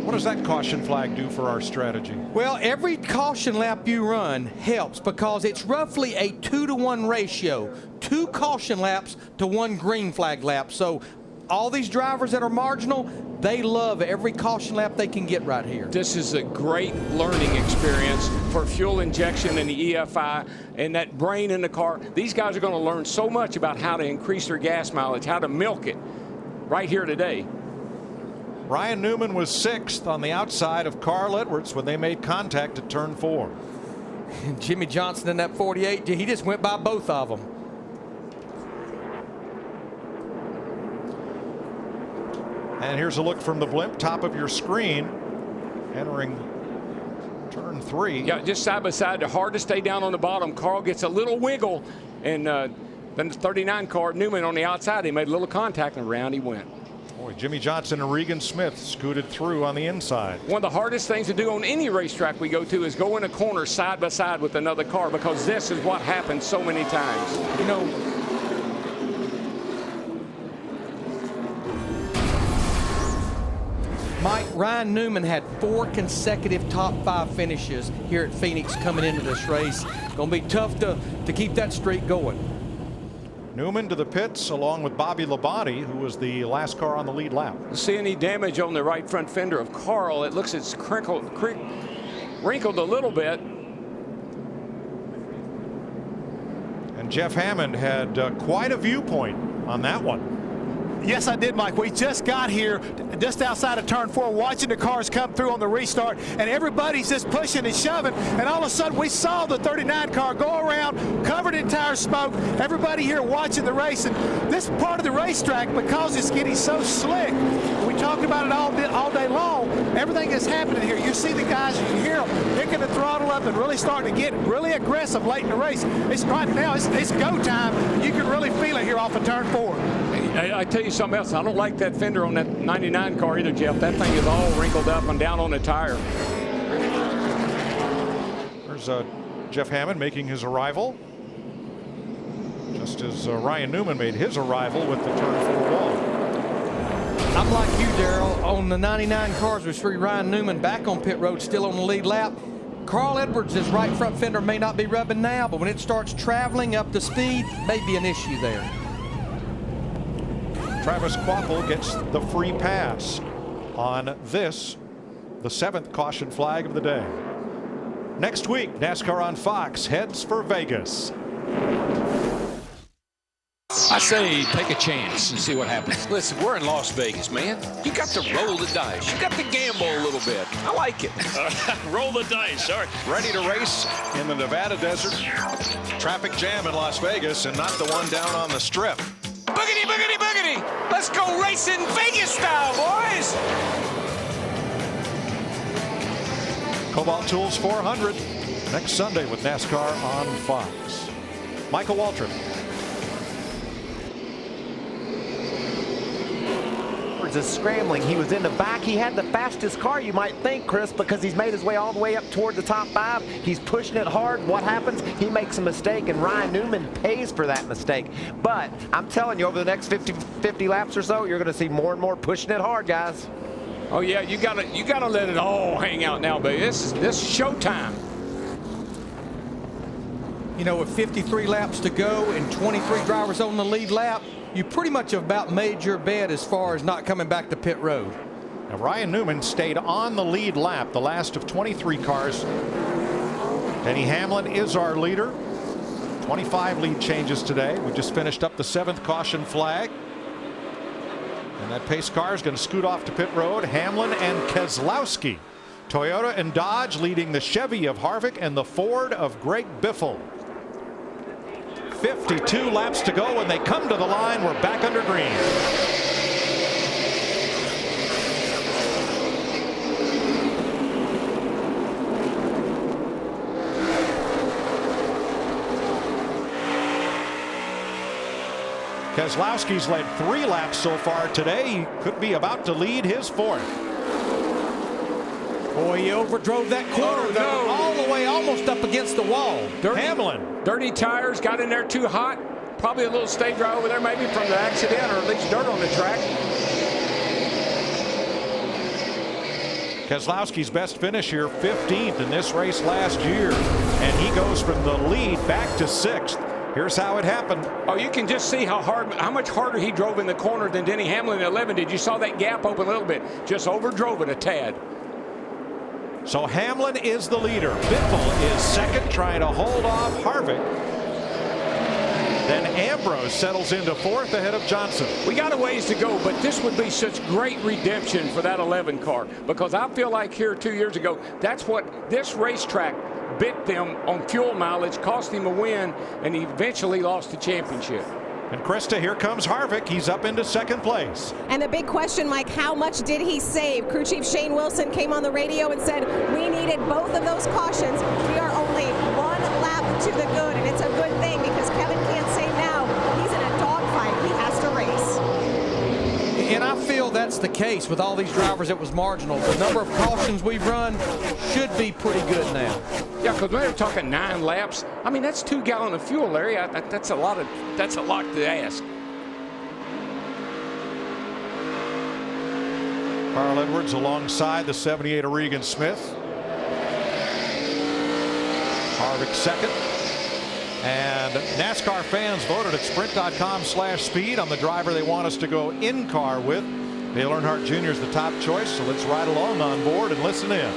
S5: What does that caution flag do for our strategy?
S11: Well, every caution lap you run helps because it's roughly a 2-to-1 ratio. 2 caution laps to 1 green flag lap. So all these drivers that are marginal, they love every caution lap they can get right here.
S3: This is a great learning experience for fuel injection and the EFI and that brain in the car. These guys are going to learn so much about how to increase their gas mileage, how to milk it right here today.
S5: Ryan Newman was 6th on the outside of Carl Edwards when they made contact at turn 4.
S11: Jimmy Johnson in that 48, he just went by both of them.
S5: And here's a look from the blimp, top of your screen, entering turn 3.
S3: Yeah, just side by side. They're hard to stay down on the bottom. Carl gets a little wiggle, and then the 39 car, Newman on the outside, he made a little contact, and around he went.
S5: Boy, Jimmy Johnson and Regan Smith scooted through on the inside.
S3: One of the hardest things to do on any racetrack we go to is go in a corner side by side with another car, because this is what happens so many times.
S11: You know, Mike, Ryan Newman had 4 consecutive top 5 finishes here at Phoenix coming into this race. Going to be tough to keep that streak going.
S5: Newman to the pits along with Bobby Labonte, who was the last car on the lead lap.
S3: See any damage on the right front fender of Carl? It looks it's wrinkled a little bit.
S5: And Jeff Hammond had quite a viewpoint on that one.
S13: Yes, I did, Mike. We just got here just outside of turn 4, watching the cars come through on the restart, and everybody's just pushing and shoving, and all of a sudden we saw the 39 car go around covered in tire smoke. Everybody here watching the race, and this part of the racetrack, because it's getting so slick, we talk about it all day long, everything that's happening here. You see the guys, you hear them picking the throttle up and really starting to get really aggressive late in the race. It's right now, it's go time. You can really feel it here off of turn 4.
S3: I tell you something else. I don't like that fender on that 99 car either, Jeff. That thing is all wrinkled up and down on the tire.
S5: There's Jeff Hammond making his arrival, just as Ryan Newman made his arrival with the turn 4 wall.
S11: I'm like you, Darrell. On the 99 cars, we see Ryan Newman back on pit road, still on the lead lap. Carl Edwards' right front fender may not be rubbing now, but when it starts traveling up to speed, may be an issue there.
S5: Travis Kvapil gets the free pass on this, the 7th caution flag of the day. Next week, NASCAR on Fox heads for Vegas.
S6: I say take a chance and see what happens. Listen, we're in Las Vegas, man. You got to roll the dice. You got to gamble a little bit. I like it.
S19: Roll the dice. All right.
S5: Ready to race in the Nevada desert. Traffic jam in Las Vegas, and not the one down on the Strip.
S6: Boogity, boogity, boogity. Let's go racing Vegas style, boys.
S5: Cobalt Tools 400 next Sunday with NASCAR on Fox. Michael Waltrip.
S2: Is scrambling. He was in the back. He had the fastest car, you might think, Chris, because he's made his way all the way up toward the top 5. He's pushing it hard. What happens? He makes a mistake, and Ryan Newman pays for that mistake. But I'm telling you, over the next 50 laps or so, you're going to see more and more pushing it hard, guys.
S3: Oh yeah, you gotta let it all hang out now, baby. This is showtime.
S11: You know, with 53 laps to go and 23 drivers on the lead lap, you pretty much have about made your bed as far as not coming back to pit road.
S5: Now, Ryan Newman stayed on the lead lap, the last of 23 cars. Denny Hamlin is our leader. 25 lead changes today. We just finished up the 7th caution flag. And that pace car is going to scoot off to pit road. Hamlin and Keselowski. Toyota and Dodge leading the Chevy of Harvick and the Ford of Greg Biffle. 52 laps to go when they come to the line. We're back under green. Keselowski's led 3 laps so far today. He could be about to lead his 4th.
S11: Boy, he overdrove that corner though, all the way almost up against the wall.
S5: Hamlin.
S3: Dirty tires, got in there too hot. Probably a little stage right over there maybe from the accident, or at least dirt on the track.
S5: Keselowski's best finish here, 15th in this race last year. And he goes from the lead back to 6th. Here's how it happened.
S3: Oh, you can just see how much harder he drove in the corner than Denny Hamlin at 11 did. You saw that gap open a little bit. Just overdrove it a tad.
S5: So Hamlin is the leader. Biffle is second, trying to hold off Harvick. Then Ambrose settles into 4th ahead of Johnson.
S3: We got a ways to go, but this would be such great redemption for that 11 car, because I feel like here 2 years ago, that's what this racetrack bit them on fuel mileage, cost him a win, and he eventually lost the championship.
S5: And Krista, here comes Harvick. He's up into 2nd place.
S12: And the big question, Mike, how much did he save? Crew Chief Shane Wilson came on the radio and said, we needed both of those cautions. We are only 1 lap to the good, and it's a good thing because Kevin can't say now he's in a dogfight. He has to race.
S11: And I feel that's the case with all these drivers. It was marginal. The number of cautions we've run should be pretty good now.
S3: Yeah, because we're talking 9 laps. I mean, that's 2 gallons of fuel, Larry. That's a lot to ask.
S5: Carl Edwards alongside the 78 of Regan Smith. Harvick second. And NASCAR fans voted at sprint.com/speed on the driver they want us to go in car with. Dale Earnhardt Jr. is the top choice, so let's ride along on board and listen in.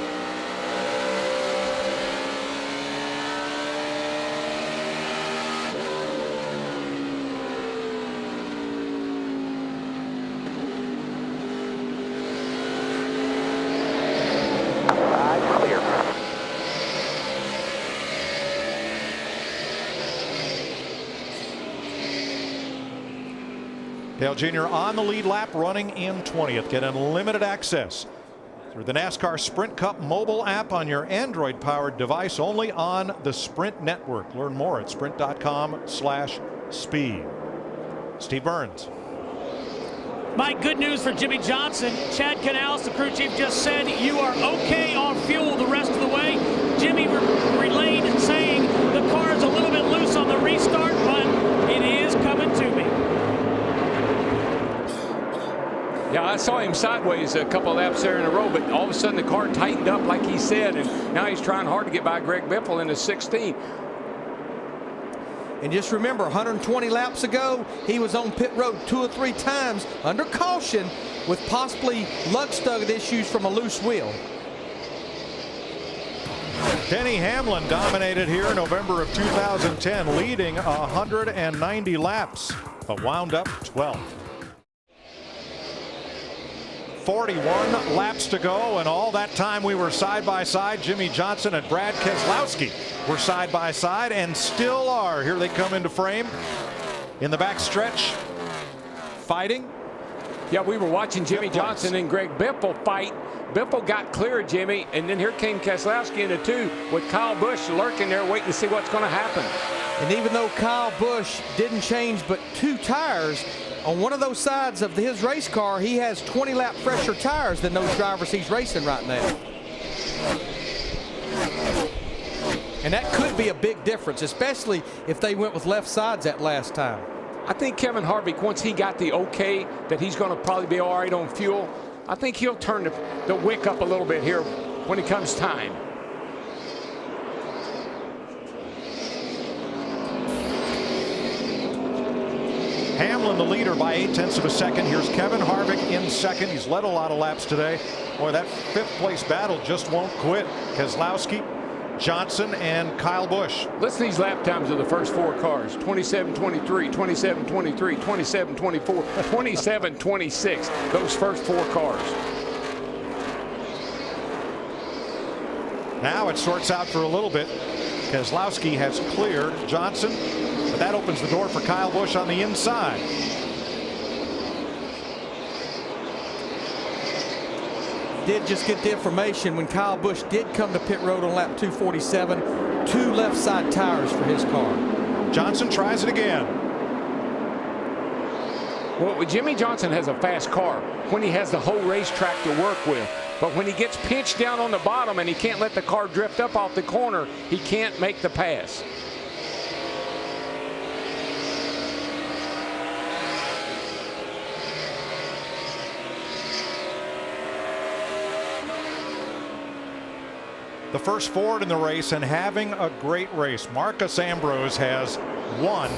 S5: Dale Jr. on the lead lap, running in 20th. Get unlimited access through the NASCAR Sprint Cup mobile app on your Android-powered device, only on the Sprint network. Learn more at sprint.com/speed. Steve Burns.
S10: Mike, good news for Jimmy Johnson. Chad Canals, the crew chief, just said you are okay on fuel the rest of the way. Jimmy relayed saying the car is a little bit loose on the restart, but it is coming to me.
S3: Yeah, I saw him sideways a couple of laps there in a row, but all of a sudden the car tightened up like he said, and now he's trying hard to get by Greg Biffle in the 16th.
S11: And just remember, 120 laps ago, he was on pit road 2 or 3 times under caution with possibly lug stud issues from a loose wheel.
S5: Denny Hamlin dominated here in November of 2010, leading 190 laps, but wound up 12th. 41 laps to go, and all that time we were side by side. Jimmy Johnson and Brad Keselowski were side by side and still are. Here they come into frame in the back stretch, fighting.
S3: Yeah, we were watching Jimmy Johnson and Greg Biffle fight. Biffle got clear of Jimmy, and then here came Keselowski into 2 with Kyle Busch lurking there waiting to see what's going to happen.
S11: And even though Kyle Busch didn't change but 2 tires, on one of those sides of his race car, he has 20 lap fresher tires than those drivers he's racing right now. And that could be a big difference, especially if they went with left sides that last time.
S3: I think Kevin Harvick, once he got the okay that he's going to probably be all right on fuel, I think he'll turn the wick up a little bit here when it comes time.
S5: Hamlin the leader by 0.8 of a second. Here's Kevin Harvick in second. He's led a lot of laps today. Boy, that 5th place battle just won't quit. Keselowski, Johnson, and Kyle Busch.
S3: Listen to these lap times of the first 4 cars. 27-23, 27-23, 27-24, 27-26. Those first 4 cars.
S5: Now it sorts out for a little bit. Keselowski has cleared Johnson, but that opens the door for Kyle Busch on the inside.
S11: Did just get the information when Kyle Busch did come to pit road on lap 247, 2 left side tires for his car.
S5: Johnson tries it again.
S3: Well, Jimmy Johnson has a fast car when he has the whole racetrack to work with. But when he gets pinched down on the bottom and he can't let the car drift up off the corner, he can't make the pass.
S5: The first Ford in the race and having a great race. Marcus Ambrose has won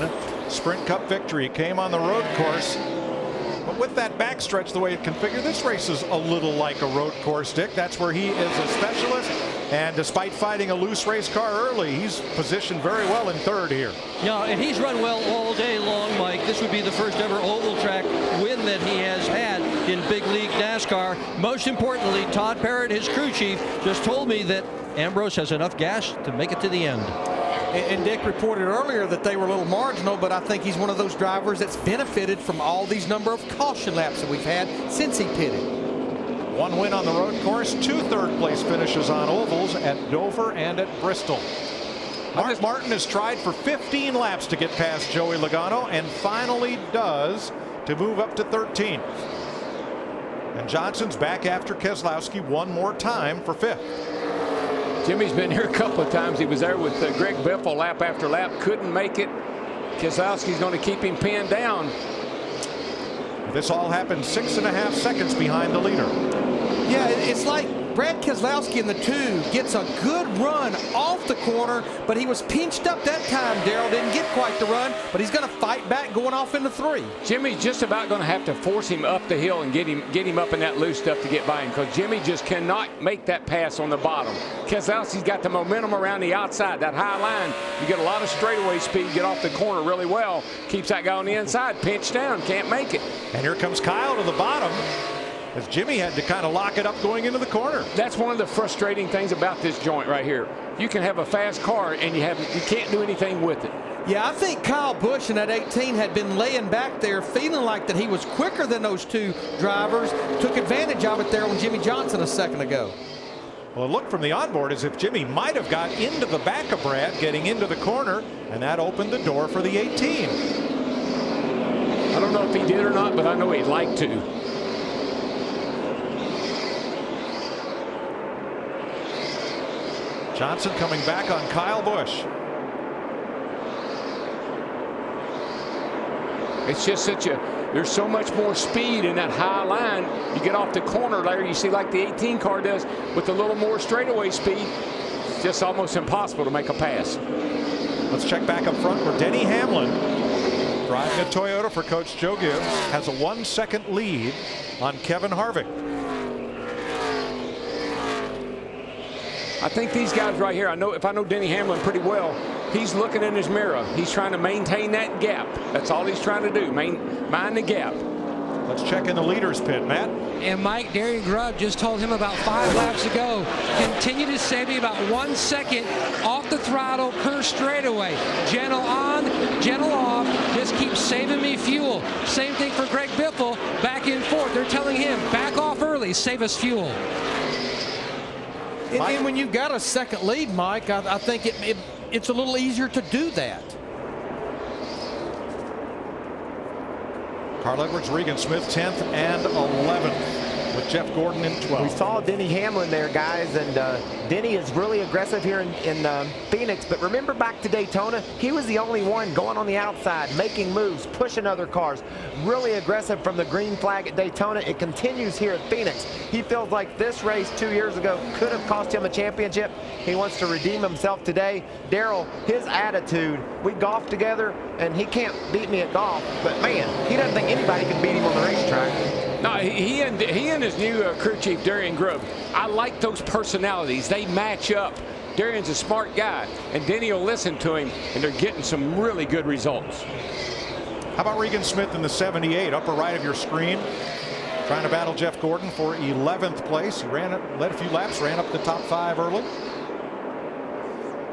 S5: Sprint Cup victory. Came on the road course, but with that backstretch the way it configured, this race is a little like a road course, Dick. That's where he is a specialist, and despite fighting a loose race car early, he's positioned very well in third here.
S14: Yeah, and he's run well all day long, Mike. This would be the first ever oval track win that he has had in big league NASCAR. Most importantly, Todd Parrott, his crew chief, just told me that Ambrose has enough gas to make it to the end.
S11: And Dick reported earlier that they were a little marginal, but I think he's one of those drivers that's benefited from all these number of caution laps that we've had since he pitted.
S5: One win on the road course, 2 third-place finishes on ovals at Dover and at Bristol. Mark Martin has tried for 15 laps to get past Joey Logano and finally does to move up to 13th. And Johnson's back after Keselowski one more time for 5th.
S3: Jimmy's been here a couple of times. He was there with Greg Biffle lap after lap. Couldn't make it. Keselowski's going to keep him pinned down.
S5: This all happened 6.5 seconds behind the leader.
S11: Yeah, it's like Brad Keselowski in the 2 gets a good run off the corner, but he was pinched up that time. Darrell didn't get quite the run, but he's going to fight back going off into 3.
S3: Jimmy's just about going to have to force him up the hill and get him up in that loose stuff to get by him, because Jimmy just cannot make that pass on the bottom. Keselowski's got the momentum around the outside. That high line, you get a lot of straightaway speed, get off the corner really well. Keeps that guy on the inside, pinched down, can't make it.
S5: And here comes Kyle to the bottom, as Jimmy had to kind of lock it up going into the corner.
S3: That's one of the frustrating things about this joint right here. You can have a fast car and you can't do anything with it.
S11: Yeah, I think Kyle Busch in that 18 had been laying back there feeling like that he was quicker than those 2 drivers. Took advantage of it there on Jimmy Johnson a second ago.
S5: Well, it looked from the onboard as if Jimmy might have got into the back of Brad getting into the corner, and that opened the door for the 18.
S3: I don't know if he did or not, but I know he'd like to.
S5: Johnson coming back on Kyle Busch.
S3: It's just there's so much more speed in that high line. You get off the corner there, you see like the 18 car does with a little more straightaway speed. It's just almost impossible to make a pass.
S5: Let's check back up front where Denny Hamlin, driving a Toyota for Coach Joe Gibbs, has a 1-second lead on Kevin Harvick.
S3: I think these guys right here, if I know Denny Hamlin pretty well, he's looking in his mirror. He's trying to maintain that gap. That's all he's trying to do, mind the gap.
S5: Let's check in the leader's pit, Matt.
S9: And Mike, Darian Grubb just told him about 5 laps ago, continue to save me about 1 second off the throttle per straightaway. Gentle on, gentle off, just keep saving me fuel. Same thing for Greg Biffle, back and forth. They're telling him, back off early, save us fuel.
S11: And when you've got a second lead, Mike, I think it's a little easier to do that.
S5: Carl Edwards, Regan Smith 10th and 11th, with Jeff Gordon in 12th.
S2: We saw Denny Hamlin there, guys, and Denny is really aggressive here in Phoenix. But remember back to Daytona, he was the only one going on the outside, making moves, pushing other cars. Really aggressive from the green flag at Daytona. It continues here at Phoenix. He feels like this race 2 years ago could have cost him a championship. He wants to redeem himself today. Darrell, his attitude, we golfed together, and he can't beat me at golf. But, man, he doesn't think anybody can beat him on the racetrack.
S3: No, he and his new crew chief, Darian Grubb, I like those personalities. They match up. Darian's a smart guy, and Denny will listen to him, and they're getting some really good results.
S5: How about Regan Smith in the 78, upper right of your screen, trying to battle Jeff Gordon for 11th place. He led a few laps, ran up the top 5 early.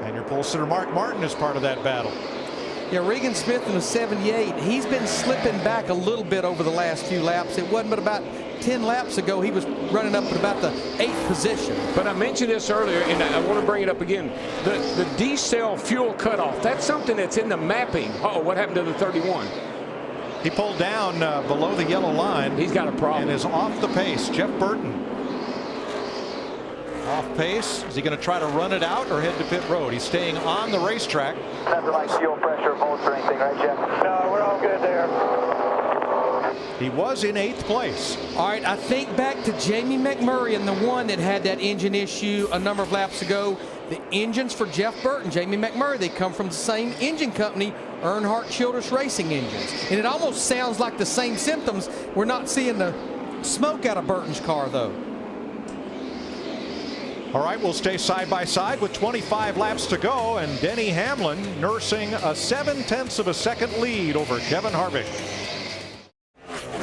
S5: And your pole sitter Mark Martin is part of that battle.
S11: Yeah, Regan Smith in the 78, he's been slipping back a little bit over the last few laps. It wasn't but about 10 laps ago he was running up at about the 8th position.
S3: But I mentioned this earlier, and I want to bring it up again. The D-cell fuel cutoff, that's something that's in the mapping. Uh-oh, what happened to the 31?
S5: He pulled down below the yellow line.
S3: He's got a problem.
S5: And is off the pace. Jeff Burton Off pace. Is he going to try to run it out or head to pit road? He's staying on the racetrack.
S8: Nothing like fuel pressure, volts, or anything, right, Jeff? No, we're all good there.
S5: He was in 8th place.
S11: All right, I think back to Jamie McMurray and the one that had that engine issue a number of laps ago. The engines for Jeff Burton, Jamie McMurray, they come from the same engine company, Earnhardt Childress Racing Engines. And it almost sounds like the same symptoms. We're not seeing the smoke out of Burton's car, though.
S5: All right, we'll stay side by side with 25 laps to go, and Denny Hamlin nursing a 0.7 of a second lead over Kevin Harvick.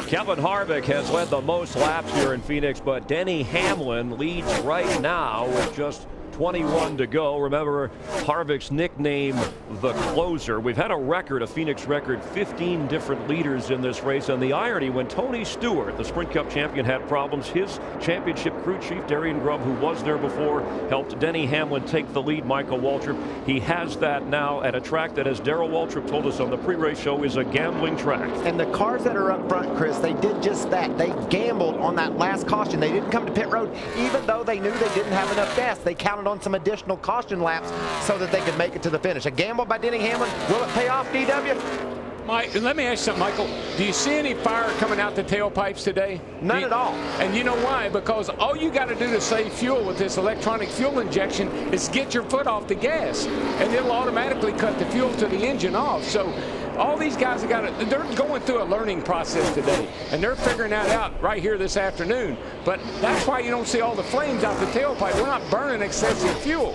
S1: Kevin Harvick has led the most laps here in Phoenix, but Denny Hamlin leads right now with just 21 to go. Remember Harvick's nickname, the closer. We've had a record, a Phoenix record, 15 different leaders in this race. And the irony, when Tony Stewart, the Sprint Cup champion, had problems, his championship crew chief, Darian Grubb, who was there before, helped Denny Hamlin take the lead. Michael Waltrip, he has that now at a track that, as Darrell Waltrip told us on the pre-race show, is a gambling track.
S2: And the cars that are up front, Chris, they did just that. They gambled on that last caution. They didn't come to pit road, even though they knew they didn't have enough gas. They counted on some additional caution laps so that they could make it to the finish. A gamble by Denny Hamlin. Will it pay off, DW?
S3: Mike, let me ask you something, Michael. Do you see any fire coming out the tailpipes today?
S2: None at all.
S3: And you know why? Because all you got to do to save fuel with this electronic fuel injection is get your foot off the gas, and it'll automatically cut the fuel to the engine off. So all these guys have got to, they're going through a learning process today, and they're figuring that out right here this afternoon. But that's why you don't see all the flames out the tailpipe. We're not burning excessive fuel.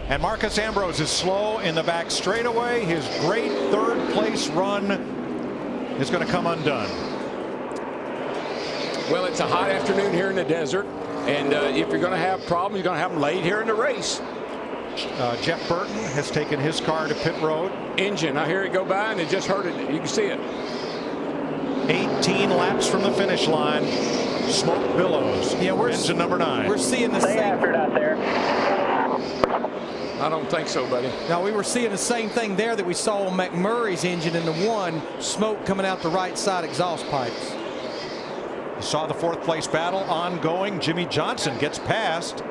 S5: And Marcus Ambrose is slow in the back straightaway. His great 3rd place run is going to come undone.
S3: Well, it's a hot afternoon here in the desert, and if you're going to have problems, you're going to have them late here in the race.
S5: Jeff Burton has taken his car to pit road.
S3: Engine, I hear it go by, and it just heard it. You can see it.
S5: 18 laps from the finish line. Smoke billows.
S11: Yeah, we're
S5: engine number 9.
S11: We're seeing the
S8: Stay
S11: same.
S8: after it out there.
S3: I don't think so, buddy.
S11: Now, we were seeing the same thing there that we saw on McMurray's engine in the 1, smoke coming out the right side exhaust pipes.
S5: You saw the 4th place battle ongoing. Jimmy Johnson gets past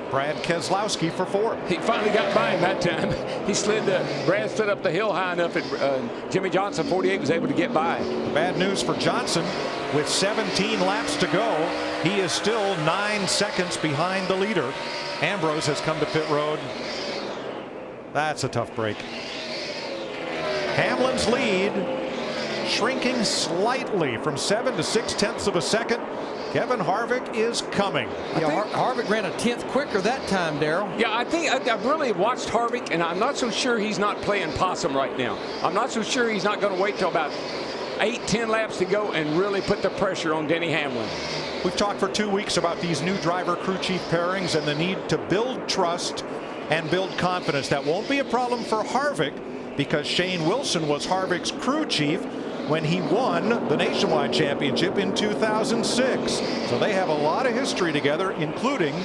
S5: Brad Keselowski for 4th.
S3: He finally got by him that time. He Brad slid up the hill high enough that Jimmy Johnson, 48, was able to get by.
S5: Bad news for Johnson. With 17 laps to go, he is still 9 seconds behind the leader. Ambrose has come to pit road. That's a tough break. Hamlin's lead shrinking slightly from 7 to 0.6 of a second. Kevin Harvick is coming.
S11: Yeah, Harvick ran a 10th quicker that time, Darrell.
S3: Yeah, I think I've really watched Harvick, and I'm not so sure he's not playing possum right now. I'm not so sure he's not going to wait till about 8-10 laps to go and really put the pressure on Denny Hamlin.
S5: We've talked for 2 weeks about these new driver crew chief pairings and the need to build trust and build confidence. That won't be a problem for Harvick because Shane Wilson was Harvick's crew chief when he won the Nationwide Championship in 2006. So they have a lot of history together, including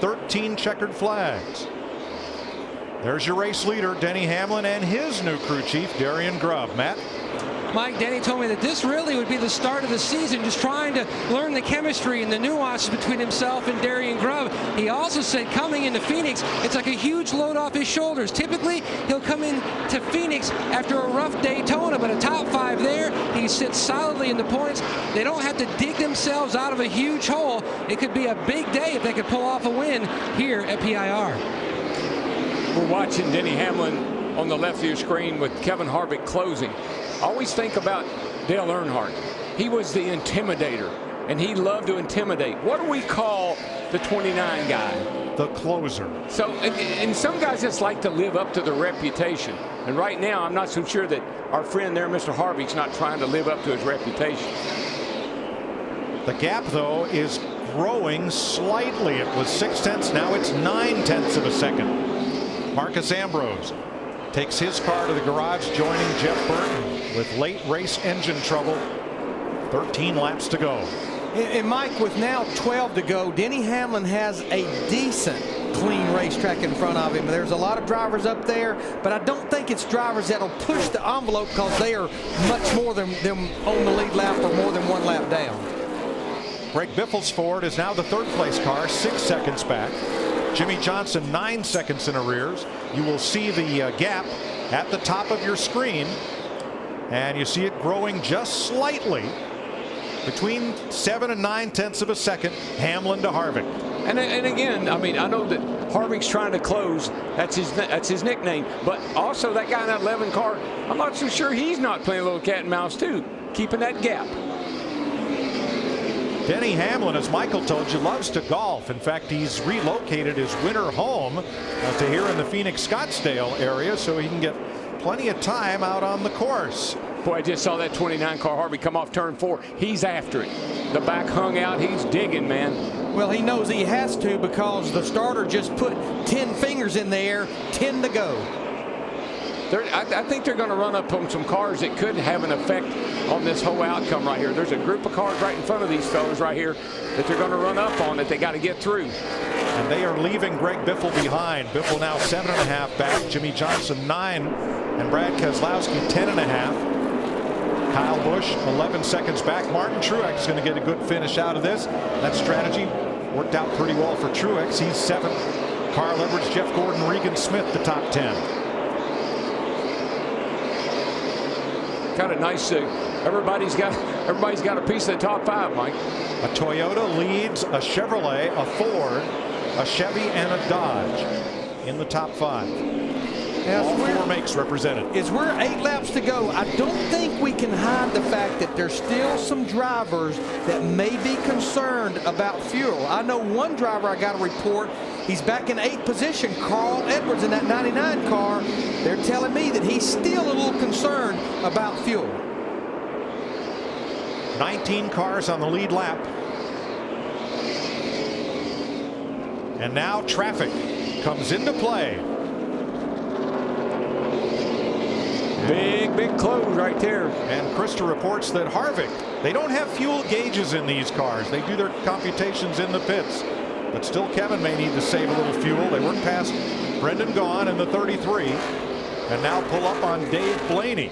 S5: 13 checkered flags. There's your race leader, Denny Hamlin, and his new crew chief, Darian Grubb. Matt?
S9: Mike, Denny told me that this really would be the start of the season, just trying to learn the chemistry and the nuances between himself and Darian Grubb. He also said coming into Phoenix, it's like a huge load off his shoulders. Typically, he'll come into Phoenix after a rough Daytona, but a top 5 there. He sits solidly in the points. They don't have to dig themselves out of a huge hole. It could be a big day if they could pull off a win here at PIR.
S3: We're watching Denny Hamlin on the left of your screen with Kevin Harvick closing. Always think about Dale Earnhardt. He was the intimidator, and he loved to intimidate. What do we call the 29 guy?
S5: The closer.
S3: So, and some guys just like to live up to their reputation. And right now, I'm not so sure that our friend there, Mr. Harvick's not trying to live up to his reputation.
S5: The gap, though, is growing slightly. It was 0.6, now it's 0.9 of a second. Marcus Ambrose takes his car to the garage, joining Jeff Burton with late race engine trouble. 13 laps to go.
S11: And Mike, with now 12 to go, Denny Hamlin has a decent, clean racetrack in front of him. There's a lot of drivers up there, but I don't think it's drivers that'll push the envelope because they are much more than them on the lead lap or more than 1 lap down.
S5: Greg Biffle's Ford is now the third place car, 6 seconds back. Jimmy Johnson 9 seconds in arrears. You will see the gap at the top of your screen, and you see it growing just slightly between 7 and 9/10 of a second, Hamlin to Harvick.
S3: And again, I mean, I know that Harvick's trying to close. That's his nickname. But also that guy in that 11 car, I'm not so sure he's not playing a little cat and mouse too, keeping that gap.
S5: Denny Hamlin, as Michael told you, loves to golf. In fact, he's relocated his winter home to here in the Phoenix Scottsdale area so he can get plenty of time out on the course.
S3: Boy, I just saw that 29 car Harvick come off turn 4. He's after it. The back hung out. He's digging, man.
S11: Well, he knows he has to because the starter just put 10 fingers in the air, 10 to go.
S3: I think they're going to run up on some cars that could have an effect on this whole outcome right here. There's a group of cars right in front of these fellas right here that they're going to run up on that they got to get through.
S5: And they are leaving Greg Biffle behind. Biffle now 7.5 back. Jimmy Johnson 9, and Brad Keselowski 10.5. Kyle Busch 11 seconds back. Martin Truex is going to get a good finish out of this. That strategy worked out pretty well for Truex. He's 7th. Carl Edwards, Jeff Gordon, Regan Smith, the top 10.
S3: Kind of nice. Everybody's got a piece of the top 5, Mike.
S5: A Toyota leads a Chevrolet, a Ford, a Chevy, and a Dodge in the top 5. All 4 makes represented.
S11: As we're 8 laps to go, I don't think we can hide the fact that there's still some drivers that may be concerned about fuel. I know one driver I got a report. He's back in 8th position, Carl Edwards, in that 99 car. They're telling me that he's still a little concerned about fuel.
S5: 19 cars on the lead lap. And now traffic comes into play.
S3: Big close right there.
S5: And Krista reports that Harvick, they don't have fuel gauges in these cars. They do their computations in the pits. But still, Kevin may need to save a little fuel. They work past Brendan Gaughan in the 33 and now pull up on Dave Blaney.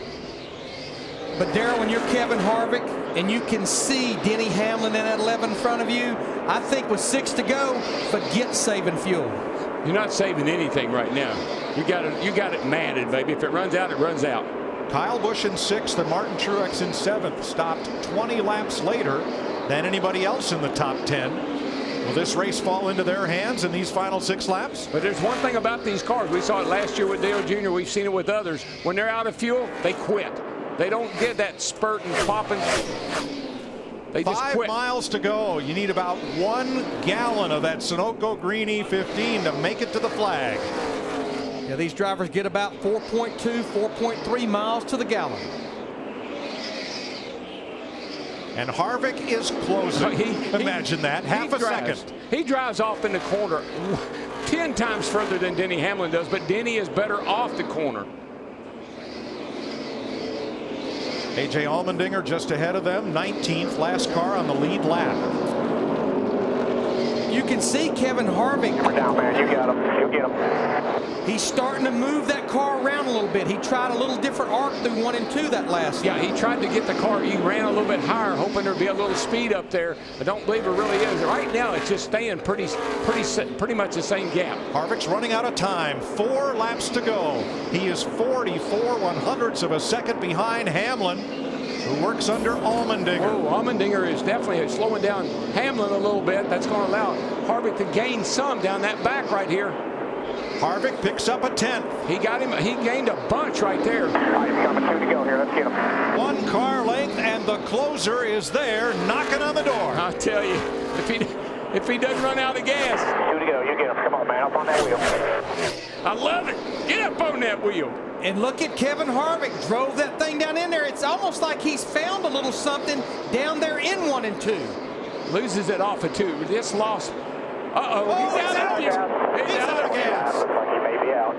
S11: But Darrell, when you're Kevin Harvick and you can see Denny Hamlin in that 11 in front of you, I think with 6 to go, forget saving fuel.
S3: You're not saving anything right now. You got it matted, baby. If it runs out, it runs out.
S5: Kyle Busch in 6th and Martin Truex in 7th. Stopped 20 laps later than anybody else in the top 10. Will this race fall into their hands in these final 6 laps?
S3: But there's one thing about these cars. We saw it last year with Dale Jr. We've seen it with others. When they're out of fuel, they quit. They don't get that spurt and popping. They just quit.
S5: 5 miles to go. You need about 1 gallon of that Sunoco Green E15 to make it to the flag.
S11: Yeah, these drivers get about 4.2, 4.3 miles to the gallon.
S5: And Harvick is closing. Imagine that. Half a second.
S3: He drives off in the corner 10 times further than Denny Hamlin does, but Denny is better off the corner.
S5: A.J. Allmendinger just ahead of them, 19th, last car on the lead lap.
S11: You can see Kevin Harvick.
S8: We're down, man. You got him. You'll get him.
S11: He's starting to move that car around a little bit. He tried a little different arc through 1 and 2 that last
S3: Yeah,
S11: night.
S3: he tried to get the car. He ran a little bit higher, hoping there'd be a little speed up there. I don't believe it really is. Right now, it's just staying pretty much the same gap.
S5: Harvick's running out of time. 4 laps to go. He is 44 100ths of a second behind Hamlin, who works under Allmendinger.
S3: Oh, Allmendinger is definitely slowing down Hamlin a little bit. That's going to allow Harvick to gain some down that back right here.
S5: Harvick picks up a 10th.
S3: He got him. He gained a bunch right there.
S8: All right, he's coming 2 to go here. Let's get him.
S5: 1 car length, and the closer is there, knocking on the door.
S3: I'll tell you, if he doesn't run out of gas.
S8: 2 to go. You get him. Come on, man. Up on that wheel.
S3: I love it. Get up on that wheel.
S11: And look at Kevin Harvick. Drove that thing down in there. It's almost like he's found a little something down there in 1 and 2.
S3: Loses it off of 2. Just lost. Uh-oh. He's out of fuel. He's out of gas.
S8: Looks like he may be out.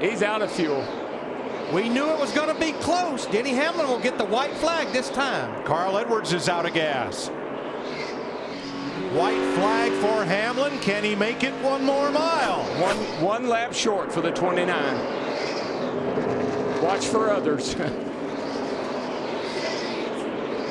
S3: He's out of fuel.
S11: We knew it was going to be close. Denny Hamlin will get the white flag this time.
S5: Carl Edwards is out of gas. White flag for Hamlin. Can he make it 1 more mile?
S3: One lap short for the 29. Watch for others.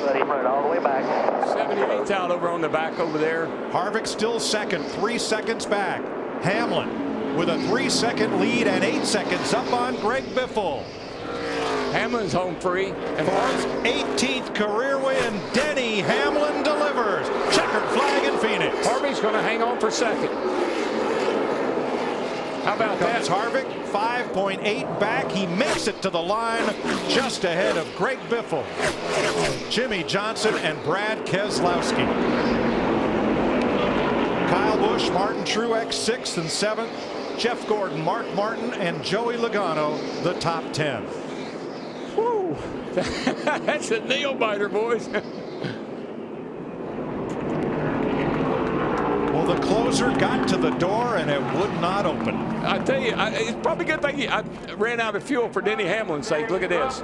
S18: buddy. Run it all the way back.
S3: 78's out over on the back over there.
S5: Harvick still second, 3 seconds back. Hamlin with a 3-second lead and 8 seconds up on Greg Biffle.
S3: Hamlin's home free. And
S5: for his 18th career win, Denny Hamlin delivers. Checkered flag in Phoenix.
S3: Harvick's going to hang on for second. How about that?
S5: Harvick 5.8 back. He makes it to the line just ahead of Greg Biffle, Jimmy Johnson, and Brad Keselowski. Kyle Busch, Martin Truex 6th and 7th. Jeff Gordon, Mark Martin, and Joey Logano the top 10.
S3: Woo. That's a nail biter, boys.
S5: Well, the closer got to the door and it would not open.
S3: I tell you, it's probably a good thing I ran out of fuel for Denny Hamlin's sake. Look at this.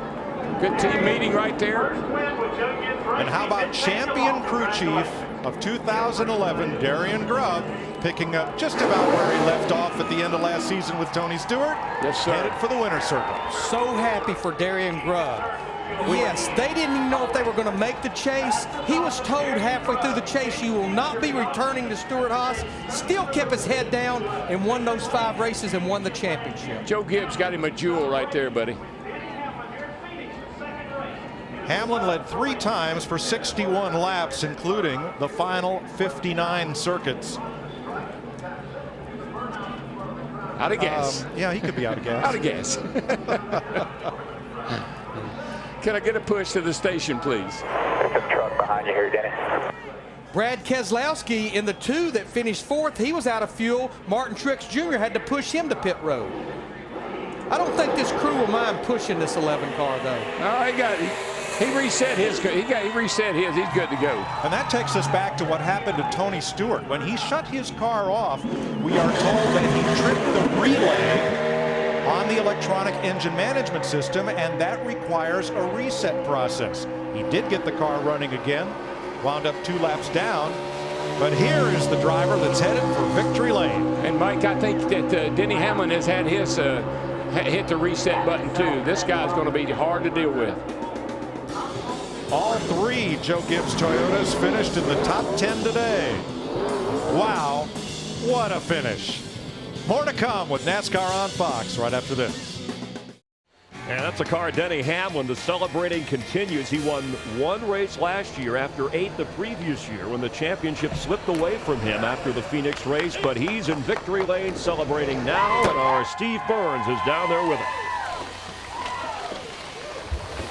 S3: Good team meeting right there.
S5: And how about champion crew chief of 2011, Darian Grubb, picking up just about where he left off at the end of last season with Tony Stewart.
S3: Yes, sir.
S5: Headed for the winner's circle.
S11: So happy for Darian Grubb. Yes, they didn't even know if they were going to make the chase. He was told halfway through the chase, you will not be returning to Stewart-Haas. Still kept his head down and won those 5 races and won the championship.
S3: Joe Gibbs got him a jewel right there, buddy.
S5: Hamlin led 3 times for 61 laps, including the final 59 circuits.
S3: Out of gas.
S5: Yeah, he could be out of gas.
S3: Out of gas. Can I get a push to the station, please?
S18: Pickup truck behind you here, Denny.
S11: Brad Keselowski in the 2 that finished 4th, he was out of fuel. Martin Truex Jr. had to push him to pit road. I don't think this crew will mind pushing this 11 car, though.
S3: Oh, he reset his. He reset his. He's good to go.
S5: And that takes us back to what happened to Tony Stewart. When he shut his car off, we are told that he tripped the relay on the electronic engine management system, and that requires a reset process. He did get the car running again, wound up 2 laps down, but here is the driver that's headed for victory lane.
S3: And Mike, I think that Denny Hamlin has had his hit the reset button too. This guy's going to be hard to deal with.
S5: All 3 Joe Gibbs Toyotas finished in the top 10 today. Wow, what a finish. More to come with NASCAR on Fox right after this.
S1: And that's a car, Denny Hamlin. The celebrating continues. He won 1 race last year after 8 the previous year when the championship slipped away from him after the Phoenix race. But he's in victory lane celebrating now, and our Steve Burns is down there with him.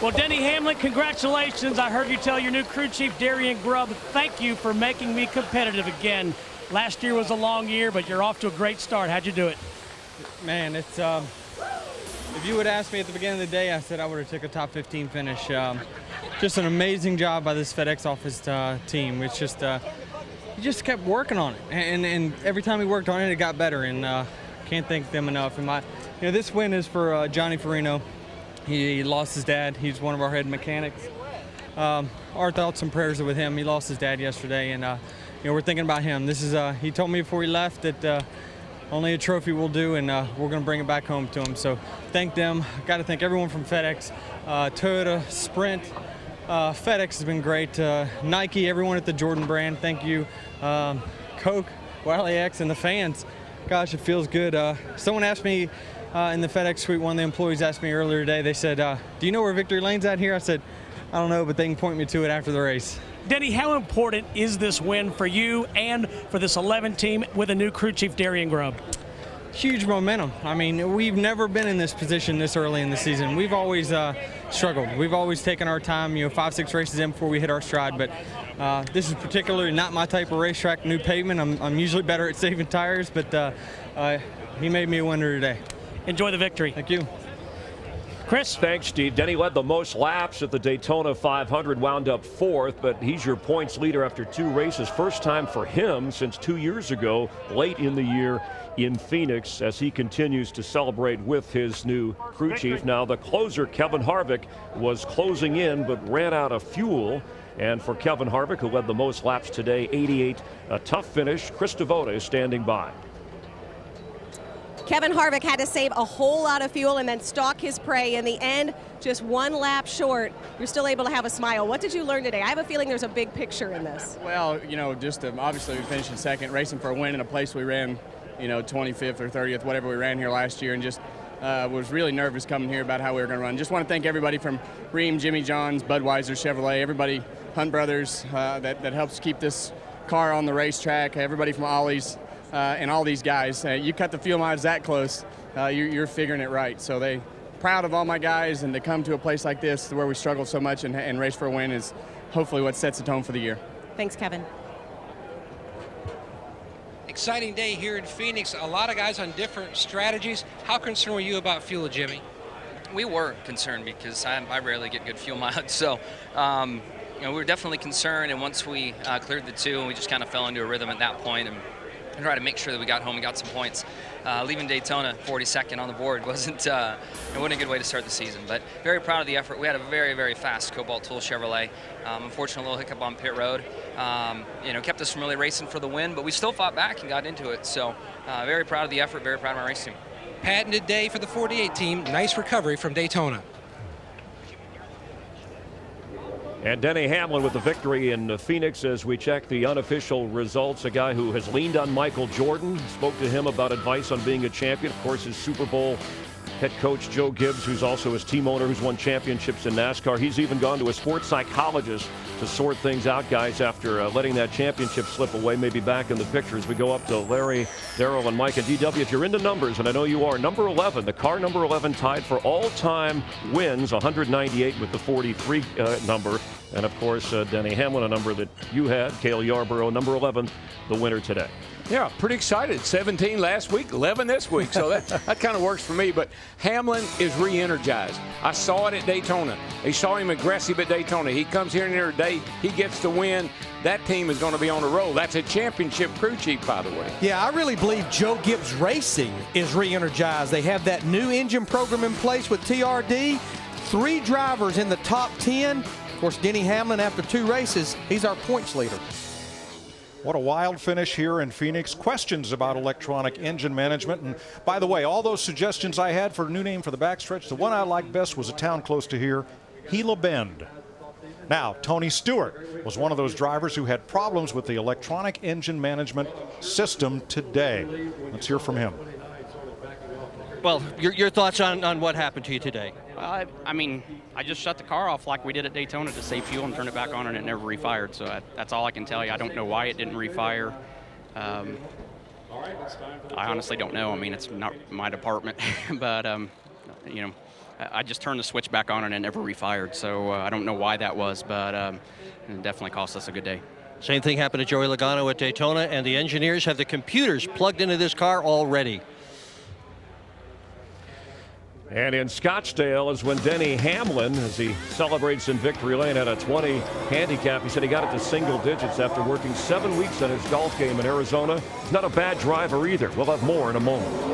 S10: Well, Denny Hamlin, congratulations. I heard you tell your new crew chief, Darian Grubb, thank you for making me competitive again. Last year was a long year, but you're off to a great start. How'd you do it?
S20: Man, it's if you would ask me at the beginning of the day, I said I would have took a top 15 finish. Just an amazing job by this FedEx office team. It's just he just kept working on it, and every time he worked on it, it got better. And can't thank them enough. And this win is for Johnny Farino. He lost his dad. He's one of our head mechanics. Our thoughts and prayers are with him. He lost his dad yesterday, and we're thinking about him. This is he told me before he left that only a trophy will do, and we're going to bring it back home to him. So thank them. Got to thank everyone from FedEx, Toyota, Sprint. FedEx has been great. Nike, everyone at the Jordan brand, thank you. Coke, Wiley X, and the fans. Gosh, it feels good. Someone asked me in the FedEx suite, one of the employees asked me earlier today, they said, do you know where victory lane's at here? I said, I don't know, but they can point me to it after the race.
S10: Denny, how important is this win for you and for this 11 team with a new crew chief, Darian Grubb?
S20: Huge momentum. I mean, we've never been in this position this early in the season. We've always struggled. We've always taken our time, 5-6 races in before we hit our stride, but this is particularly not my type of racetrack, new pavement. I'm usually better at saving tires, but he made me a winner today.
S10: Enjoy the victory.
S20: Thank you.
S1: Chris? Thanks, Steve. Denny led the most laps at the Daytona 500, wound up 4th, but he's your points leader after 2 races. First time for him since 2 years ago, late in the year in Phoenix, as he continues to celebrate with his new crew chief. Now, the closer, Kevin Harvick, was closing in but ran out of fuel. And for Kevin Harvick, who led the most laps today, 88, a tough finish. Chris Devoda is standing by.
S12: Kevin Harvick had to save a whole lot of fuel and then stalk his prey. In the end, just one lap short, you're still able to have a smile. What did you learn today? I have a feeling there's a big picture in this.
S21: Well, just obviously we finished in second, racing for a win in a place we ran, 25th or 30th, whatever we ran here last year, and just was really nervous coming here about how we were going to run. Just want to thank everybody from Ream, Jimmy John's, Budweiser, Chevrolet, everybody, Hunt Brothers, that helps keep this car on the racetrack, everybody from Ollie's, and all these guys. You cut the fuel mileage that close, you're figuring it right. So they proud of all my guys, and to come to a place like this where we struggled so much and race for a win is hopefully what sets the tone for the year.
S12: Thanks, Kevin.
S9: Exciting day here in Phoenix. A lot of guys on different strategies. How concerned were you about fuel, Jimmy?
S22: We were concerned because I rarely get good fuel mileage. So, we were definitely concerned. And once we cleared the 2, and we just kind of fell into a rhythm at that point and tried to make sure that we got home and got some points. Leaving Daytona 42nd on the board wasn't a good way to start the season. But very proud of the effort. We had a very, very fast Cobalt Tool Chevrolet. Unfortunately, a little hiccup on pit road. Kept us from really racing for the win, but we still fought back and got into it. So very proud of the effort, very proud of my race team.
S9: Patented day for the 48 team. Nice recovery from Daytona.
S1: And Denny Hamlin with the victory in Phoenix as we check the unofficial results. A guy who has leaned on Michael Jordan, spoke to him about advice on being a champion. Of course, his Super Bowl head coach Joe Gibbs, who's also his team owner, who's won championships in NASCAR. He's even gone to a sports psychologist to sort things out, guys, after letting that championship slip away. Maybe back in the picture as we go up to Larry, Darrell, and Mike and DW. If you're into numbers, and I know you are, number 11, the car number 11 tied for all-time wins, 198 with the 43 number. And, of course, Denny Hamlin, a number that you had, Cale Yarborough, number 11, the winner today.
S3: Yeah, pretty excited. 17 last week, 11 this week. So that kind of works for me. But Hamlin is re-energized. I saw it at Daytona. They saw him aggressive at Daytona. He comes here today. He gets the win. That team is going to be on a roll. That's a championship crew chief, by the way.
S11: Yeah, I really believe Joe Gibbs Racing is re-energized. They have that new engine program in place with TRD. 3 drivers in the top 10. Of course, Denny Hamlin, after 2 races, he's our points leader.
S5: What a wild finish here in Phoenix. Questions about electronic engine management. And by the way, all those suggestions I had for a new name for the backstretch, the one I liked best was a town close to here, Gila Bend. Now, Tony Stewart was one of those drivers who had problems with the electronic engine management system today. Let's hear from him.
S14: Well, your thoughts on what happened to you today?
S23: I mean, I just shut the car off like we did at Daytona to save fuel and turned it back on, and it never refired. So that's all I can tell you. I don't know why it didn't refire. I honestly don't know. I mean, it's not my department, but I just turned the switch back on and it never refired. So I don't know why that was, but it definitely cost us a good day.
S14: Same thing happened to Joey Logano at Daytona, and the engineers have the computers plugged into this car already.
S1: And in Scottsdale is when Denny Hamlin, as he celebrates in victory lane, had a 20 handicap. He said he got it to single digits after working 7 weeks on his golf game in Arizona. He's not a bad driver either. We'll have more in a moment.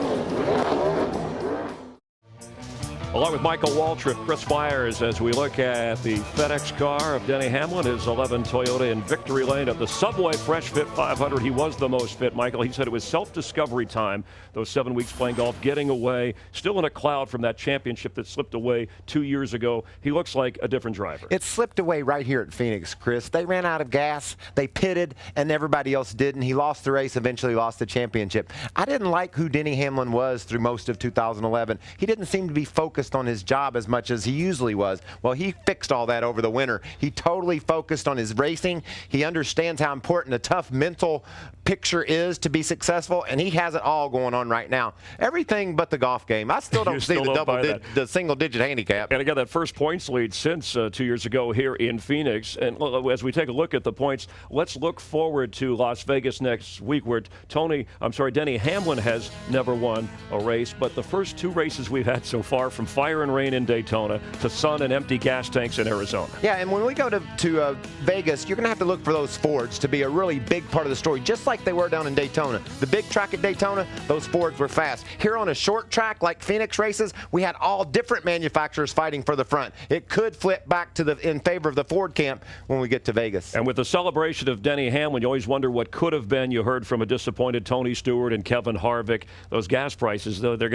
S1: Along with Michael Waltrip, Chris Myers, as we look at the FedEx car of Denny Hamlin, his 11 Toyota in victory lane of the Subway Fresh Fit 500. He was the most fit, Michael. He said it was self-discovery time, those 7 weeks playing golf, getting away, still in a cloud from that championship that slipped away 2 years ago. He looks like a different driver.
S2: It slipped away right here at Phoenix, Chris. They ran out of gas, they pitted, and everybody else didn't. He lost the race, eventually lost the championship. I didn't like who Denny Hamlin was through most of 2011. He didn't seem to be focused on his job as much as he usually was. Well, he fixed all that over the winter. He totally focused on his racing. He understands how important a tough mental picture is to be successful, and he has it all going on right now. Everything but the golf game. I still don't see the single-digit handicap.
S1: And again, that first points lead since 2 years ago here in Phoenix. And as we take a look at the points, let's look forward to Las Vegas next week, where Denny Hamlin has never won a race, but the first 2 races we've had so far, from fire and rain in Daytona to sun and empty gas tanks in Arizona.
S2: Yeah, and when we go to Vegas, you're going to have to look for those Fords to be a really big part of the story, just like they were down in Daytona. The big track at Daytona, those Fords were fast. Here on a short track like Phoenix races, we had all different manufacturers fighting for the front. It could flip back in favor of the Ford camp when we get to Vegas.
S1: And with the celebration of Denny Hamlin, you always wonder what could have been. You heard from a disappointed Tony Stewart and Kevin Harvick. Those gas prices, though, they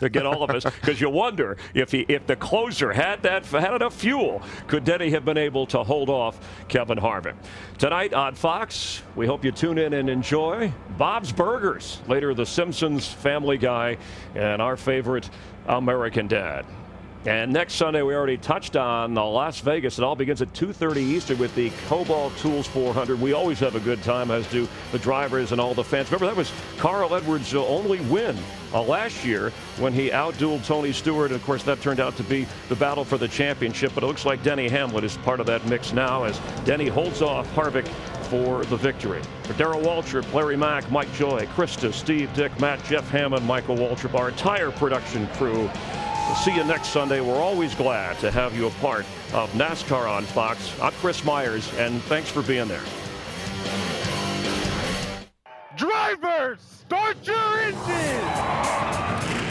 S1: get all of us, because you wonder, if the closer had enough fuel, could Denny have been able to hold off Kevin Harvick? Tonight on Fox, we hope you tune in and enjoy Bob's Burgers. Later, The Simpsons, Family Guy, and our favorite American Dad. And next Sunday, we already touched on Las Vegas. It all begins at 2:30 Eastern with the Cobalt Tools 400. We always have a good time, as do the drivers and all the fans. Remember, that was Carl Edwards' only win last year when he outdueled Tony Stewart. And, of course, that turned out to be the battle for the championship. But it looks like Denny Hamlin is part of that mix now as Denny holds off Harvick for the victory. For Darrell Waltrip, Larry Mack, Mike Joy, Krista, Steve, Dick, Matt, Jeff Hammond, Michael Waltrip, our entire production crew. We'll see you next Sunday. We're always glad to have you a part of NASCAR on Fox. I'm Chris Myers, and thanks for being there.
S4: Drivers, start your engines!